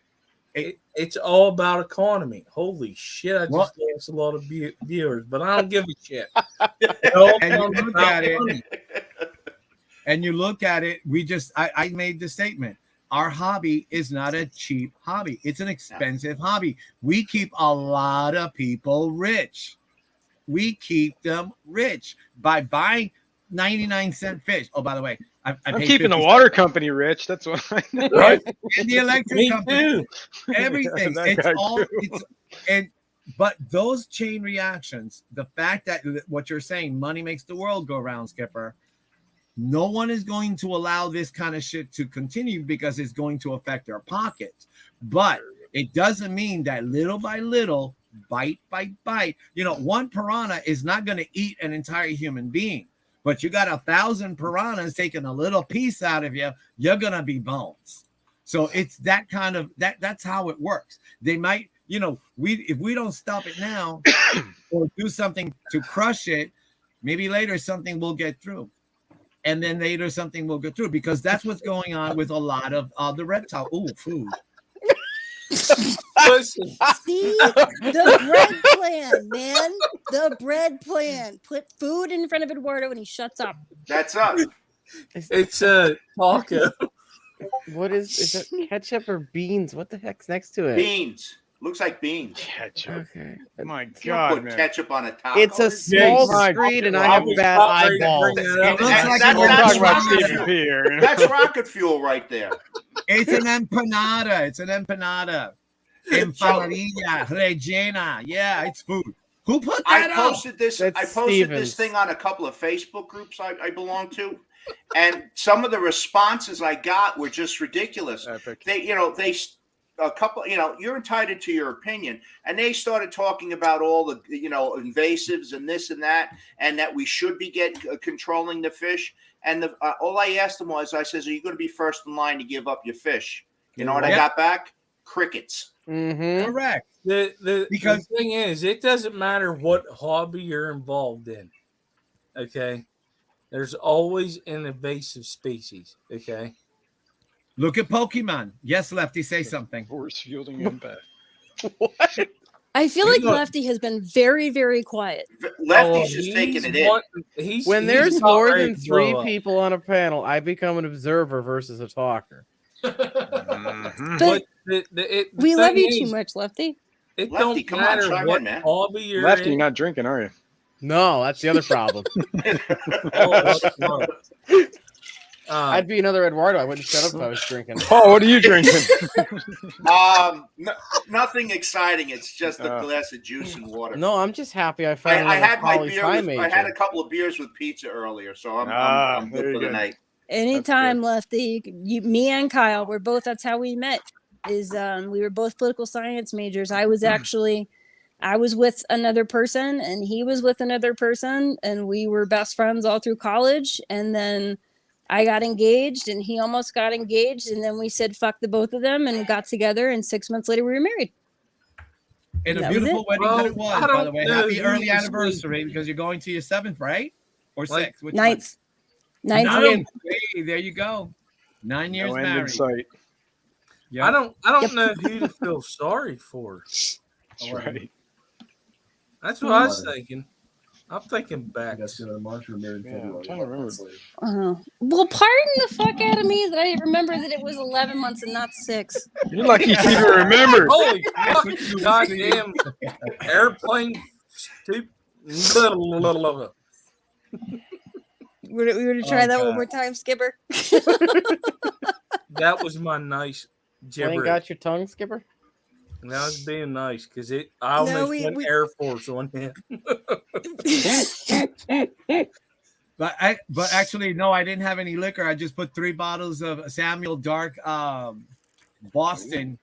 It's all about economy. Holy shit! I just lost a lot of viewers, but I don't give a shit. And you look at it. I made the statement. Our hobby is not a cheap hobby. It's an expensive hobby. We keep a lot of people rich. We keep them rich by buying 99-cent fish. Oh, by the way, I'm keeping the water company rich. That's what I know. Right? And the electric company. Too. Everything. But those chain reactions, the fact that what you're saying, money makes the world go round, Skipper. No one is going to allow this kind of shit to continue because it's going to affect their pockets. But it doesn't mean that little by little, bite by bite, one piranha is not going to eat an entire human being. But you got 1,000 piranhas taking a little piece out of you, you're going to be bones. So it's that kind of, that's how it works. They might, if we don't stop it now or do something to crush it, maybe later something will get through. And then later something will go through because that's what's going on with a lot of the reptile. Ooh, food. Listen. See, the bread plan, man. The bread plan. Put food in front of Eduardo and he shuts up. That's up. It's a taco. What is it? Ketchup or beans? What the heck's next to it? Beans. Looks like beans. Ketchup. Okay. My You God, put man. ketchup on a taco. It's a small my screen, and I I have was bad about ready to eyeballs. bring that up. We're That's talking about rocket Stephen fuel. P. here. That's rocket fuel right there. It's an empanada. It's an empanada. Empanadilla, Regina. Yeah, it's food. Who put that I up? posted this. That's I posted this Stevens. thing on a couple of Facebook groups I belong to, and some of the responses I got were just ridiculous. Epic. You're entitled to your opinion, and they started talking about all the invasives and this and that we should be controlling the fish. And all I asked them was, I says, "Are you going to be first in line to give up your fish?" You know what I got back? Crickets. Mm-hmm. Correct. Because the thing is, it doesn't matter what hobby you're involved in. Okay, there's always an invasive species. Okay. Look at Pokemon. Yes, Lefty, say something. Force fielding impact. What? I feel like Lefty has been very, very quiet. Lefty's just taking it in. When he's there's not more ready than to blow 3 up. people on a panel, I become an observer versus a talker. Mhm. But the we love thing you too is, much, Lefty. It Lefty, don't come on, matter chime what in, man. hobby you're Lefty, in. you're not drinking, are you? No, that's the other problem. Oh, that's right. I'd be another Eduardo. I wouldn't shut up if I was drinking. Paul, what are you drinking? Nothing exciting. It's just a Uh, glass of juice and water. No, I'm just happy I I found another had my poli beer. sci I had a major. couple of beers with pizza earlier, so I'm there good you for the go. night. Anytime, Lefty. Me and Kyle, we're both. That's how we met. We were both political science majors. I was with another person, and he was with another person, and we were best friends all through college. And then I got engaged, and he almost got engaged, and then we said fuck the both of them, and got together. And 6 months later, we were married. And a That was beautiful it. wedding Well, that it was, I by the don't way. know Happy who early was anniversary because you're going to your 7th, right? Or Like, 6th? Which one? Ninth. Ninth. Again. Hey, there you go. 9 years No end in married. sight. Yep. I don't know who to feel sorry for. That's right. That's what I was thinking. I'm thinking back. Yeah, I'm trying to remember. Well, pardon the fuck out of me that I didn't remember that it was 11 months and not 6. You're lucky you even remember. Holy fuck, goddamn airplane stupid. We were to try that one more time, Skipper. That was my nice You ain't gibberish. got your tongue, Skipper? And I was being nice because I almost went Air Force on him. But actually, no, I didn't have any liquor. I just put 3 bottles of Samuel Dark Boston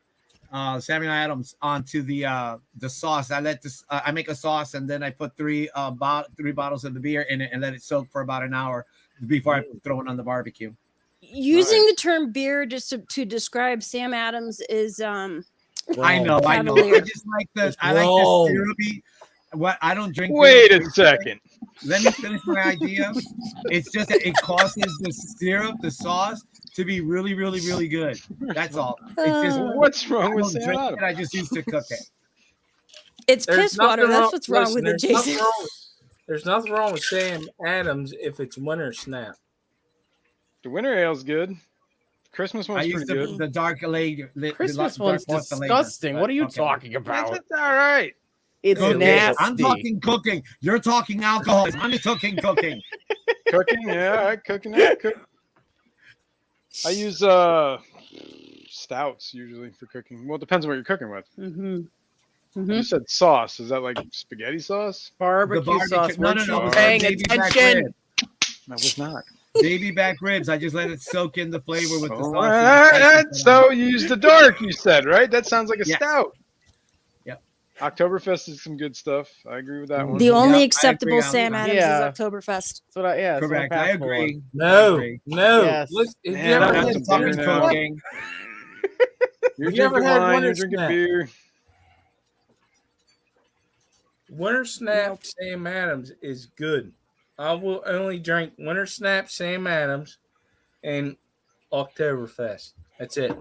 Samuel Adams onto the sauce. I let this I make a sauce, and then I put 3 bottles of the beer in it and let it soak for about an hour before I throw it on the barbecue. Using the term beer just to describe Sam Adams is I know. I just like the syrupy. What I don't drink. Wait a second. Let me finish my idea. It's just that it causes the syrup, the sauce, to be really, really, really good. That's all. It's just What's wrong with Sam drink Adams? it. I just used to cook it. It's There's piss water. nothing That's wrong- what's wrong listen, with it, there's nothing Jason. wrong with- There's nothing wrong with Sam Adams if it's winter snap. The winter ale's good. Christmas I one's used pretty good. the dark lady. Christmas one's disgusting. What are you talking about? It's all right. It's Cooking. nasty. I'm talking cooking. You're talking alcohol. I'm just talking cooking. Cooking, yeah, all right, cooking. I use stouts usually for cooking. Well, it depends on what you're cooking with. You said sauce. Is that like spaghetti sauce? Barbecue sauce. No, Weren't you no. paying Baby back attention? rib. No, it was not. Baby back ribs. I just let it soak in the flavor with the All sauce. right, so you use the dark, you said, right? That sounds like a stout. Yep. Oktoberfest is some good stuff. I agree with that one. The only I acceptable agree. Sam Adams Yeah. is Oktoberfest. That's what I Correct. I agree. No. Yes. Listen, if Man, you ever I'm had some Talking beer now. cooking. You're You ever drinking had wine, winter you're drinking snap? beer. Winter Snap Sam Adams is good. I will only drink Winter Snap Sam Adams and Oktoberfest. That's it.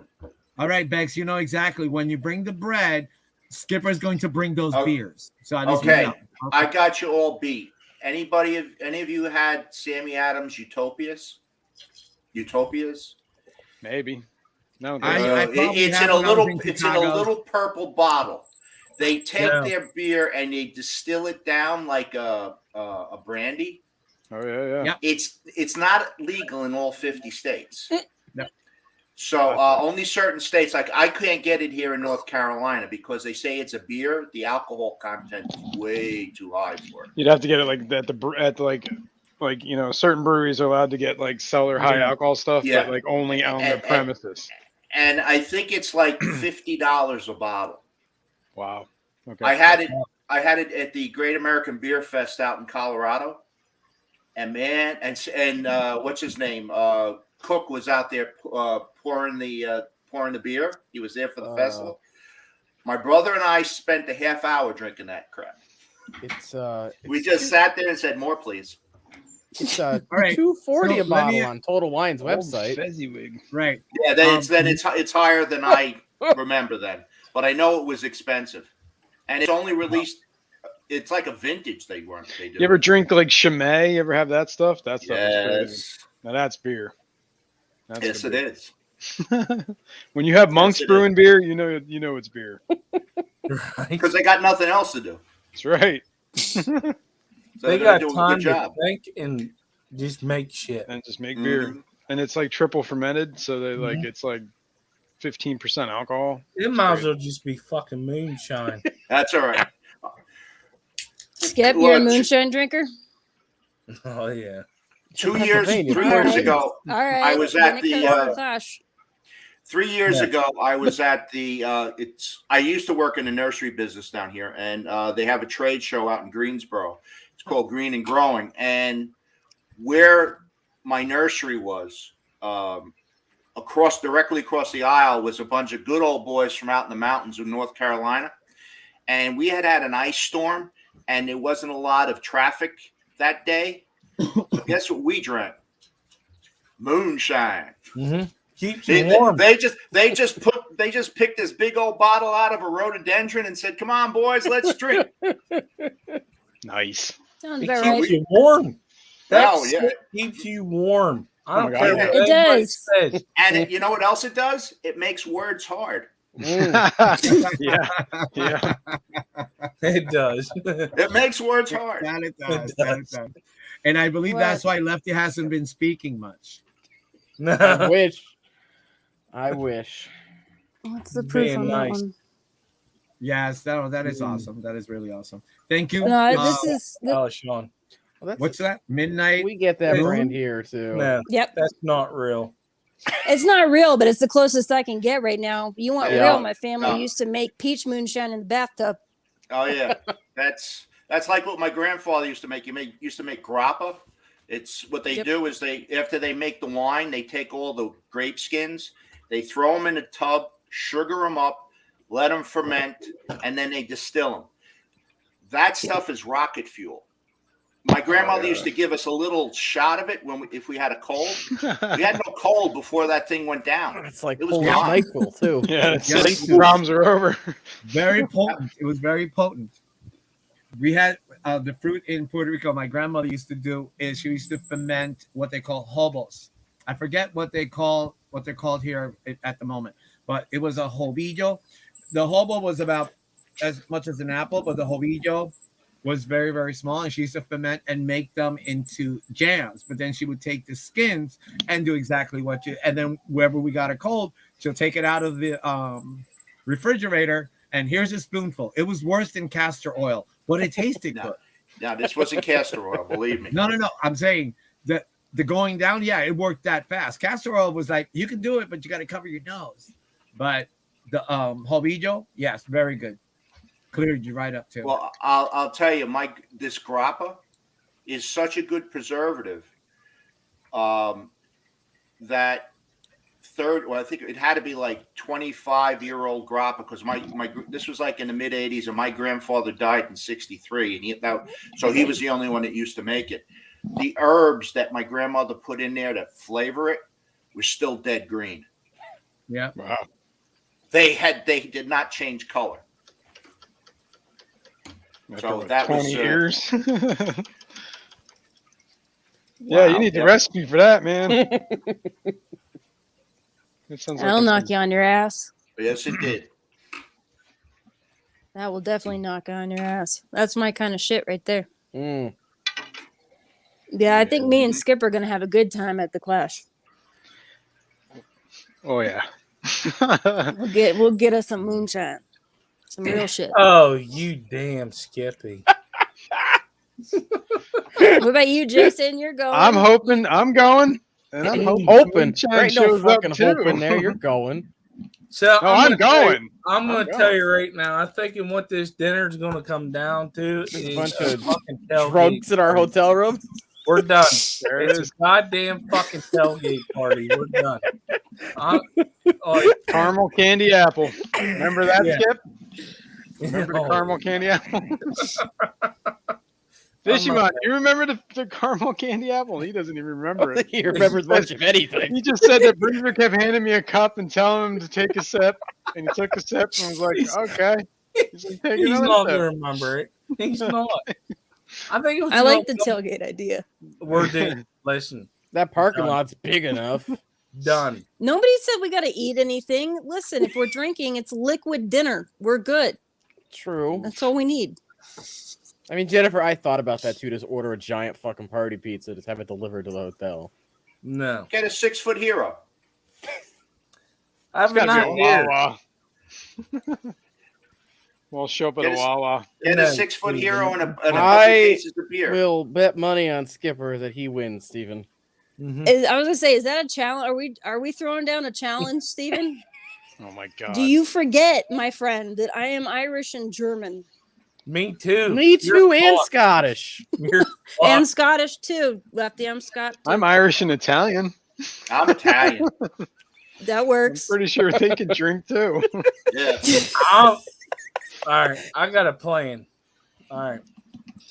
All right, Bex, you know exactly when you bring the bread, Skipper's going to bring those beers. So I just Okay, I got you all beat. Any of you had Sammy Adams Utopias? Maybe. No, it's in a little purple bottle. They take their beer and they distill it down like a brandy. Oh yeah. Yep. It's not legal in all 50 states. No. So only certain states, like I can't get it here in North Carolina because they say it's a beer. The alcohol content is way too high for it. You'd have to get it like like you know, certain breweries are allowed to get like sell their high alcohol stuff, but like only on their premises. And I think it's like $50 a bottle. Wow. Okay. I had it at the Great American Beer Fest out in Colorado. And man, and what's his name? Cook was out there pouring the beer. He was there for the festival. My brother and I spent a half hour drinking that crap. We just sat there and said, "More, please." It's All right. $2.40 a So bottle on Total Wine's website. Fezziwig. Right. Yeah, it's higher than I remember then, but I know it was expensive, and it's only released. It's like a vintage they do. You ever drink like Chimay? You ever have that stuff? That stuff is Yes. crazy. Now that's beer. Yes, it is. When you have Monk's Yes, it brewing beer, you know it's beer. Right? Because they got nothing else to do. That's right. So They they're got doing a time good to job. think and just make shit. And just make beer. Mhm. And it's like triple fermented, so they like Mhm. it's like 15% alcohol. It might as well just be fucking moonshine. That's all right. Skip, you're a Look, moonshine drinker. Oh yeah. 2 years, 3 Pennsylvania. years Alright. ago, All right. I was when at it the, comes to Clash. 3 years Yeah. ago, I was at the. I used to work in the nursery business down here, and they have a trade show out in Greensboro. It's called Green and Growing, and where my nursery was, directly across the aisle, was a bunch of good old boys from out in the mountains of North Carolina, and we had an ice storm, and there wasn't a lot of traffic that day. So guess what we drank? Moonshine. Mm-hmm. Keeps They, you warm. they just picked this big old bottle out of a rhododendron and said, "Come on, boys, let's drink." Nice. Sounds It about keeps right. you warm. That Oh, yeah. shit keeps you warm. I Oh don't my care God. what It anybody does. says. And you know what else it does? It makes words hard. Yeah. Yeah. It does. It makes words hard. That it does. It That it does. does. And I believe What? that's why Lefty hasn't been speaking much. I wish. I wish. What's the proof Being on nice. that one? Yes, that is Mm. awesome. That is really awesome. Thank you. No, this is. Oh, Sean. Well, that's What's that? Midnight. We get that Moon? brand here too. No, Yep. that's not real. It's not real, but it's the closest I can get right now. You want Yeah. real? My family Yeah. used to make peach moonshine in the bathtub. Oh yeah, that's like what my grandfather used to make. Used to make grappa. It's what they Yep. do is after they make the wine, they take all the grape skins, they throw them in a tub, sugar them up, let them ferment, and then they distill them. That stuff is rocket fuel. My grandmother used to give us a little shot of it if we had a cold. We had no cold before that thing went down. It's like It was Polish gone. NyQuil too. Yeah, that's Yes. it. The problems are over. Very potent. It was very potent. We had the fruit in Puerto Rico. My grandmother used to do is she used to ferment what they call hobos. I forget what they're called here at the moment, but it was a jovillo. The hobo was about as much as an apple, but the jovillo was very, very small, and she used to ferment and make them into jams. But then she would take the skins and do exactly and then wherever we got a cold, she'll take it out of the refrigerator, and here's a spoonful. It was worse than castor oil, but it tasted good. Now this wasn't castor oil, believe me. No. I'm saying that the going down, yeah, it worked that fast. Castor oil was like, you can do it, but you got to cover your nose. But the jovillo, yes, very good. Cleared you right up too. Well, I'll tell you, this grappa is such a good preservative that I think it had to be like 25-year-old grappa because this was like in the mid 80s, and my grandfather died in 63, and so he was the only one that used to make it. The herbs that my grandmother put in there to flavor it were still dead green. Yeah. Wow. They did not change color. So After, that 20 was years. Wow, Yeah, you need the yep. recipe for that, man. It sounds like I'll it's knock you on your ass. Yes, it did. That will definitely knock you on your ass. That's my kind of shit right there. Mm. Yeah, I think me and Skip are gonna have a good time at the Clash. Oh yeah. We'll get us some moonshine, some real shit. Oh, you damn Skippy. What about you, Jason? You're going. I'm hoping I'm going, and I'm hoping Hoping. Moonshine There ain't no shows up fucking too. hope in there. You're going. So No, I'm gonna tell you- going. I'm going I'm to going. tell you right now. I'm thinking what this dinner is going to come down to Just a is bunch a of fucking tailgate Drugs in our party. hotel room. We're done. There it It's is. a goddamn fucking tailgate party. We're done. Oh, Caramel candy apple. Remember that, Yeah. Skip? Remember the oh, caramel candy apple? I'm Fishymon, not- you remember the caramel candy apple? He doesn't even I remember don't it. think he remembers much of anything. He just said that Breezer kept handing me a cup and telling him to take a sip, and he took a sip and was like, "Okay." He's like, "Take He's another not sip." going to remember it. He's not. I think it was I like the tailgate idea. We're doing. Listen, That parking lot's big enough. Done. Nobody said we got to eat anything. Listen, if we're drinking, it's liquid dinner. We're good. True. That's all we need. I mean, Jennifer, I thought about that too. Just order a giant fucking party pizza, just have it delivered to the hotel. No. Get a 6-foot hero. I have It's an gotta be a idea. Wawa. We'll show up at Get a a- Wawa. Get No. a 6-foot hero and a couple I cases of beer. We'll bet money on Skipper that he wins, Steven. Mhm. I was gonna say, is that a challenge? Are we throwing down a challenge, Stephen? Oh my god. Do you forget, my friend, that I am Irish and German Me too. Me too, You're and fucked. Scottish. You're and fucked. Scottish too, Lefty? I'm Scott. Too. I'm Irish and Italian. I'm Italian. That I'm works. pretty sure they can drink too. Yeah. All right, I got a plan. All right.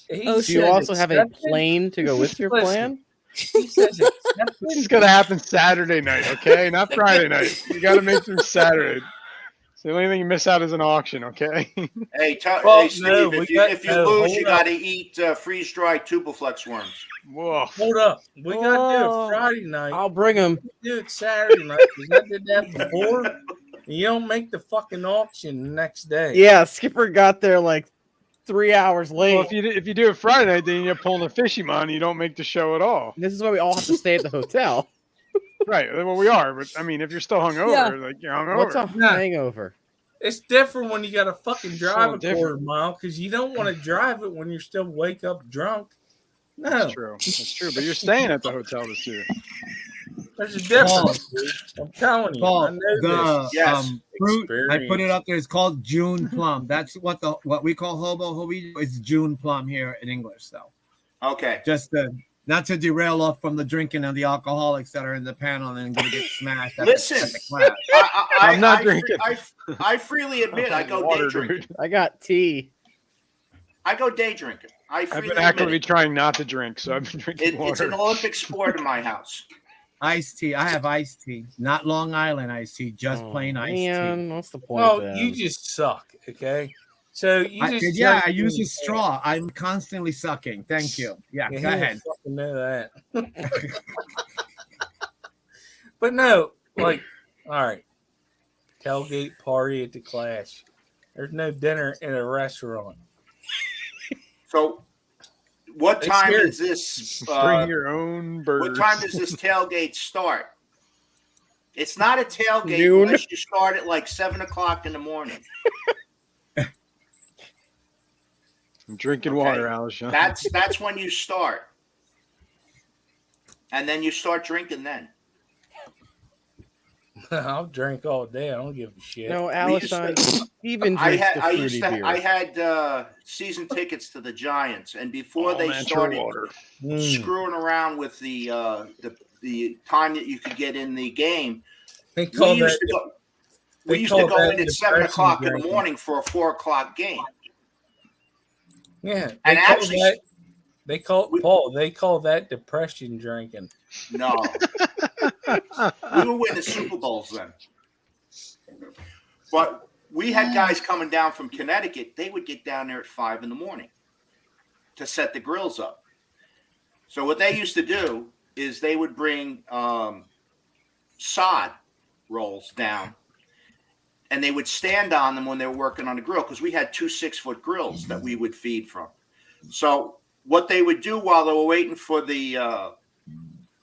He Oh, Do you shit. also have a accepted. plane to go with your Listen. plan? He says accepted. This is gonna happen Saturday night, okay? Not Friday night. You gotta make through Saturday. So the only thing you miss out is an auction, okay? Hey, Well, hey, Steve, no, if we you, got- if you no, lose, hold you up. got to eat freeze-dried Tubiflex worms. Whoa. Hold up. We got to do Oh. it Friday night. I'll bring him. Do it Saturday night because I did that before. And you don't make the fucking auction the next day. Yeah, Skipper got there like 3 hours late. Well, if you do it Friday night, then you're pulling a fishy man. You don't make the show at all. This is why we all have to stay at the hotel. Right. Well, we are, but I mean, if you're still hungover, Yeah. like you're hungover. What's a Yeah. hangover? It's different when you got to fucking drive a different. quarter mile because you don't want to drive it when you're still wake up drunk. No, That's true. That's true. But you're staying at the hotel this year. there's a difference. dude. I'm telling you. I Paul, know the Yes. fruit I put it Experience. up there. It's called June plum. That's what we call hobo. It's June plum here in English. So Okay. just not to derail off from the drinking and the alcoholics that are in the panel and going to get smashed. At Listen. the class. I'm not drinking. I freely admit I go Water, day drinking. dude. I got tea. I go day drinking. I I've freely been admit actively it. trying not to drink, so I've been drinking It's an water. Olympic sport in my house. Iced tea. I have iced tea, not Long Island iced tea, just plain iced tea. Man, what's the point? Well, then? you just suck. Okay, so you just Yeah, suck I use a in- straw. I'm constantly sucking. Thank you. Yeah, Yeah, go he ahead. don't fucking know that. But no, like, all right, tailgate party at the Clash. There's no dinner in a restaurant. So, what They time scared. is this? Bring your own birds. What time does this tailgate start? It's not a tailgate Noon. unless you start at like 7 o'clock in the morning. I'm drinking Okay. water, Alishon. That's when you start, and then you start drinking. Then I'll drink all day. I don't give a shit. No, We used to- Alishon even I drinks had the I fruity used to beer. I had season tickets to the Giants, and before All they natural started water. screwing around with the time that you could get in the game, They we call used that. to go. they We used to call go that in at 7 depression o'clock in the drinking. morning for a 4 o'clock game. Yeah, And they call actually- that, they call We- Paul. They call that depression drinking. No, we were winning Super Bowls then. But we had guys coming down from Connecticut. They would get down there at 5 in the morning to set the grills up. So what they used to do is they would bring sod rolls down, and they would stand on them when they were working on the grill because we had 2 6-foot grills that we would feed from. So what they would do while they were waiting for the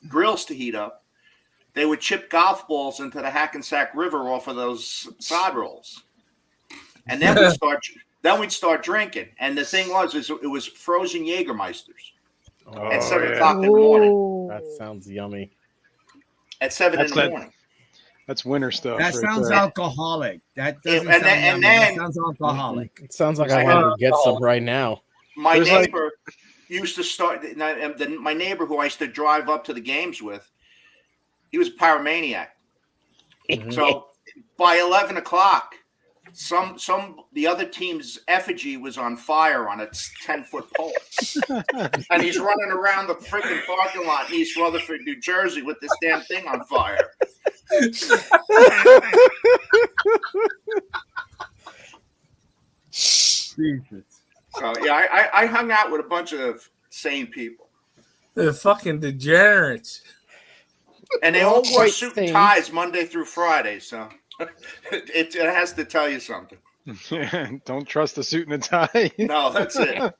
grills to heat up, they would chip golf balls into the Hackensack River off of those sod rolls, and then we'd start drinking. And the thing was, it was frozen Jägermeisters at 7 yeah. o'clock in the morning. That sounds yummy. At 7 That's in the that- morning. That's winter stuff. That right sounds there. alcoholic. That doesn't And sound then- yummy. then- That sounds alcoholic. It sounds like I want to get some right now. My There's like- neighbor used to start. My neighbor who I used to drive up to the games with, he was a pyromaniac. Mhm. So by 11 o'clock, the other team's effigy was on fire on its 10-foot pole, and he's running around the freaking parking lot in East Rutherford, New Jersey, with this damn thing on fire. Jesus. So yeah, I hung out with a bunch of sane people. The fucking degenerates. And they all wore Quite suit same. and ties Monday through Friday, so it has to tell you something. Don't trust the suit and a tie. No, that's it.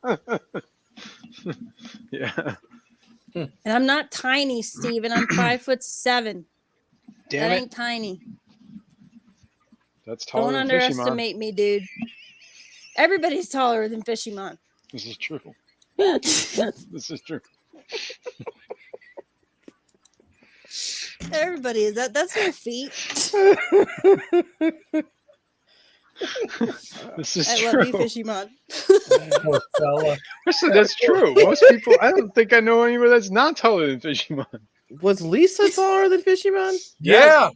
Yeah. And I'm not tiny, Steven. I'm 5'7". Damn That it. ain't tiny. That's taller Don't than Fishymon. underestimate me, dude. Everybody's taller than Fishymon. This is true. Everybody This is true. is. That's no feat. This is I true. love you, Fishymon. Poor fella. Actually, that's true. Most people, I don't think I know anyone that's not taller than Fishymon. Was Lisa taller than Fishymon? Yeah.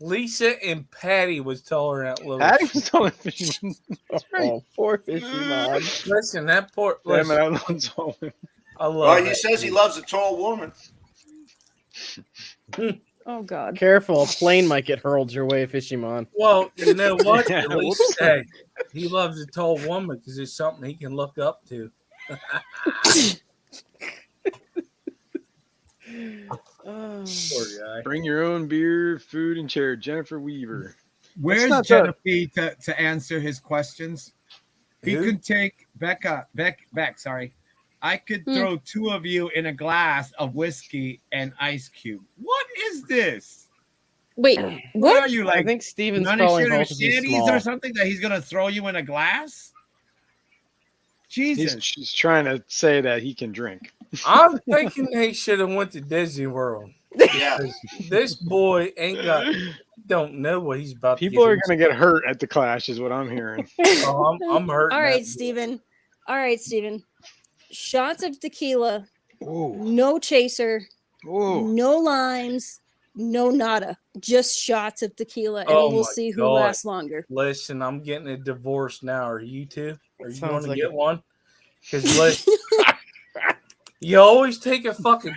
Lisa and Patty was taller than that little. Patty was taller than Fishymon. That's right. Oh, poor Fishymon. Listen, that poor. Damn it, Listen, I love tall women. I love. Well, he that says he dude. loves a tall woman. Oh God. Careful, a plane might get hurled your way, Fishymon. Well, you know what? Yeah, At least whoops. hey, he loves a tall woman because it's something he can look up to. Oh. Poor guy. Bring your own beer, food, and chair. Jennifer Weaver. Where's not Jennifer to answer his questions? He Who? could take Beck. Sorry, I could throw two of you in a glass of whiskey and ice cube. What is this? Wait, What what? are you I like? think Steven's None calling of both of you shanties small. or something that he's gonna throw you in a glass? Jesus. He's trying to say that he can drink. I'm thinking they should have went to Disney World. Yeah. This boy don't know what he's about. People to are get going to get hurt at the Clash, is what I'm hearing. into. Oh, I'm hurting. All right, that. Steven. All right, Steven. Shots of tequila, Ooh. no chaser, Ooh. no limes, no nada. Just shots of tequila, and Oh we'll my see who God. lasts longer. Listen, I'm getting a divorce now. Are you two? Are you Sounds going to like get a- one? Because you always take a fucking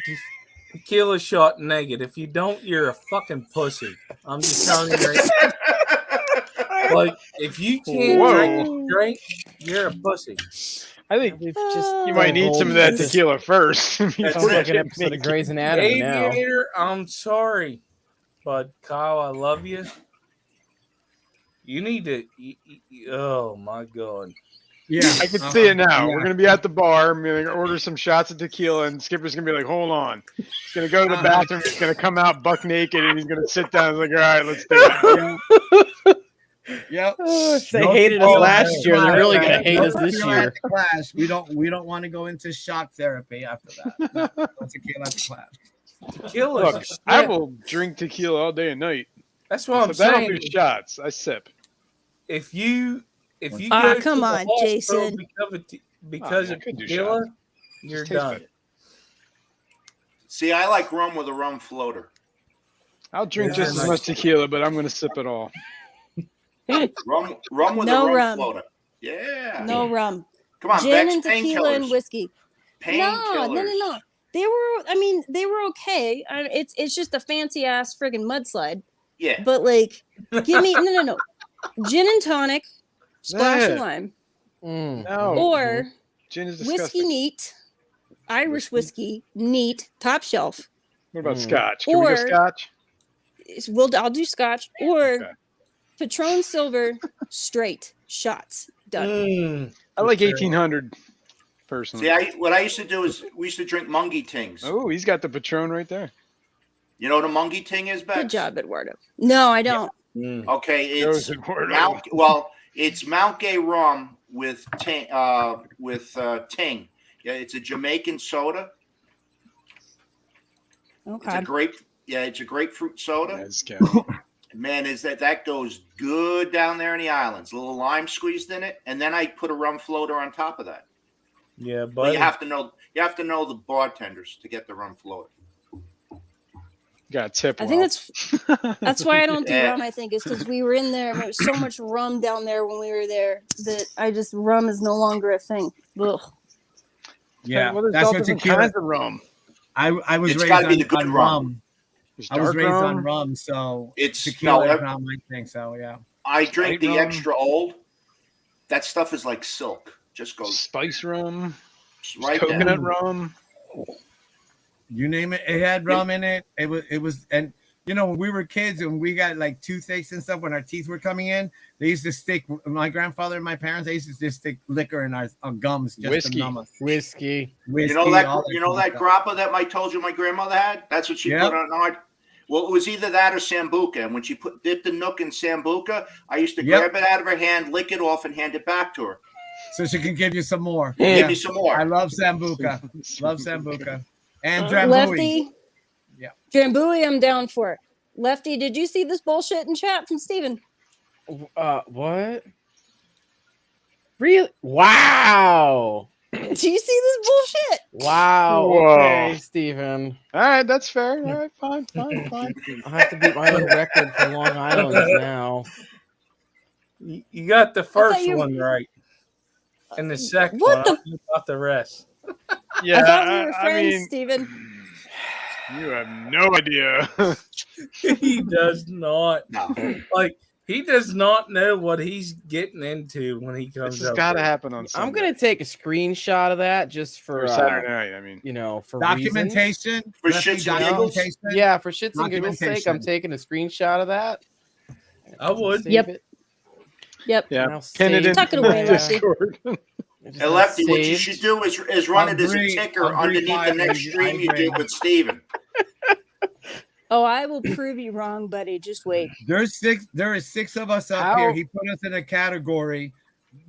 tequila shot naked. If you don't, you're a fucking pussy. I'm just telling you right now. Like, if you can't Whoa. drink, you're a pussy. I think We've just you might need some of that Jesus. tequila first. Sounds like an episode of Grey's Anatomy now. Aviator, I'm sorry. But, Kyle, I love you. You need to. Oh, my God. Yeah, I can see it now. Yeah. We're going to be at the bar. I'm going to order some shots of tequila, and Skipper's going to be like, hold on. He's going to go to the bathroom. He's going to come out buck naked, and he's going to sit down. He's like, all right, let's do it. Yep. If they Don't hated us fall last down. year, they're really going to hate us this Tequila year. at the Clash. We don't want to go into shock therapy after that. No tequila at the Clash. Tequila. Look, I will drink tequila all day and night. That's what I'm But I don't saying. do shots. I sip. If you Ah, go come to the on, hospital Jason. because I of could do tequila, shots. you're Tastes done. better. See, I like rum with a rum floater. I'll drink Yeah, just as nice. much tequila, but I'm going to sip it all. Rum with No a rum rum. floater. Yeah. No rum. Come on, Gin Bex, and tequila and painkillers. whiskey. No. They were okay. It's just a fancy ass friggin' mudslide. Yeah. But like, give me no. Gin and tonic, splash of Yeah. lime, Mm. No. or Gin is whiskey disgusting. neat, Irish whiskey neat, top shelf. What about Mm. scotch? Can we go Or- scotch? I'll do scotch or Okay. Patron Silver straight shots. Done. Mm. I like Okay. 1800 personally. See, what I used to do is we used to drink mungie tings. Oh, he's got the Patron right there. You know what a mungie ting is, Bex? Good job, Eduardo. No, I don't. Mm. Okay, it's Goes Eduardo. it's Mount Gay rum with ting. Yeah, it's a Jamaican soda. Okay. It's a grapefruit soda. That's Man, that goes good down there in the islands. A little lime squeezed in it, and then I put a rum floater on top of that. Yeah, But but you have to know the bartenders to get the rum floater. got a tip. I think that's why I don't do Yeah. rum. I think is because we were in there. And there was so much rum down there when we were there that rum is no longer a thing. Ugh. Yeah, Well, there's that's all what different tequila. kinds of rum. I was It's raised gotta be the on, good on rum. rum. There's I was dark raised rum. on rum, so It's tequila no, is not my thing. So yeah, I drink the White rum. extra old. That stuff is like silk. Just goes Spice rum. right Coconut down. rum. You name it, it had rum in it. It was, and you know, when we were kids and we got like toothaches and stuff when our teeth were coming in, they used to stick. My grandfather and my parents, they used to just stick liquor in our gums, just Whiskey. to numb us. Whiskey. You know that grappa that I told you my grandmother had? That's what she put on hard. Well, it was either that or Sambuca. And when she dipped the Nook in Sambuca, I used to grab it out of her hand, lick it off, and hand it back to her. So she can give you some more. Give me some more. I love Sambuca. Love Sambuca. And Lefty. Drambuie. Yeah. Drambuie, I'm down for it. Lefty, did you see this bullshit in chat from Steven? What? Really? Wow. Do you see this bullshit? Wow. Whoa. Okay, Steven. All right, that's fair. All right, fine. I have to beat my own record for Long Island now. You got the first you- one right. And the second What one, the- I don't know about the rest. Yeah, I thought we were I friends, mean, Steven. you have no idea. He does not. No. Like, he does not know what he's getting into when he comes This has up. got to here. happen on Sunday. I'm gonna take a screenshot of that just for Or Saturday night. I mean, you know, for Documentation. For Lefty, shits and giggles? documentation. Yeah, for shits and giggles sake, I'm Documentation. taking a screenshot of that. I would. Save Yep. it, Yep. yeah, and I'll pin it save in Tuck it away, the Lefty. Discord. Just And Lefty, what you saved. should do is run it as a ticker underneath the next stream you do with Steven. Oh, I will prove you wrong, buddy. Just wait. There is six of us up How- here. He put us in a category.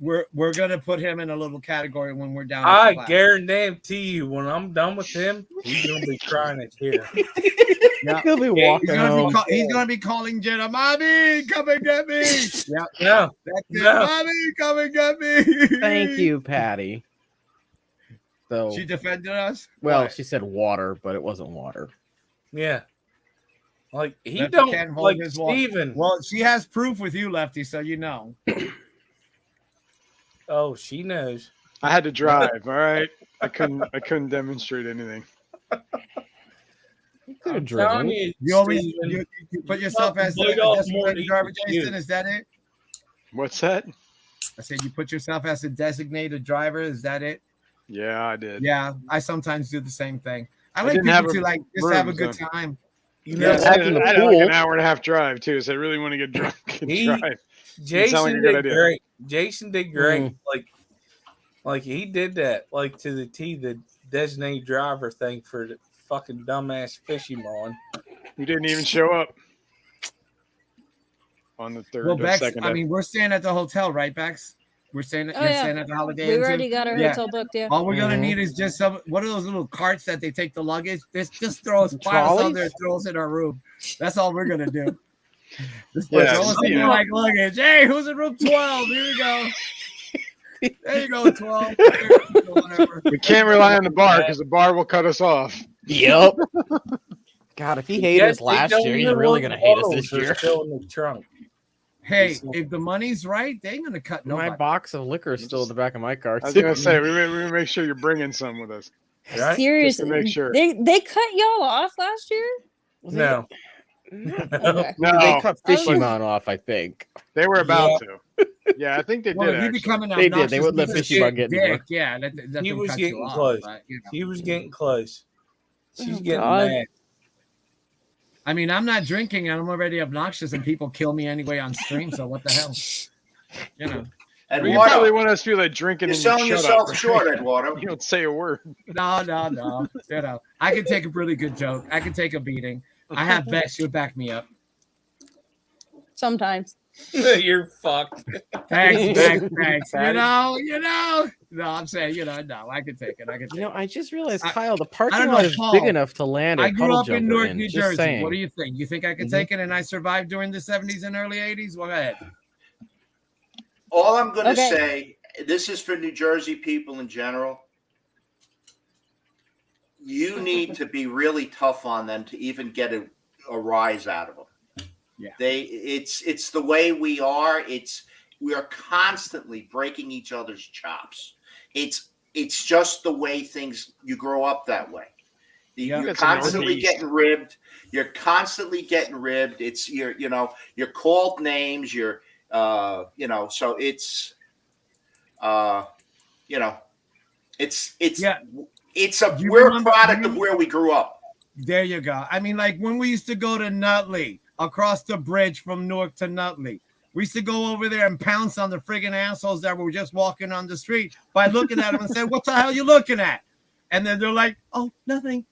We're gonna put him in a little category when we're down. at I the class. guarantee you, when I'm done with him, he's gonna be crying it here. Yeah. He'll be walking home. He's gonna be calling Jenna, "Mommy, come and get me." Yeah, No, that's it. No. Mommy, come and get me. Thank you, Patty. So, She defended us. well, What? she said water, but it wasn't water. yeah. Like he Lefty don't can't hold like his water. Steven. Well, she has proof with you, Lefty, so you know. Oh, she knows. I had to drive. All right, I couldn't demonstrate anything. You could have I'm telling driven. you, You always Steven, you put yourself as Bite a off more designated than driver, you Jason. do. Is that it? What's that? I said you put yourself as a designated driver. Is that it? Yeah, I did. Yeah, I sometimes do the same thing. I I like didn't people have to a like just have a room, good so- time. you Yeah, know, back I in the had like pool. an hour and a half drive too, so I really want to get drunk and He- drive. Jason like a good did idea. great. Jason did great. Mm. Like he did that like to the T, the designated driver thing for the fucking dumbass fishing on. You didn't even show up on the third Well, or Bex, second. I mean, we're staying at the hotel, right, Bex? We're staying at, Oh, you're yeah. staying at the Holiday We've Inn, already too? got our Yeah. hotel booked. Yeah. All we're gonna Mhm. need is just some. What are those little carts that they take the luggage? Just throw us, pile us on Trolleys? there, throw us in our room. That's all we're gonna do. Just Yeah, throw us in yeah. like luggage. Hey, who's in room 12? Here we go. There you go, 12. Whatever. we can't rely on the bar because the bar will cut us off. Yep. God, if he hated us Yes, they last don't year, he's know really what gonna hate us bottles this are year. Still in the trunk. Hey, if the money's right, they ain't gonna cut My nobody. box of liquor is still at the back of my car. I was too. gonna say we make sure you're bringing some with us. Right? Seriously, make sure. they cut y'all off last year. No. Okay. No, They cut I was- Fishymon off, I think. they were about to. Yeah, I think they Well, did. if you Actually. become an They did. They obnoxious wouldn't let piece of Fishy Bug shit get dick, anymore. yeah, that He will was cut you getting off, close. but, you know. He was getting close. She's Oh, getting God. mad. I mean, I'm not drinking and I'm already obnoxious and people kill me anyway on stream, so what the hell? You know. And You probably Eduardo, want us to feel like drinking you're and you selling shut yourself up. short, Eduardo. You don't say a word. No. You know. I can take a really good joke. I can take a beating. I have Bex, she'll back me up. Sometimes. You're fucked. Thanks. You know. No, I'm saying, no, I can take it. You know, I just realized, I- Kyle, the I parking don't know, lot is Paul. big enough to land a I grew puddle up in jumper Newark, in. New Just Jersey. saying. What do you think? You think I could Mhm. take it and I survived during the 70s and early 80s? Well, go ahead. All I'm going to Okay. say, this is for New Jersey people in general. You need to be really tough on them to even get a rise out of them. Yeah. It's the way we are. We are constantly breaking each other's chops. It's just the way you grow up that way. Yeah. You're That's constantly Northeast. getting ribbed. You're constantly getting ribbed. It's you're called names. So it's yeah. We're a product of where we grew up. There you go. I mean, like when we used to go to Nutley, across the bridge from Newark to Nutley, we used to go over there and pounce on the friggin' assholes that were just walking on the street by looking at them and saying, "What the hell are you looking at?" And then they're like, "Oh, nothing."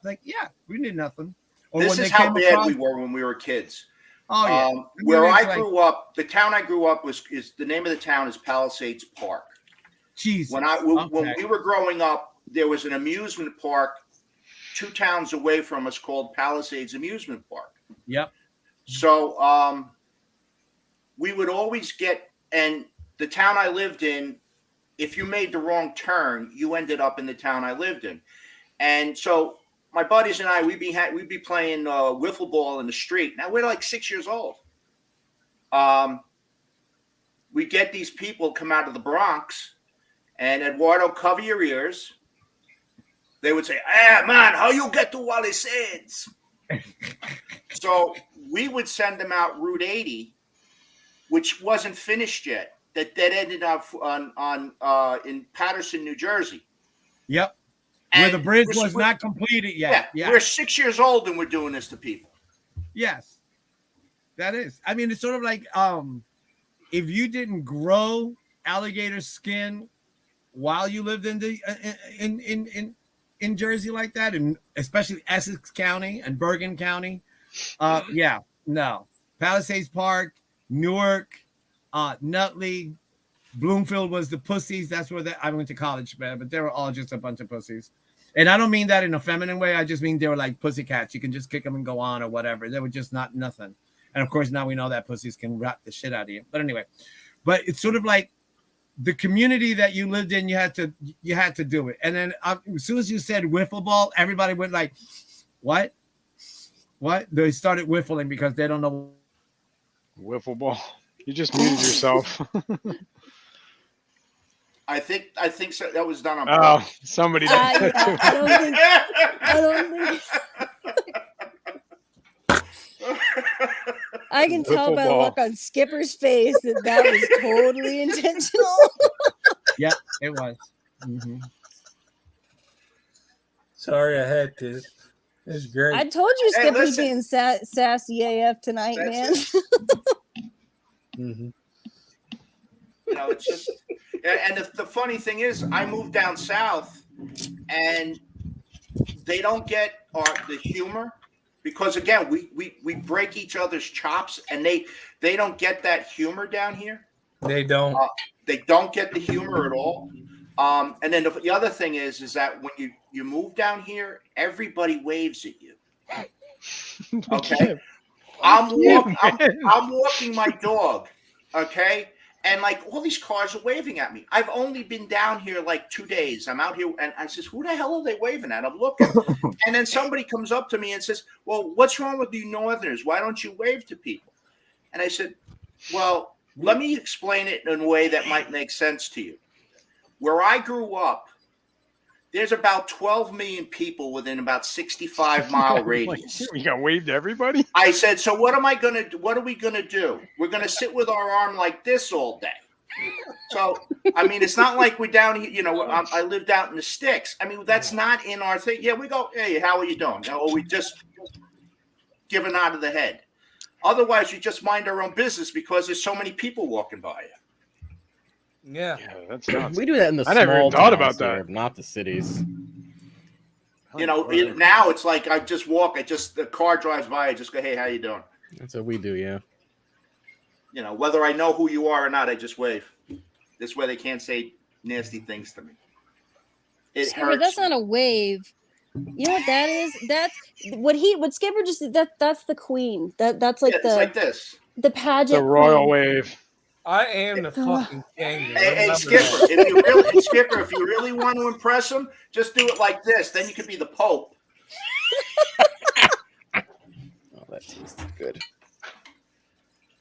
Like, yeah, we did nothing. Or this is how bad we were when we were kids. Oh yeah. Where I grew up, the town I grew up is the name of the town is Palisades Park. Jesus. When we were growing up, there was an amusement park 2 towns away from us called Palisades Amusement Park. Yep. So we would always get, and the town I lived in, if you made the wrong turn, you ended up in the town I lived in. And so my buddies and I, we'd be playing wiffle ball in the street. Now we're like 6 years old. We get these people come out of the Bronx, and Eduardo, cover your ears. They would say, man, how you get to Palisades? So we would send them out Route 80, which wasn't finished yet. That ended up in Patterson, New Jersey. Yep. Where the bridge was not completed yet. Yeah. We're 6 years old and we're doing this to people. Yes. That is. I mean, it's sort of like if you didn't grow alligator skin while you lived in Jersey like that, and especially Essex County and Bergen County. No. Palisades Park, Newark, Nutley, Bloomfield was the pussies. That's where I went to college, man, but they were all just a bunch of pussies. And I don't mean that in a feminine way. I just mean they were like pussycats. You can just kick them and go on or whatever. They were just not nothing. And of course, now we know that pussies can rot the shit out of you. But anyway, but it's sort of like the community that you lived in, you had to do it. And then as soon as you said wiffle ball, everybody went like, what? They started whiffling because they don't know. Wiffle ball. You just muted yourself. I think so. That was done on purpose. Oh, Somebody did. I don't think. I can tell by the look on Skipper's face that was totally intentional. Yeah, it was. Mm-hmm. Sorry, I had to. It's great. I told you Skipper's being sassy AF tonight, man. Mm-hmm. It's just, and the funny thing is, I moved down south, and they don't get the humor. Because again, we break each other's chops, and they don't get that humor down here. They don't. They don't get the humor at all. And then the other thing is that when you move down here, everybody waves at you. Okay, I'm walking my dog. Okay, and like all these cars are waving at me. I've only been down here like 2 days. I'm out here, and I says, "Who the hell are they waving at?" I'm looking, and then somebody comes up to me and says, "Well, what's wrong with you Northerners? Why don't you wave to people?" And I said, "Well, let me explain it in a way that might make sense to you. Where I grew up, there's about 12 million people within about 65-mile radius. You got waved to everybody?" I said, "So what are we gonna do? We're gonna sit with our arm like this all day." So, I mean, it's not like we're down here, I lived out in the sticks. I mean, that's not in our thing. Yeah, we go, "Hey, how are you doing?" Or we just giving out of the head. Otherwise, we just mind our own business because there's so many people walking by you. Yeah, that's nuts. We do that in the I never even thought about that. Not the cities. Now it's like I just walk. The car drives by. I just go, "Hey, how you doing?" That's what we do. Yeah. Whether I know who you are or not, I just wave. This way they can't say nasty things to me. It Skipper, hurts. that's not a wave. You know what that is? That's what Skipper just that's the queen. That's like it's like this. The pageant. The royal queen. wave. I am the fucking king. Hey, Skipper, if you really want to impress him, just do it like this. Then you could be the Pope. Oh, that tasted good.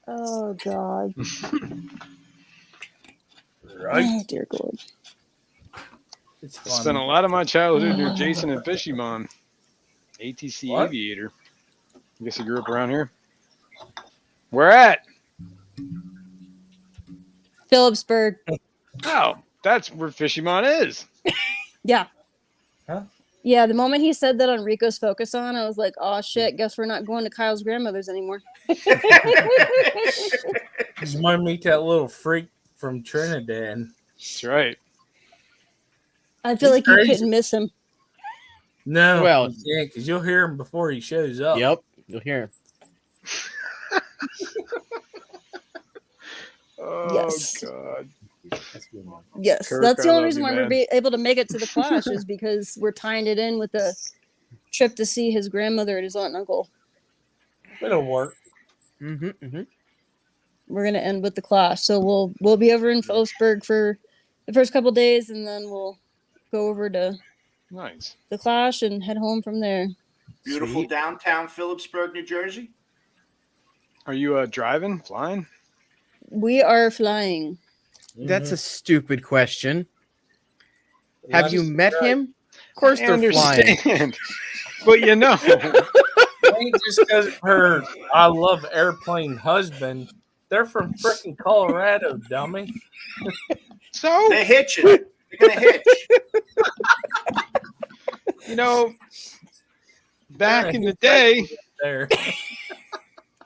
Oh God. Right. Oh, dear God. It's fun. Spent a lot of my childhood near Jason and Fishymon. ATC What? Aviator. I guess you grew up around here. Where at? Phillipsburg. Oh, that's where Fishymon is. Yeah. Huh? Yeah, the moment he said that on Rico's Focus On, I was like, oh shit, guess we're not going to Kyle's grandmother's anymore. Just want to meet that little freak from Trinidad. That's right. I feel He's like you crazy. couldn't miss him. No, Well- you can't, because you'll hear him before he shows up. Yep, you'll hear him. Oh Yes. God. Yes, Kirk, that's the I only love reason you, why man. we're able to make it to the Clash is because we're tying it in with the trip to see his grandmother and his aunt and uncle. It'll work. We're gonna end with the Clash, so we'll be over in Phillipsburg for the first couple days, and then we'll go over to Nice. the Clash and head home from there. Beautiful Sweet. downtown Phillipsburg, New Jersey. Are you driving, flying? We are flying. That's Mm-hmm. a stupid question. Have you met him? Of course I they're flying. understand. But you know, Ain't just because of her I love airplane husband. They're from freaking Colorado, dummy. so They're hitching. They're gonna hitch. you know, back in the day, There.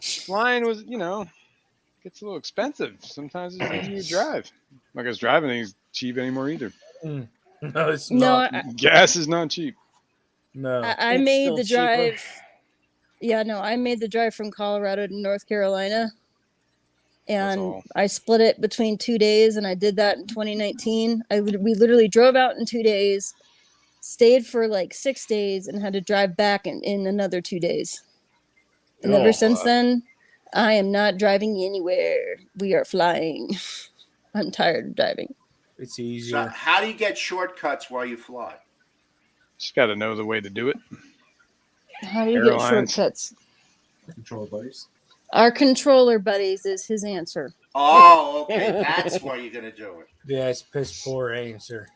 flying was, gets a little expensive. Sometimes it's easier to drive. Like I was driving ain't cheap anymore either. No, it's No, not. Gas is not cheap. No. I It's made still the cheaper. drive. Yeah, no, I made the drive from Colorado to North Carolina, and all. I split it between 2 days, and I did that in 2019. We literally drove out in 2 days, stayed for like 6 days, and had to drive back in another 2 days. And ever Oh, since then, I am not driving anywhere. We are flying. I'm tired of driving. It's So easier. how do you get shortcuts while you fly? Just got to know the way to do it. How do you get Airlines. shortcuts? Control buddies. Our controller buddies is his answer. Oh, okay. That's why you're gonna do it. Yeah, it's piss poor answer.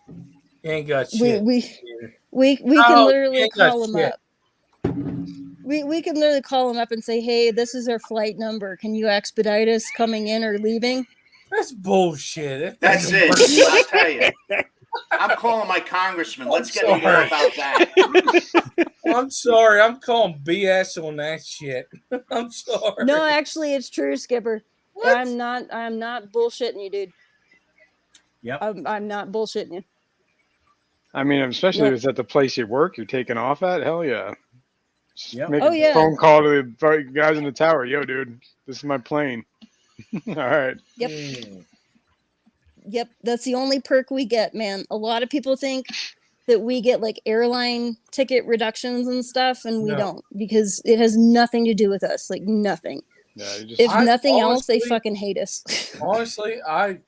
You ain't got We shit. we can Oh, literally you ain't got call him shit. up. We can literally call him up and say, hey, this is our flight number. Can you expedite us coming in or leaving? That's bullshit. That That's doesn't it. work. I'll tell you. I'm calling my congressman. Let's get I'm more sorry. about that. I'm sorry. I'm calling BS on that shit. I'm sorry. No, actually, it's true, Skipper. What? I'm not bullshitting you, dude. Yep. I'm not bullshitting you. I mean, especially if it's at the place you work, you're taking off at. Hell yeah. Just Yep. make Oh, a yeah. phone call to the guys in the tower. Yo, dude, this is my plane. All right. Yep. Mm. Yep, that's the only perk we get, man. A lot of people think that we get like airline ticket reductions and stuff, and we No. don't, because it has nothing to do with us. Like nothing. Yeah, you just If I nothing else, they honestly- fucking hate us. Honestly, I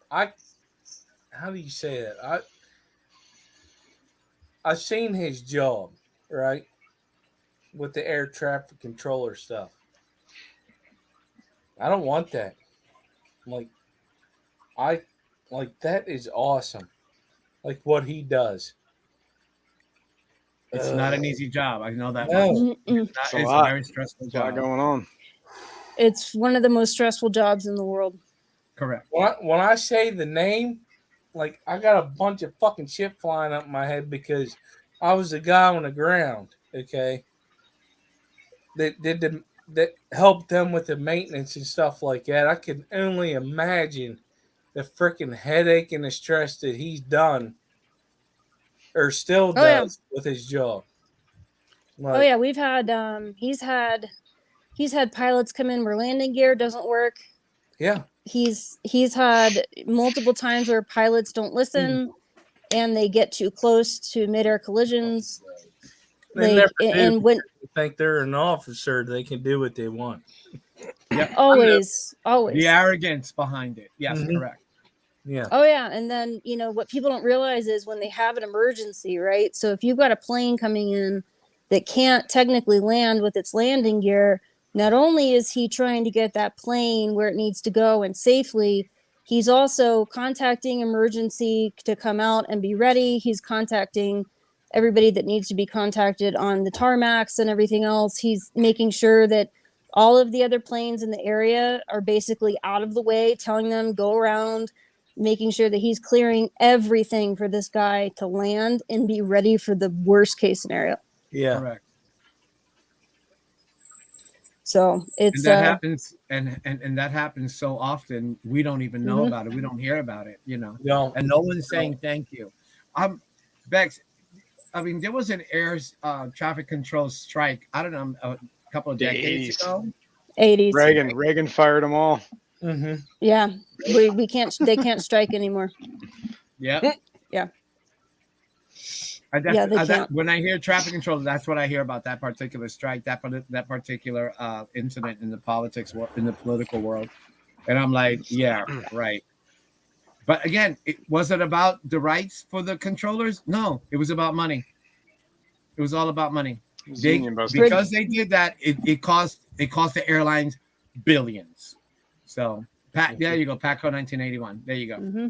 how do you say that? I've seen his job, right? With the air traffic controller stuff. I don't want that. Like that is awesome. Like what he does. It's not an easy job. I know that. No. much. Mm-mm. It's a a lot. very stressful got job. going on. It's one of the most stressful jobs in the world. Correct. When I say the name, like I got a bunch of fucking shit flying up my head because I was the guy on the ground, okay? That helped them with the maintenance and stuff like that. I can only imagine the freaking headache and the stress that he's done or still Oh, yeah. does with his job. Oh yeah, we've had he's had pilots come in where landing gear doesn't work. Yeah. He's had multiple times where pilots don't listen and they get too close to midair collisions. They Like, never do. and when They think they're an officer, they can do what they want. always The arrogance behind it. Yes, Mhm. correct. Yeah. Oh yeah, and then what people don't realize is when they have an emergency, right? So if you've got a plane coming in that can't technically land with its landing gear, not only is he trying to get that plane where it needs to go and safely, he's also contacting emergency to come out and be ready. He's contacting everybody that needs to be contacted on the tarmacs and everything else. He's making sure that all of the other planes in the area are basically out of the way, telling them go around. making sure that he's clearing everything for this guy to land and be ready for the worst case scenario. Yeah. Correct. So it's And that happens, and that happens so often we don't even know Mhm. about it. We don't hear about it, you know. No. And no one's saying thank you. Bex, I mean, there was an air traffic control strike. I don't know, a couple of The decades 80s. ago. 80s. Reagan fired them all. Mm-hmm. Yeah, we can't. They can't strike anymore. Yeah. Yeah. They can't. When I hear traffic control, that's what I hear about that particular strike, that particular incident in the political world, and I'm like, yeah, right. But again, was it about the rights for the controllers? No, it was about money. It was all about money. Because they did that, it cost the airlines billions. So, there you go, Patco 1981. There you go. Mm-hmm.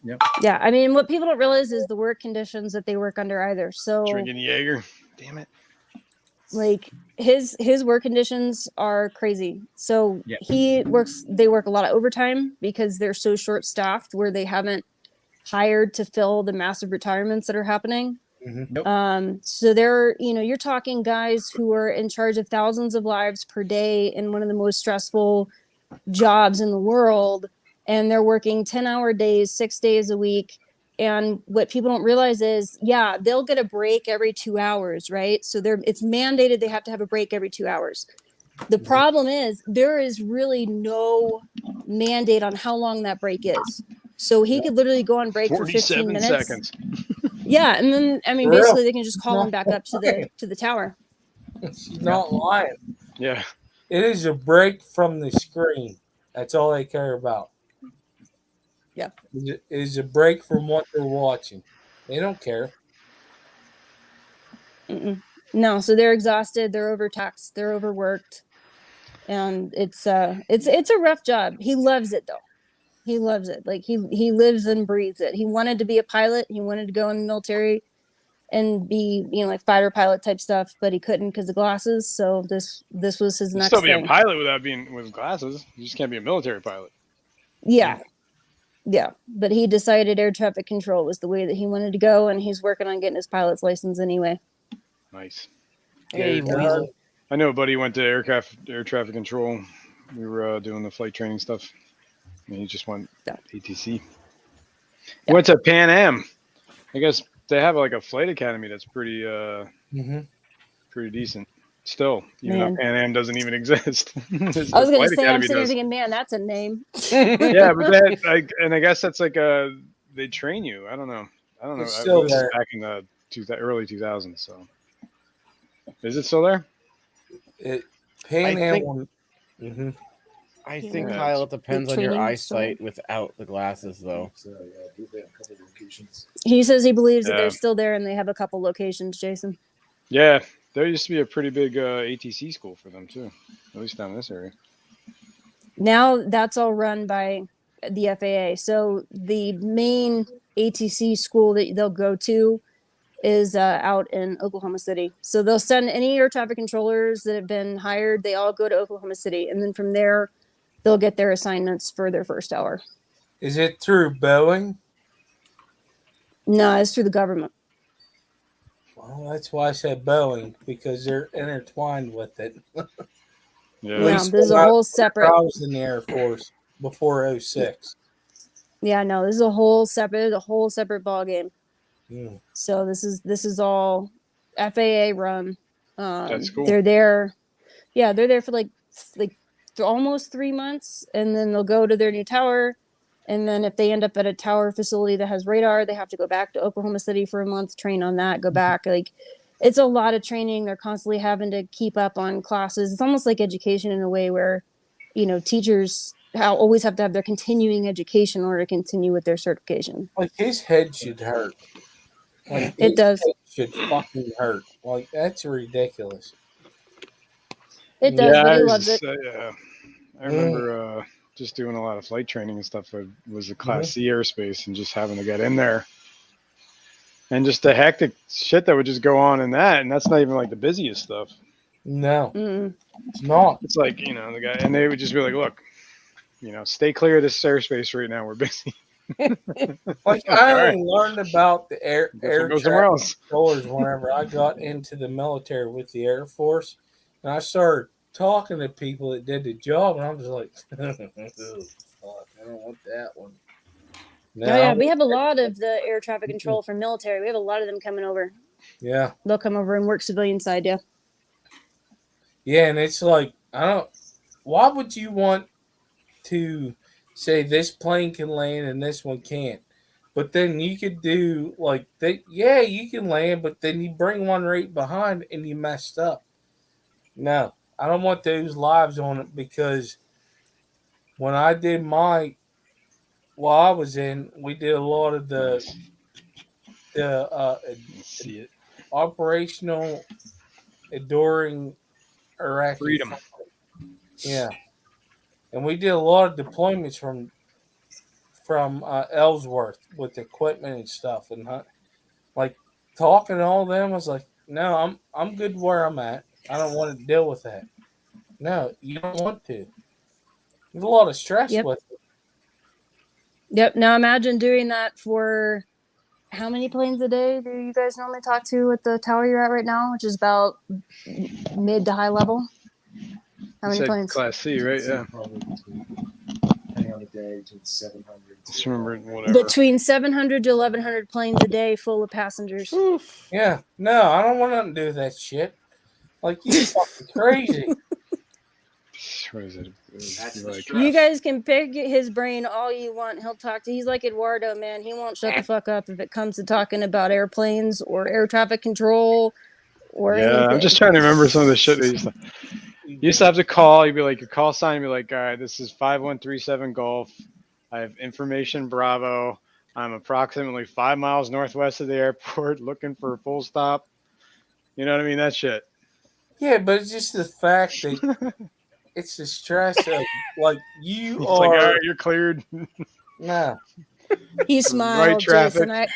Yep. Yeah, I mean, what people don't realize is the work conditions that they work under either. So, Drinking Jaeger. Damn it. like his work conditions are crazy. So they work a lot of overtime because they're so short staffed where they haven't hired to fill the massive retirements that are happening. Mm-hmm. So you're talking guys who are in charge of thousands of lives per day in one of the most stressful jobs in the world, and they're working 10-hour days, 6 days a week. And what people don't realize is, they'll get a break every 2 hours, right? So it's mandated they have to have a break every 2 hours. The problem is there is really no mandate on how long that break is. So he could literally go on break for 15 minutes. Seconds. Yeah, and then basically they can just call him back up to the tower. She's not lying. Yeah. It is a break from the screen. That's all they care about. Yeah. It is a break from what they're watching. They don't care. Mm-mm. No, so they're exhausted, they're overtaxed, they're overworked, and it's a rough job. He loves it though. He loves it. Like he lives and breathes it. He wanted to be a pilot. He wanted to go in the military and be, like fighter pilot type stuff, but he couldn't because of glasses. So this was his next still be thing. a pilot without being with glasses. You just can't be a military pilot. Yeah. But he decided air traffic control was the way that he wanted to go, and he's working on getting his pilot's license anyway. Nice. Hey, Weasel. I know a buddy went to air traffic control. We were doing the flight training stuff. And he just went ATC. He went to Pan Am. I guess they have like a flight academy that's pretty pretty decent. Still, even though Pan Am doesn't even exist. I was going to say, I'm sitting here thinking, man, that's a name. Yeah, but I guess that's like they train you. I don't know. It's still there. Back in the early 2000s. So, is it still there? Pan Am. I think, Kyle, it depends on your eyesight without the glasses, though. He says he believes that they're still there and they have a couple locations, Jason. Yeah, there used to be a pretty big ATC school for them, too, at least down in this area. Now that's all run by the FAA. So the main ATC school that they'll go to is out in Oklahoma City. So they'll send any air traffic controllers that have been hired. They all go to Oklahoma City. And then from there, they'll get their assignments for their first hour. Is it through Boeing? No, it's through the government. Well, that's why I said Boeing, because they're intertwined with it. Yeah, this is a whole separate. I was in the Air Force before 06. Yeah, no, this is a whole separate ball game. Mm. So this is all FAA run. That's cool. They're there. Yeah, they're there for like almost 3 months, and then they'll go to their new tower. And then if they end up at a tower facility that has radar, they have to go back to Oklahoma City for a month, train on that, go back. Like, it's a lot of training. They're constantly having to keep up on classes. It's almost like education in a way where, teachers always have to have their continuing education in order to continue with their certification. Like, his head should hurt. Like, it does. Should fucking hurt. Like, that's ridiculous. It does, but he loves it. I remember just doing a lot of flight training and stuff. It was a Class C airspace, and just having to get in there. And just the hectic shit that would just go on in that. And that's not even like the busiest stuff. No, Mm-mm. It's not. It's like, the guy, and they would just be like, look, stay clear of this airspace right now. We're busy. Like I only learned about the air Go somewhere traffic else. controllers whenever I got into the military with the Air Force, and I started talking to people that did the job, and I'm just like, fuck, I don't want that one. Oh yeah, we have a lot of the air traffic control for military. We have a lot of them coming over. Yeah. They'll come over and work civilian side, yeah. Yeah, and it's like why would you want to say this plane can land and this one can't? But then you could do like that, yeah, you can land, but then you bring one right behind and you messed up. No, I don't want those lives on it, because when I did while I was in, we did a lot of the See it. operational enduring Iraqi Freedom. Yeah, and we did a lot of deployments from Ellsworth with equipment and stuff, and like talking to all of them, I was like, no, I'm good where I'm at. I don't want to deal with that. No, you don't want to. There's a lot of stress with it. Yep. Now imagine doing that for how many planes a day do you guys normally talk to at the tower you're at right now, which is about mid to high level? How many planes? Class C, right? Yeah. Probably depending on the day, between 700. Just remember whatever. Between 700 to 1,100 planes a day full of passengers. Yeah, no, I don't want nothing to do with that shit. Like, you fucking crazy. What is it? That's Like, You guys can pick his brain all you want. He'll talk to. He's like Eduardo, man. He won't shut the fuck up if it comes to talking about airplanes or air traffic control or anything. I'm just trying to remember some of the shit that you used to have to call. You'd be like, your call sign, you'd be like, all right, this is 5137 Golf. I have information Bravo. I'm approximately 5 miles northwest of the airport looking for a full stop. You know what I mean? That shit. Yeah, but it's just the fact that it's the stress of, like, you It's are. like, all right, you're cleared. No. He smiled, Jason. I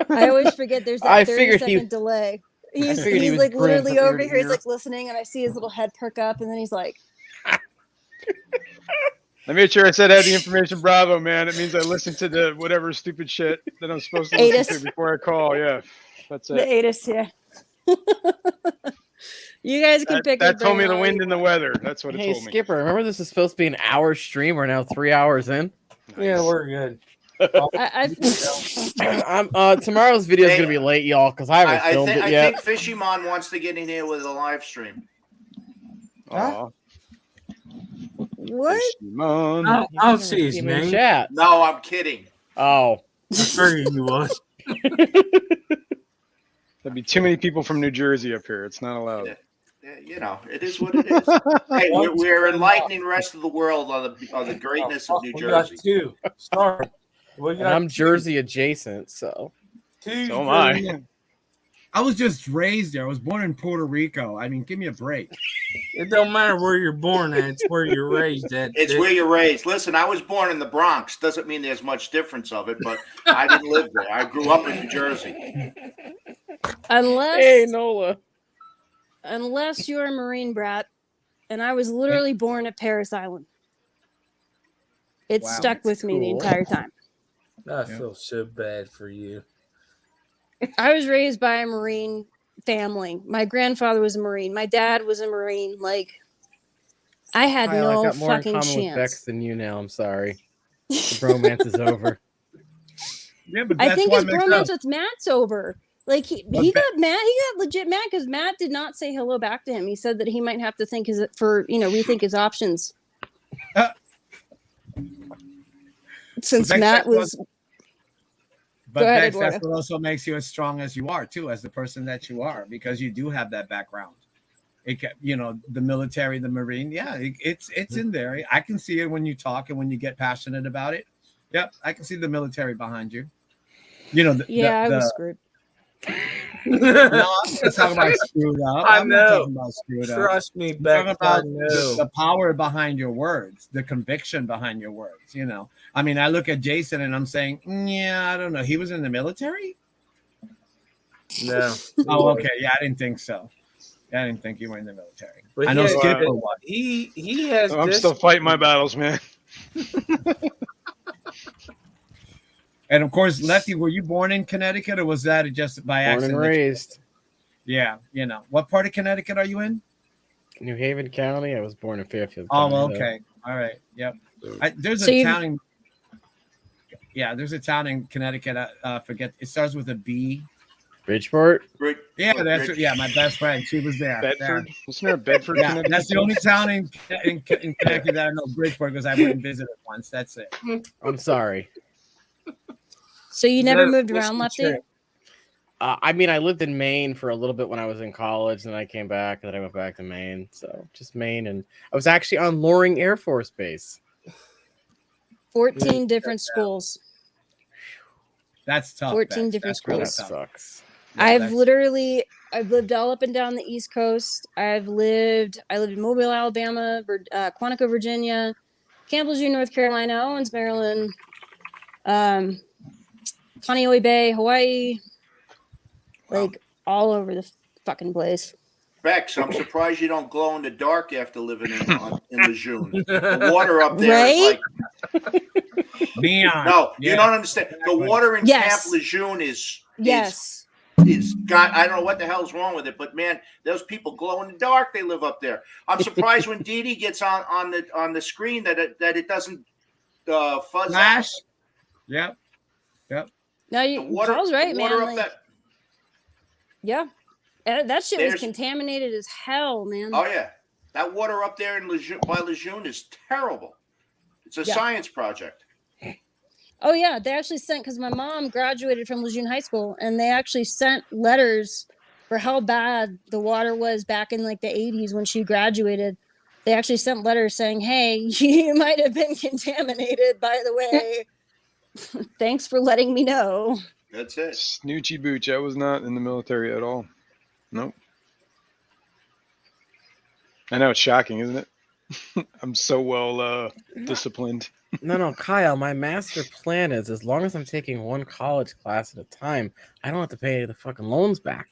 always forget there's that I 30-second delay. He's he was like grin literally from ear over to here. He's ear. like listening, and I see his little head perk up, and then he's like, I made sure I said I had the information Bravo, man. It means I listen to the whatever stupid shit that I'm supposed to listen ATIS. to before I call. Yeah, that's the it. ATIS, yeah. You guys can pick That his told me brain the all wind you and the want. weather. That's what it Hey, told me. Skipper, remember this is supposed to be an hour stream? We're now 3 hours in. Yeah, we're good. Tomorrow's video is going to be late, y'all, because I haven't filmed it yet. I think Fishymon wants to get in here with a live stream. Huh? What? I don't see his Him in name. chat. No, I'm kidding. Oh. I figured you was. There'd be too many people from New Jersey up here. It's not allowed. Yeah, it is what it is. Hey, we're enlightening the rest of the world on the greatness of New We got Jersey. two. Sorry. And I'm Jersey adjacent, so. Two. So am I. I was just raised there. I was born in Puerto Rico. I mean, give me a break. It don't matter where you're born at. It's where you're raised at. It's where you're raised. Listen, I was born in the Bronx. Doesn't mean there's much difference of it, but I didn't live there. I grew up in New Jersey. Hey, Nola. Unless you're a Marine brat, and I was literally born at Paris Island. It stuck with me the entire time. I feel so bad for you. I was raised by a Marine family. My grandfather was a Marine. My dad was a Marine. Like, I had Kyle, no I got more in fucking common with Bex chance. than you now. I'm sorry. The bromance is over. Yeah, but I that's think what his makes bromance sense. with Matt's over. Like he got mad. He got legit mad because Matt did not say hello back to him. He said that he might have to rethink his options. Since Bex, Matt was. But Go ahead, Bex, that's Eduardo. what also makes you as strong as you are, too, as the person that you are, because you do have that background. The military, the Marine, it's in there. I can see it when you talk and when you get passionate about it. Yep, I can see the military behind you. I was screwed. No, I'm just talking about screwed up. I'm not talking about screwed up. Trust me, I'm Beck. talking about I know. the power behind your words, the conviction behind your words. I mean, I look at Jason and I'm saying, yeah, I don't know. He was in the military? No. Oh, okay. Yeah, I didn't think so. I didn't think you were in the military. But I know yeah, Skipper was. He has. I'm this- still fighting my battles, man. And of course, Lefty, were you born in Connecticut or was that just by Born accident? and raised. Yeah, what part of Connecticut are you in? New Haven County. I was born in Fairfield. Oh, County, well, though. okay, all right, yep. There's So a you've- town in, there's a town in Connecticut. Forget it starts with a B. Bridgeport. Yeah, my best friend. She was there. Bedford. Isn't there a Bedford? Yeah, Connecticut? that's the only town in Connecticut that I know, Bridgeport, because I went and visited once. That's it. I'm sorry. So you never That- moved that's around, the Lefty? trick. I mean, I lived in Maine for a little bit when I was in college, and then I came back, and then I went back to Maine. So just Maine, and I was actually on Loring Air Force Base. 14 different schools. That's tough. 14 Bex. different That's really That schools. tough. sucks. Yeah, I've that's- lived all up and down the East Coast. I lived in Mobile, Alabama, Quantico, Virginia, Campbellsview, North Carolina, Owens, Maryland, Kaneohe Bay, Hawaii, like all over the fucking place. Bex, I'm surprised you don't glow in the dark after living in Lejeune. The water up there Right? is like Neon. no, Yeah. you don't understand. The water in Yes. Camp Lejeune is Yes. got I don't know what the hell's wrong with it, but man, those people glow in the dark. They live up there. I'm surprised when Dee Dee gets on the screen that it doesn't fuzz Flash. out. Yep. No, The water, Charles right, the water man. up Like, that. yeah. That shit was There's- contaminated as hell, man. Oh yeah, that water up there in Lejeune is terrible. It's a Yeah. science project. Oh yeah, they actually sent because my mom graduated from Lejeune High School, and they actually sent letters for how bad the water was back in like the 80s when she graduated. They actually sent letters saying, "Hey, you might have been contaminated, by the way. Thanks for letting me know." That's it. Snoochie Booch. I was not in the military at all. Nope. I know it's shocking, isn't it? I'm so well disciplined. No, Kyle. My master plan is as long as I'm taking one college class at a time, I don't have to pay the fucking loans back.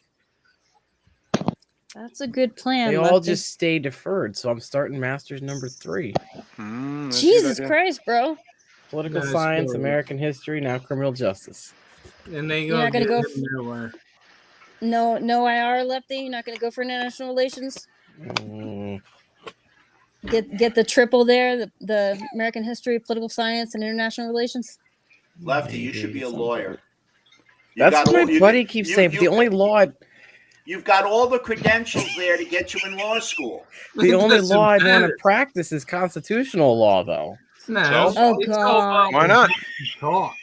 That's a good plan. They all Lefty. just stay deferred. So I'm starting master's number 3. That's a good Jesus idea. Christ, bro. Political That's science, cool. American history, now criminal justice. And they You're not gonna get go him nowhere. No IR, Lefty. You're not going to go for international relations. Mm, Get the triple there, the American history, political science, and international relations. Lefty, you should be a lawyer. You That's got what all- my you- buddy keeps you- saying. But the you- only law, You've got all the credentials there to get you in law school. the only Doesn't law I'd want to matter. practice is constitutional law, though. No. Oh, it's all God. about Why not? talk.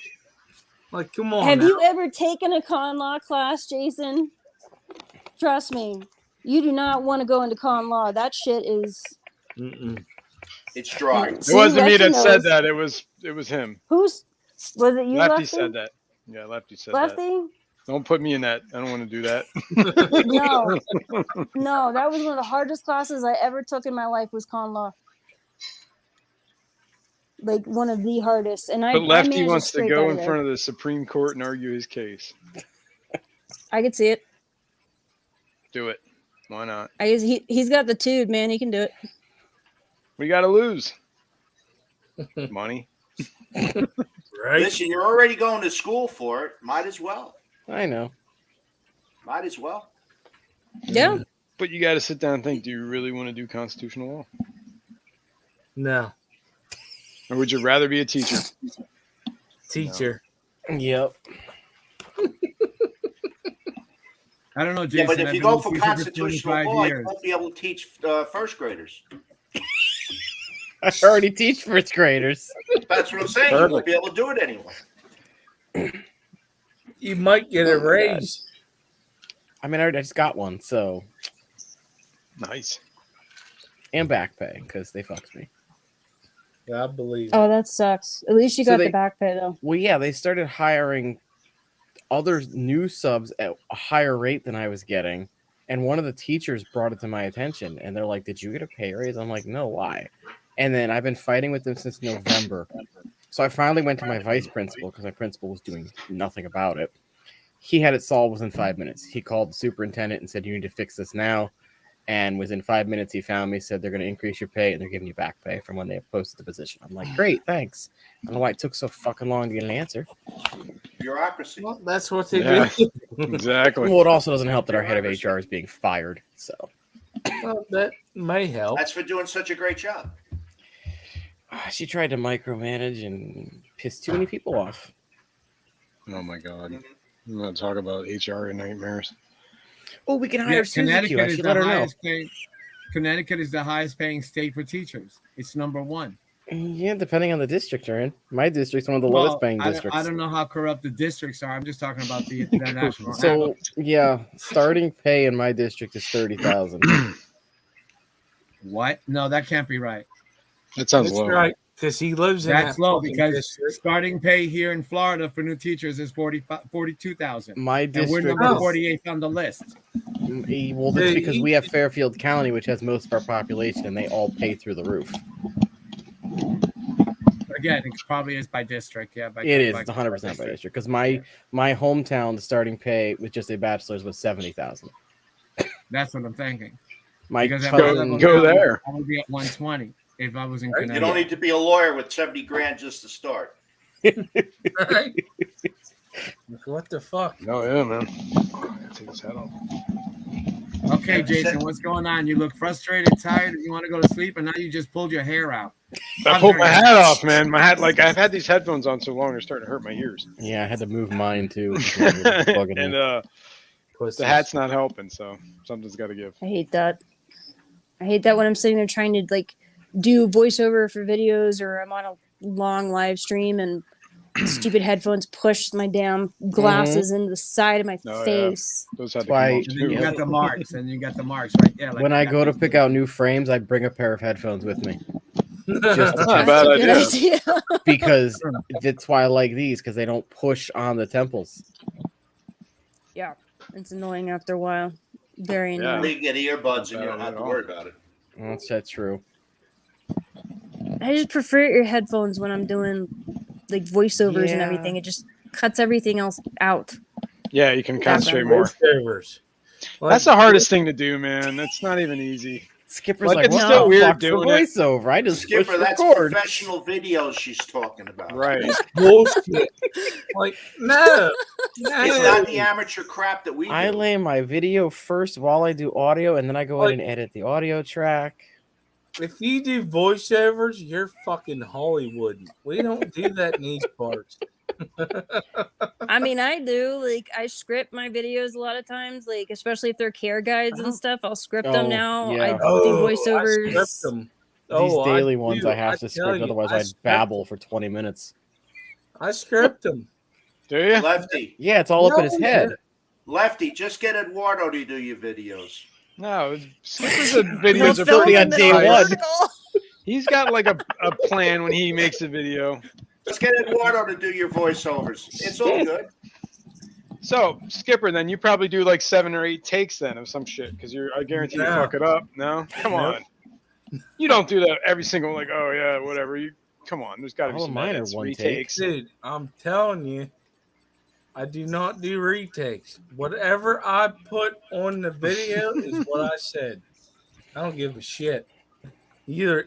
Like, come on. Have now. you ever taken a con law class, Jason? Trust me, you do not want to go into con law. That shit is. Mm-mm. It's dry. It See, wasn't me Lefty that said knows. that. It was him. Who's was it? You, Lefty Lefty? said that. Yeah, Lefty said that. Lefty? Don't put me in that. I don't want to do that. No, that was one of the hardest classes I ever took in my life. Was con law. Like one of the hardest, and I. But Lefty managed wants to scrape go out in of front of the Supreme Court and argue his case. I could see it. Do it. Why not? He's got the tube, man. He can do it. We got to lose. Money. Right? Listen, you're already going to school for it. Might as well. I know. Might as well. Yeah. But you got to sit down and think, do you really want to do constitutional law? No. Or would you rather be a teacher? Teacher. Yep. I don't know, Jason. Yeah, but if I've you been go a for teacher constitutional 25 law, you years. won't be able to teach first graders. I already teach first graders. That's what I'm saying. You won't be able to do it anyway. You might get a Oh my raise. I mean, I just got one, so Nice. and back pay because they fucked me. I believe it. Oh, that sucks. At least you So got they- the back pay though. Well, yeah, they started hiring other new subs at a higher rate than I was getting. And one of the teachers brought it to my attention and they're like, "Did you get a pay raise?" I'm like, "No, why?" And then I've been fighting with them since November. So I finally went to my vice principal because my principal was doing nothing about it. He had it solved within 5 minutes. He called the superintendent and said, "You need to fix this now." And within 5 minutes, he found me, said they're going to increase your pay and they're giving you back pay from when they posted the position. I'm like, great, thanks. I don't know why it took so fucking long to get an answer. Bureaucracy. Well, that's what they Yeah. do. Exactly. Well, it also doesn't help that our head of HR is being fired. So Well, that may help. That's for doing such a great job. she tried to micromanage and piss too many people off. Oh my God. I'm gonna talk about HR nightmares. Oh, we can hire Yeah, Suzuki. Connecticut I is should the let her know. highest paying. Connecticut is the highest paying state for teachers. It's number one. Yeah, depending on the district you're in. My district's one of the Well, lowest paying districts. I don't know how corrupt the districts are. I'm just talking about the national. So yeah, starting pay in my district is 30,000. What? No, that can't be right. That sounds That's low. right, because he lives in That's that low fucking because district. starting pay here in Florida for new teachers is 42,000. My And we're district number is- 48 on the list. Well, that's because we have Fairfield County, which has most of our population, and they all pay through the roof. Again, it probably is by district. Yeah, by, It is. by- It's 100% by district. Because my hometown, the starting pay with just a bachelor's was 70,000. That's what I'm thinking. My Because at cousin, my level go now, there. I would be at 120 if I was in Right. You Connecticut. don't need to be a lawyer with 70 grand just to start. Right? What the fuck? Oh yeah, man. Take his hat off. Okay, Jason, what's going on? You look frustrated, tired, and you want to go to sleep, and now you just pulled your hair out. I pulled my hat off, man. My hat, like I've had these headphones on so long, they're starting to hurt my ears. yeah, I had to move mine too. And Pussies. the hat's not helping, so something's got to give. I hate that. I hate that when I'm sitting there trying to like do voiceover for videos or I'm on a long live stream and stupid headphones push my damn glasses into the side of my Oh, yeah. face. Those had to Why- come off And then you too. got the marks, and you got the marks right there. Like When I that. go to pick out new frames, I bring a pair of headphones with me. Just to Not a test bad it. Good idea. idea. Because that's why I like these, because they don't push on the temples. Yeah, it's annoying after a while. Very Yeah. annoying. You can get earbuds and you don't have to worry about it. That's true. I just prefer your headphones when I'm doing like voiceovers and Yeah. everything. It just cuts everything else out. Yeah, you can concentrate more. Voiceovers. That's the hardest thing to do, man. That's not even easy. Skipper's Like, like, it's what still the weird fuck's the doing it. voiceover? I just Skipper, push that's record. professional videos she's talking about. Right. bullshit. Like, no. It's not the amateur crap that we do. I lay my video first while I do audio, and then I go Like- in and edit the audio track. If you do voiceovers, you're fucking Hollywood. We don't do that in these parts. I mean, I do. Like, I script my videos a lot of times, like, especially if they're care guides and stuff. I'll script them Oh, now. yeah. I do I voiceovers. script them. These Oh, daily I ones do. I have to tell script, you, otherwise I I'd script babble for 20 minutes. them. I script them. Do you? Lefty, Yeah, it's all up in his No, head. Lefty, just get Eduardo to do your videos. No. Skipper's videos are filming pretty on day concise. one. He's got like a plan when he makes a video. Just get Eduardo to do your voiceovers. It's all good. So, Skipper, then you probably do like 7 or 8 takes then of some shit because I guarantee you No. fuck it up. No, come Nope. on. You don't do that every single like. Oh yeah, whatever. You come on. There's got to be All of some mine are edits, one take. retakes. Dude, I'm telling you, I do not do retakes. Whatever I put on the video is what I said. I don't give a shit. No,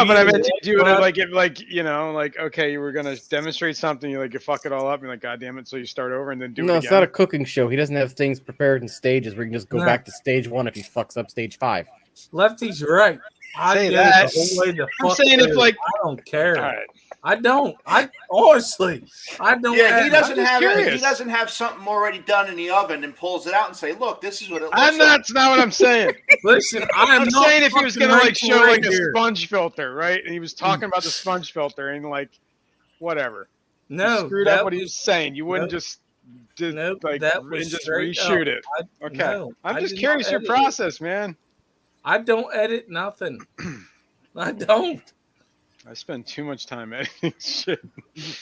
but I meant to do it like like okay, you were gonna demonstrate something, you fuck it all up, and you're like, God damn it, so you start over and then do No, it it's again. not a cooking show. He doesn't have things prepared in stages where you can just go No. back to stage 1 if he fucks up stage 5. Lefty's right. I Say do that. the whole way the I'm fuck saying if, through. like- I don't care. All right. I don't. I honestly, I don't. Yeah, he have- doesn't just have curious. he doesn't have something already done in the oven and pulls it out and say, "Look, this is what it looks I'm like." that's not what I'm saying. Listen, I'm I'm not saying if he was fucking gonna Rachel show like a Reindeer. sponge filter, right? And he was talking about the sponge filter and whatever. You No, screwed that up what he was saying. You wouldn't just Nope, like that and was just straight reshoot up. it. I, Okay. no, I'm I just did curious not your edit it. process, man. I don't edit nothing. I don't. I spend too much time editing shit.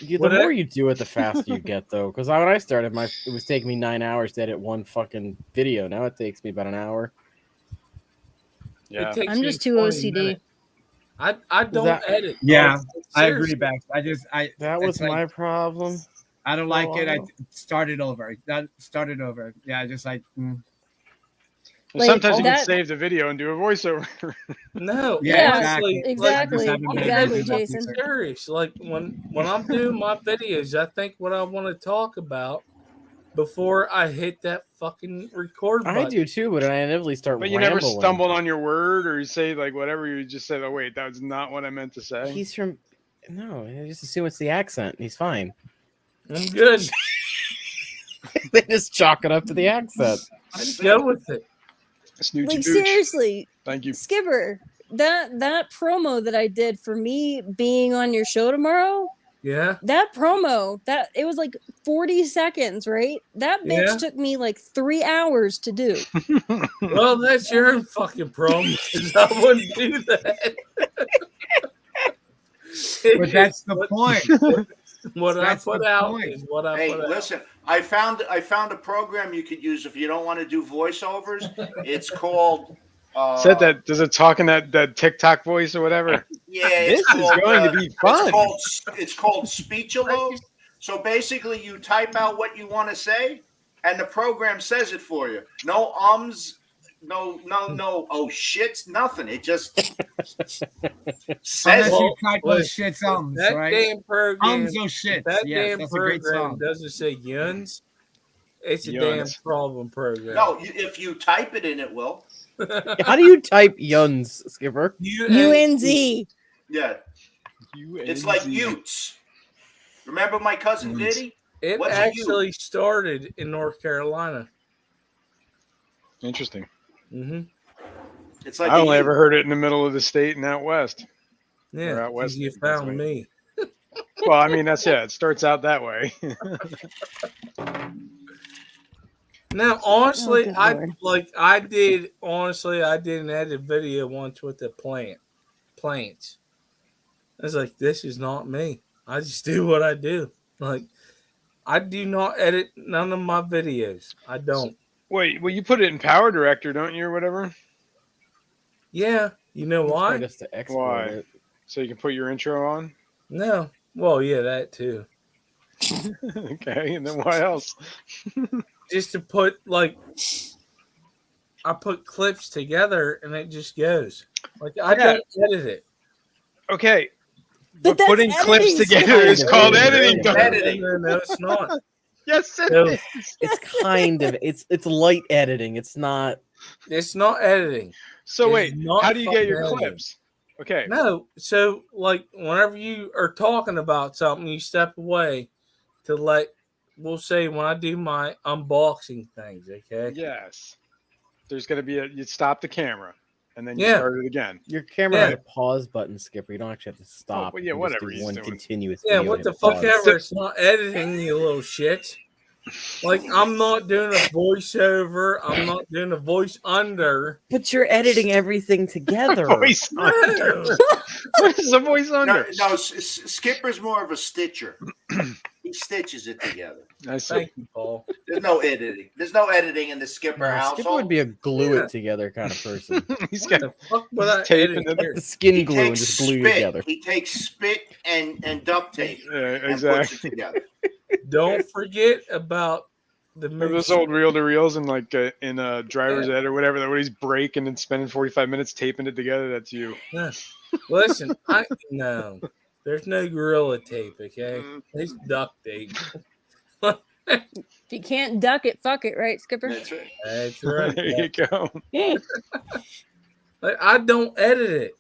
The What more I- you do it, the faster you get, though. Because when I started, it was taking me 9 hours to edit one fucking video. Now it takes me about an hour. Yeah. It takes I'm me just too 20 OCD. minutes. I don't that- edit. Yeah, Oh, I agree, seriously. Bax. That was it's like, my problem. I don't like it. I Oh. started over. That started over. Yeah, just like Like, Sometimes you can that- save the video and do a voiceover. No, Yeah, honestly, exactly, Like, exactly, I'm Jason. serious. Like when I'm doing my videos, I think what I want to talk about before I hit that fucking record button. I do too, but I inevitably start But you rambling. never stumbled on your word, or you say like whatever. You just said, "Oh wait, that's not what I meant to say." He's from. No, I just assume it's the accent. He's fine. I'm good. They just chalk it up to the accent. Just go with it. Snoochie Like, booch. seriously, Thank you. Skipper, that promo that I did for me being on your show tomorrow, Yeah. that promo, that it was like 40 seconds, right? That bitch Yeah. took me like 3 hours to do. Well, that's your own fucking problem. 'Cause I wouldn't do that. But that's the point. What That's I put the out point. is what I Hey, put out. listen, I found a program you could use if you don't want to do voiceovers. It's called. Said that. Does it talk in that TikTok voice or whatever? Yeah, This it's is called, going to be fun. It's called Speechalope. So basically, you type out what you want to say, and the program says it for you. No ums, no. Oh shit, nothing. It just says Unless you it. type Well, those shits ums, That right? damn program. Ums those shits. That Yes, damn that's a great program song. doesn't say yuns. It's a Yuns. damn problem program. No, if you type it in, it will. How do you type Yuns, Skipper? UNZ. Yeah, it's like Utes. Remember my cousin Diddy? It What's a actually started in North Carolina. Interesting. Mm-hmm. It's like I a only Ute. ever heard it in the middle of the state and out west. Yeah, Or out 'cause west. you That's found right. me. Well, I mean, that's it starts out that way. Now, honestly, good I Lord. did an edit video once with the plants. I was like, this is not me. I just do what I do. Like, I do not edit none of my videos. I don't. Wait, well, you put it in Power Director, don't you, or whatever? Yeah, you know That's probably why? just to export Why? it. So you can put your intro on? No. Well, yeah, that too. Okay, and then what else? Just to put I put clips together and it just goes. Like I don't edit it. Okay. But that's putting clips editing, together Skipper. is called editing. Yeah. Editing. No, it's not. Yes, it No. is. It's kind of it's light editing. It's not. It's not editing. So It's wait, not how do you get your fucking editing. clips? Okay. No. So like whenever you are talking about something, you step away to we'll say when I do my unboxing things, okay? Yes. There's gonna be you stop the camera and then you Yeah. start it again. Your camera Yeah. has a pause button, Skipper. You don't actually have to stop. well, You yeah, can just whatever do he's one doing. continuous. Yeah, video what and the hit fuck pause. ever. It's not editing, you little shit. Like I'm not doing a voiceover. I'm not doing a voice under. But you're editing everything together. Voice under. What is a voice under? No, Skipper's more of a stitcher. He stitches it together. I see. Thank you, Paul. There's no editing. There's no editing in the Skipper No, household. Skipper would be a glue Yeah. it together kind of person. He's got The fuck would I tape edit in the- here? The skin He glue and takes just glue you spit. together. He takes spit and duct tape yeah, and puts exactly. it together. Don't forget about the Remember those moose. old reel to reels in in driver's ed or whatever that when he's breaking and spending 45 minutes taping it together? That's you. Yeah. Listen, no. There's no gorilla tape, okay? It's duct tape. If you can't duck it, fuck it, right, Skipper? That's right. That's right. There you go. Like, I don't edit it.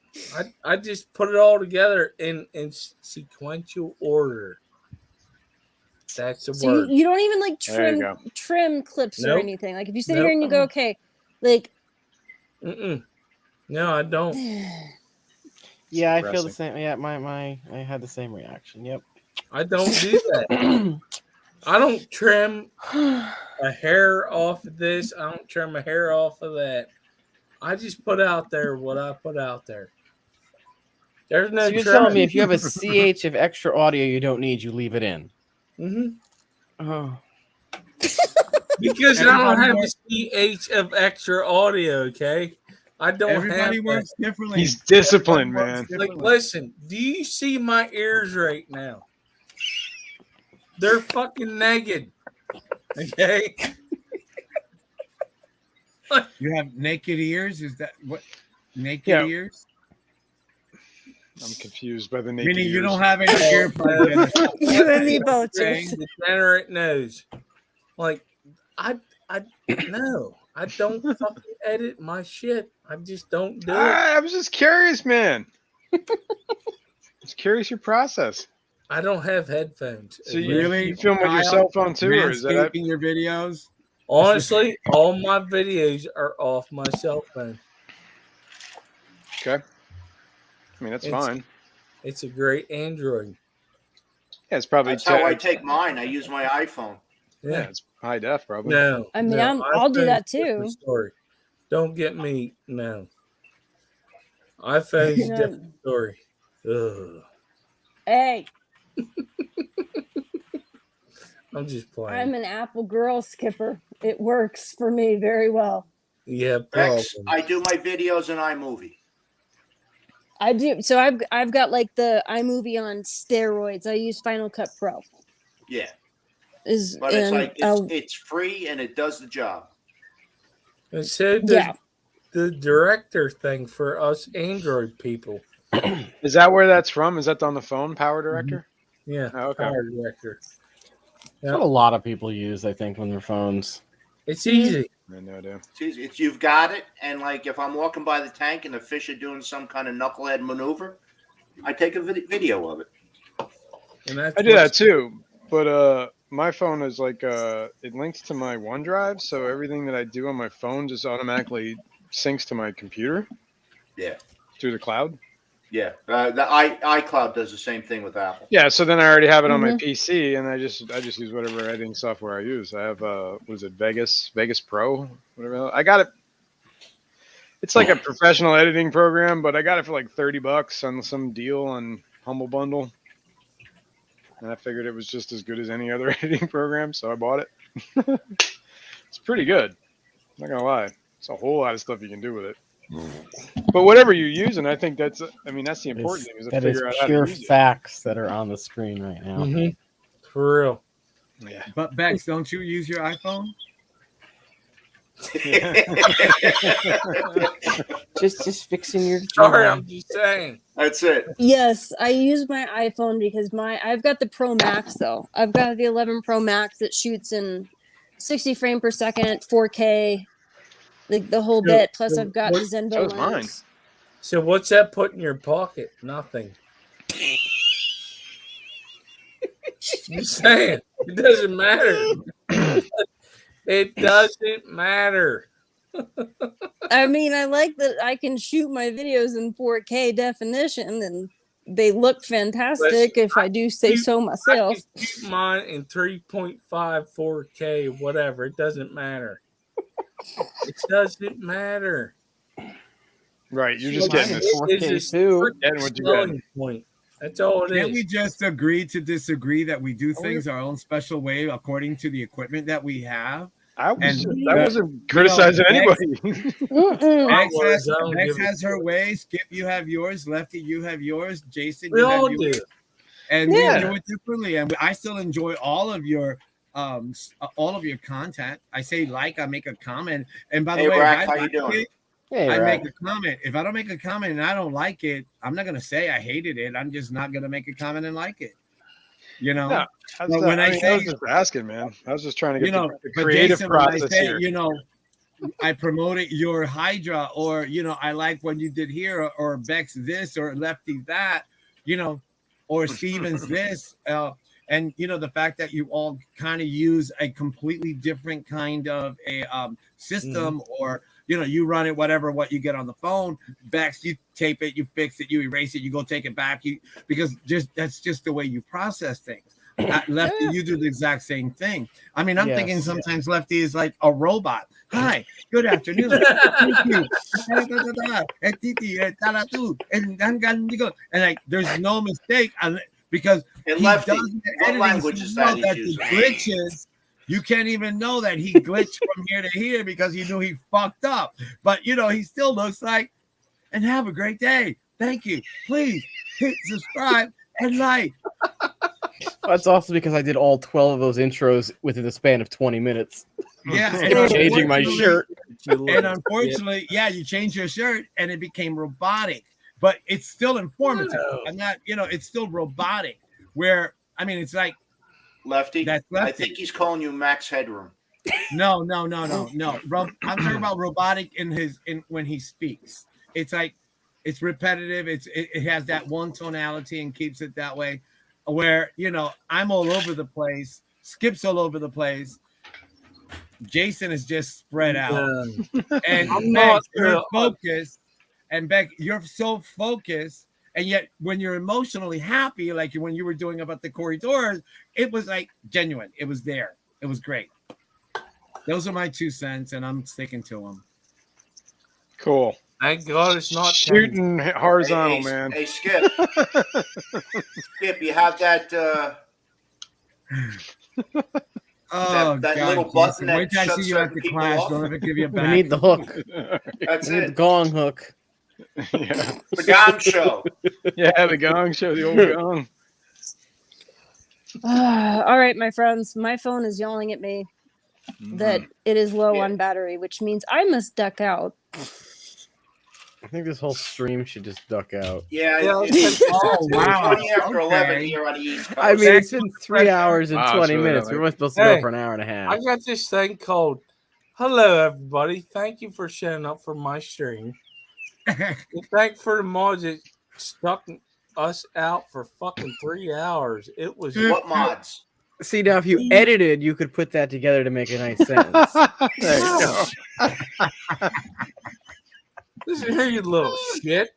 I just put it all together in sequential order. That's the So word. you don't even like There you go. trim clips or Nope. anything. Like if you sit Nope. here and you go, okay, like Mm-mm. No, I don't. Yeah, I feel the Depressing. same. Yeah, I had the same reaction. Yep. I don't do that. I don't trim a hair off of this. I don't trim a hair off of that. I just put out there what I put out there. There's no So you're trimming. telling me if you have a CH of extra audio you don't need, you leave it in. Mhm. Oh. Because I don't have Everybody the CH of extra audio, okay? I don't Everybody have works differently. He's disciplined, Everybody man. works that. Like, differently. listen, do you see my ears right now? They're fucking naked. Okay? You have naked ears? Is that what? Naked ears? I'm confused by the naked Meaning ears. you don't have any earplugs in. You and me both, Saying- Jason. Degenerate nose. Like, no, I don't fucking edit my shit. I just don't do it. I was just curious, man. Just curious your process. I don't have headphones. So you film with your Kyle, cell phone too, or is that manscaping your videos? Honestly, all my videos are off my cell phone. okay? I mean, that's fine. It's a great Android. Yeah, it's probably That's how I take mine. I use my iPhone. Yeah, it's high def, probably. No. I mean, no, I'll do that iPhone's a different too. Story. Don't get me. No. iPhone's a No. different story. Ugh. Hey, I'm just playing. I'm an Apple girl, Skipper. It works for me very well. Yeah, probably. Bex, I do my videos in iMovie. I do. So I've got like the iMovie on steroids. I use Final Cut Pro. Yeah, Is but it's and like it's free and it does the job. And so does the director thing for us Android people. Is that where that's from? Is that on the phone, Power Director? Yeah, Oh, okay. Power Director. That's what a lot of people use, I think, on their phones. It's easy. I had no idea. It's easy. You've got it, and like if I'm walking by the tank and the fish are doing some kind of knucklehead maneuver, I take a video of it. And that's I do that too, but my phone is like it links to my OneDrive, so everything that I do on my phone just automatically syncs to my computer. Yeah, through the cloud. Yeah, the iCloud does the same thing with Apple. Yeah, so then I already have it on my PC, and I just use whatever editing software I use. I have what is it, Vegas Pro, whatever. I got it. It's like a professional editing program, but I got it for like $30 on some deal on Humble Bundle, and I figured it was just as good as any other editing program, so I bought it. It's pretty good. I'm not gonna lie. It's a whole lot of stuff you can do with it. But whatever you're using, I think that's the important thing is to figure out how to pure use it. facts that are on the screen right now. For real. Yeah. But Bex, don't you use your iPhone? just fixing your. Sorry, I'm just saying. That's it. Yes, I use my iPhone because I've got the Pro Max though. I've got the 11 Pro Max that shoots in 60 frame per second, 4K, like the whole bit. Plus, I've got the Zenvo That was mine. lens. So what's that put in your pocket? Nothing. I'm saying it doesn't matter. It doesn't matter. I mean, I like that I can shoot my videos in 4K definition, and they look fantastic. If I do say so myself. I can shoot mine in 3.5, 4K, whatever. It doesn't matter. It doesn't matter. Right, you're just Mine getting is this. a Getting what you selling got. point. That's all it Can't is. we just agree to disagree that we do things our own special way according to the equipment that we have? I And wasn't criticizing anybody. Bex has her way. Skip, you have yours. Lefty, you have yours. Jason, We you have all yours. do. And we do it differently. And I still enjoy all of your content. I say I make a comment. And by the Hey, way, Rack, if how I you like doing? it, Hey, I Rack. make a comment. If I don't make a comment and I don't like it, I'm not gonna say I hated it. I'm just not gonna make a comment and like it. You know. No, I was, But when I I say- was just asking, man. I was just trying to get the but creative Jason, when I process say, here. I promoted your Hydra, or I like what you did here, or Bex this, or Lefty that, or Stevens this, and the fact that you all kind of use a completely different kind of a system, or you run it what you get on the phone. Bex, you tape it, you fix it, you erase it, you go take it back, because that's just the way you process things. Lefty, you do the exact same thing. I mean, I'm thinking sometimes Lefty is like a robot. Hi, good afternoon. Thank you. And like, there's no mistake because And he Lefty, does the what editing language so is well that he's the using? glitches. You can't even know that he glitched from here to here because he knew he fucked up. But he still looks like. And have a great day. Thank you. Please hit subscribe and like. That's also because I did all 12 of those intros within the span of 20 minutes. Yeah, Changing my shirt. And unfortunately, you change your shirt and it became robotic, but it's still informative. I'm not, it's still robotic. Where I mean, it's like Lefty. That's Lefty. I think he's calling you Max Headroom. No. I'm talking about robotic when he speaks. It's like it's repetitive. It has that one tonality and keeps it that way. Where I'm all over the place. Skip's all over the place. Jason is just spread out. And Beck, you're focused. And Beck, you're so focused. And yet, when you're emotionally happy, like when you were doing about the corridors, it was like genuine. It was there. It was great. Those are my 2 cents, and I'm sticking to them. Cool. Thank God it's not shooting horizontal, man. Hey, Skip. Skip, you have that. That little button that wait till I see you at the class. Don't ever give you a back. We need the hook. That's we need it. the gong hook. Yeah. The Gong Show. Yeah, the Gong Show, the old Gong. All right, my friends. My phone is yelling at me that it is low on battery, which means I must duck out. I think this whole stream should just duck out. Yeah. wow. 20 after 11 Okay. here on the East Coast. I mean, it's been 3 hours and Wow, 20 so minutes. that- We were supposed to go for an hour and a half. I got this thing called "Hello, everybody. Thank you for showing up for my stream. And thank for the mods that stuck us out for fucking 3 hours. It was What mods? See, now if you edited, you could put that together to make a nice sentence. There you go. Listen here, you little shit.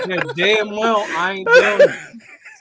Yeah, damn well I ain't doing it.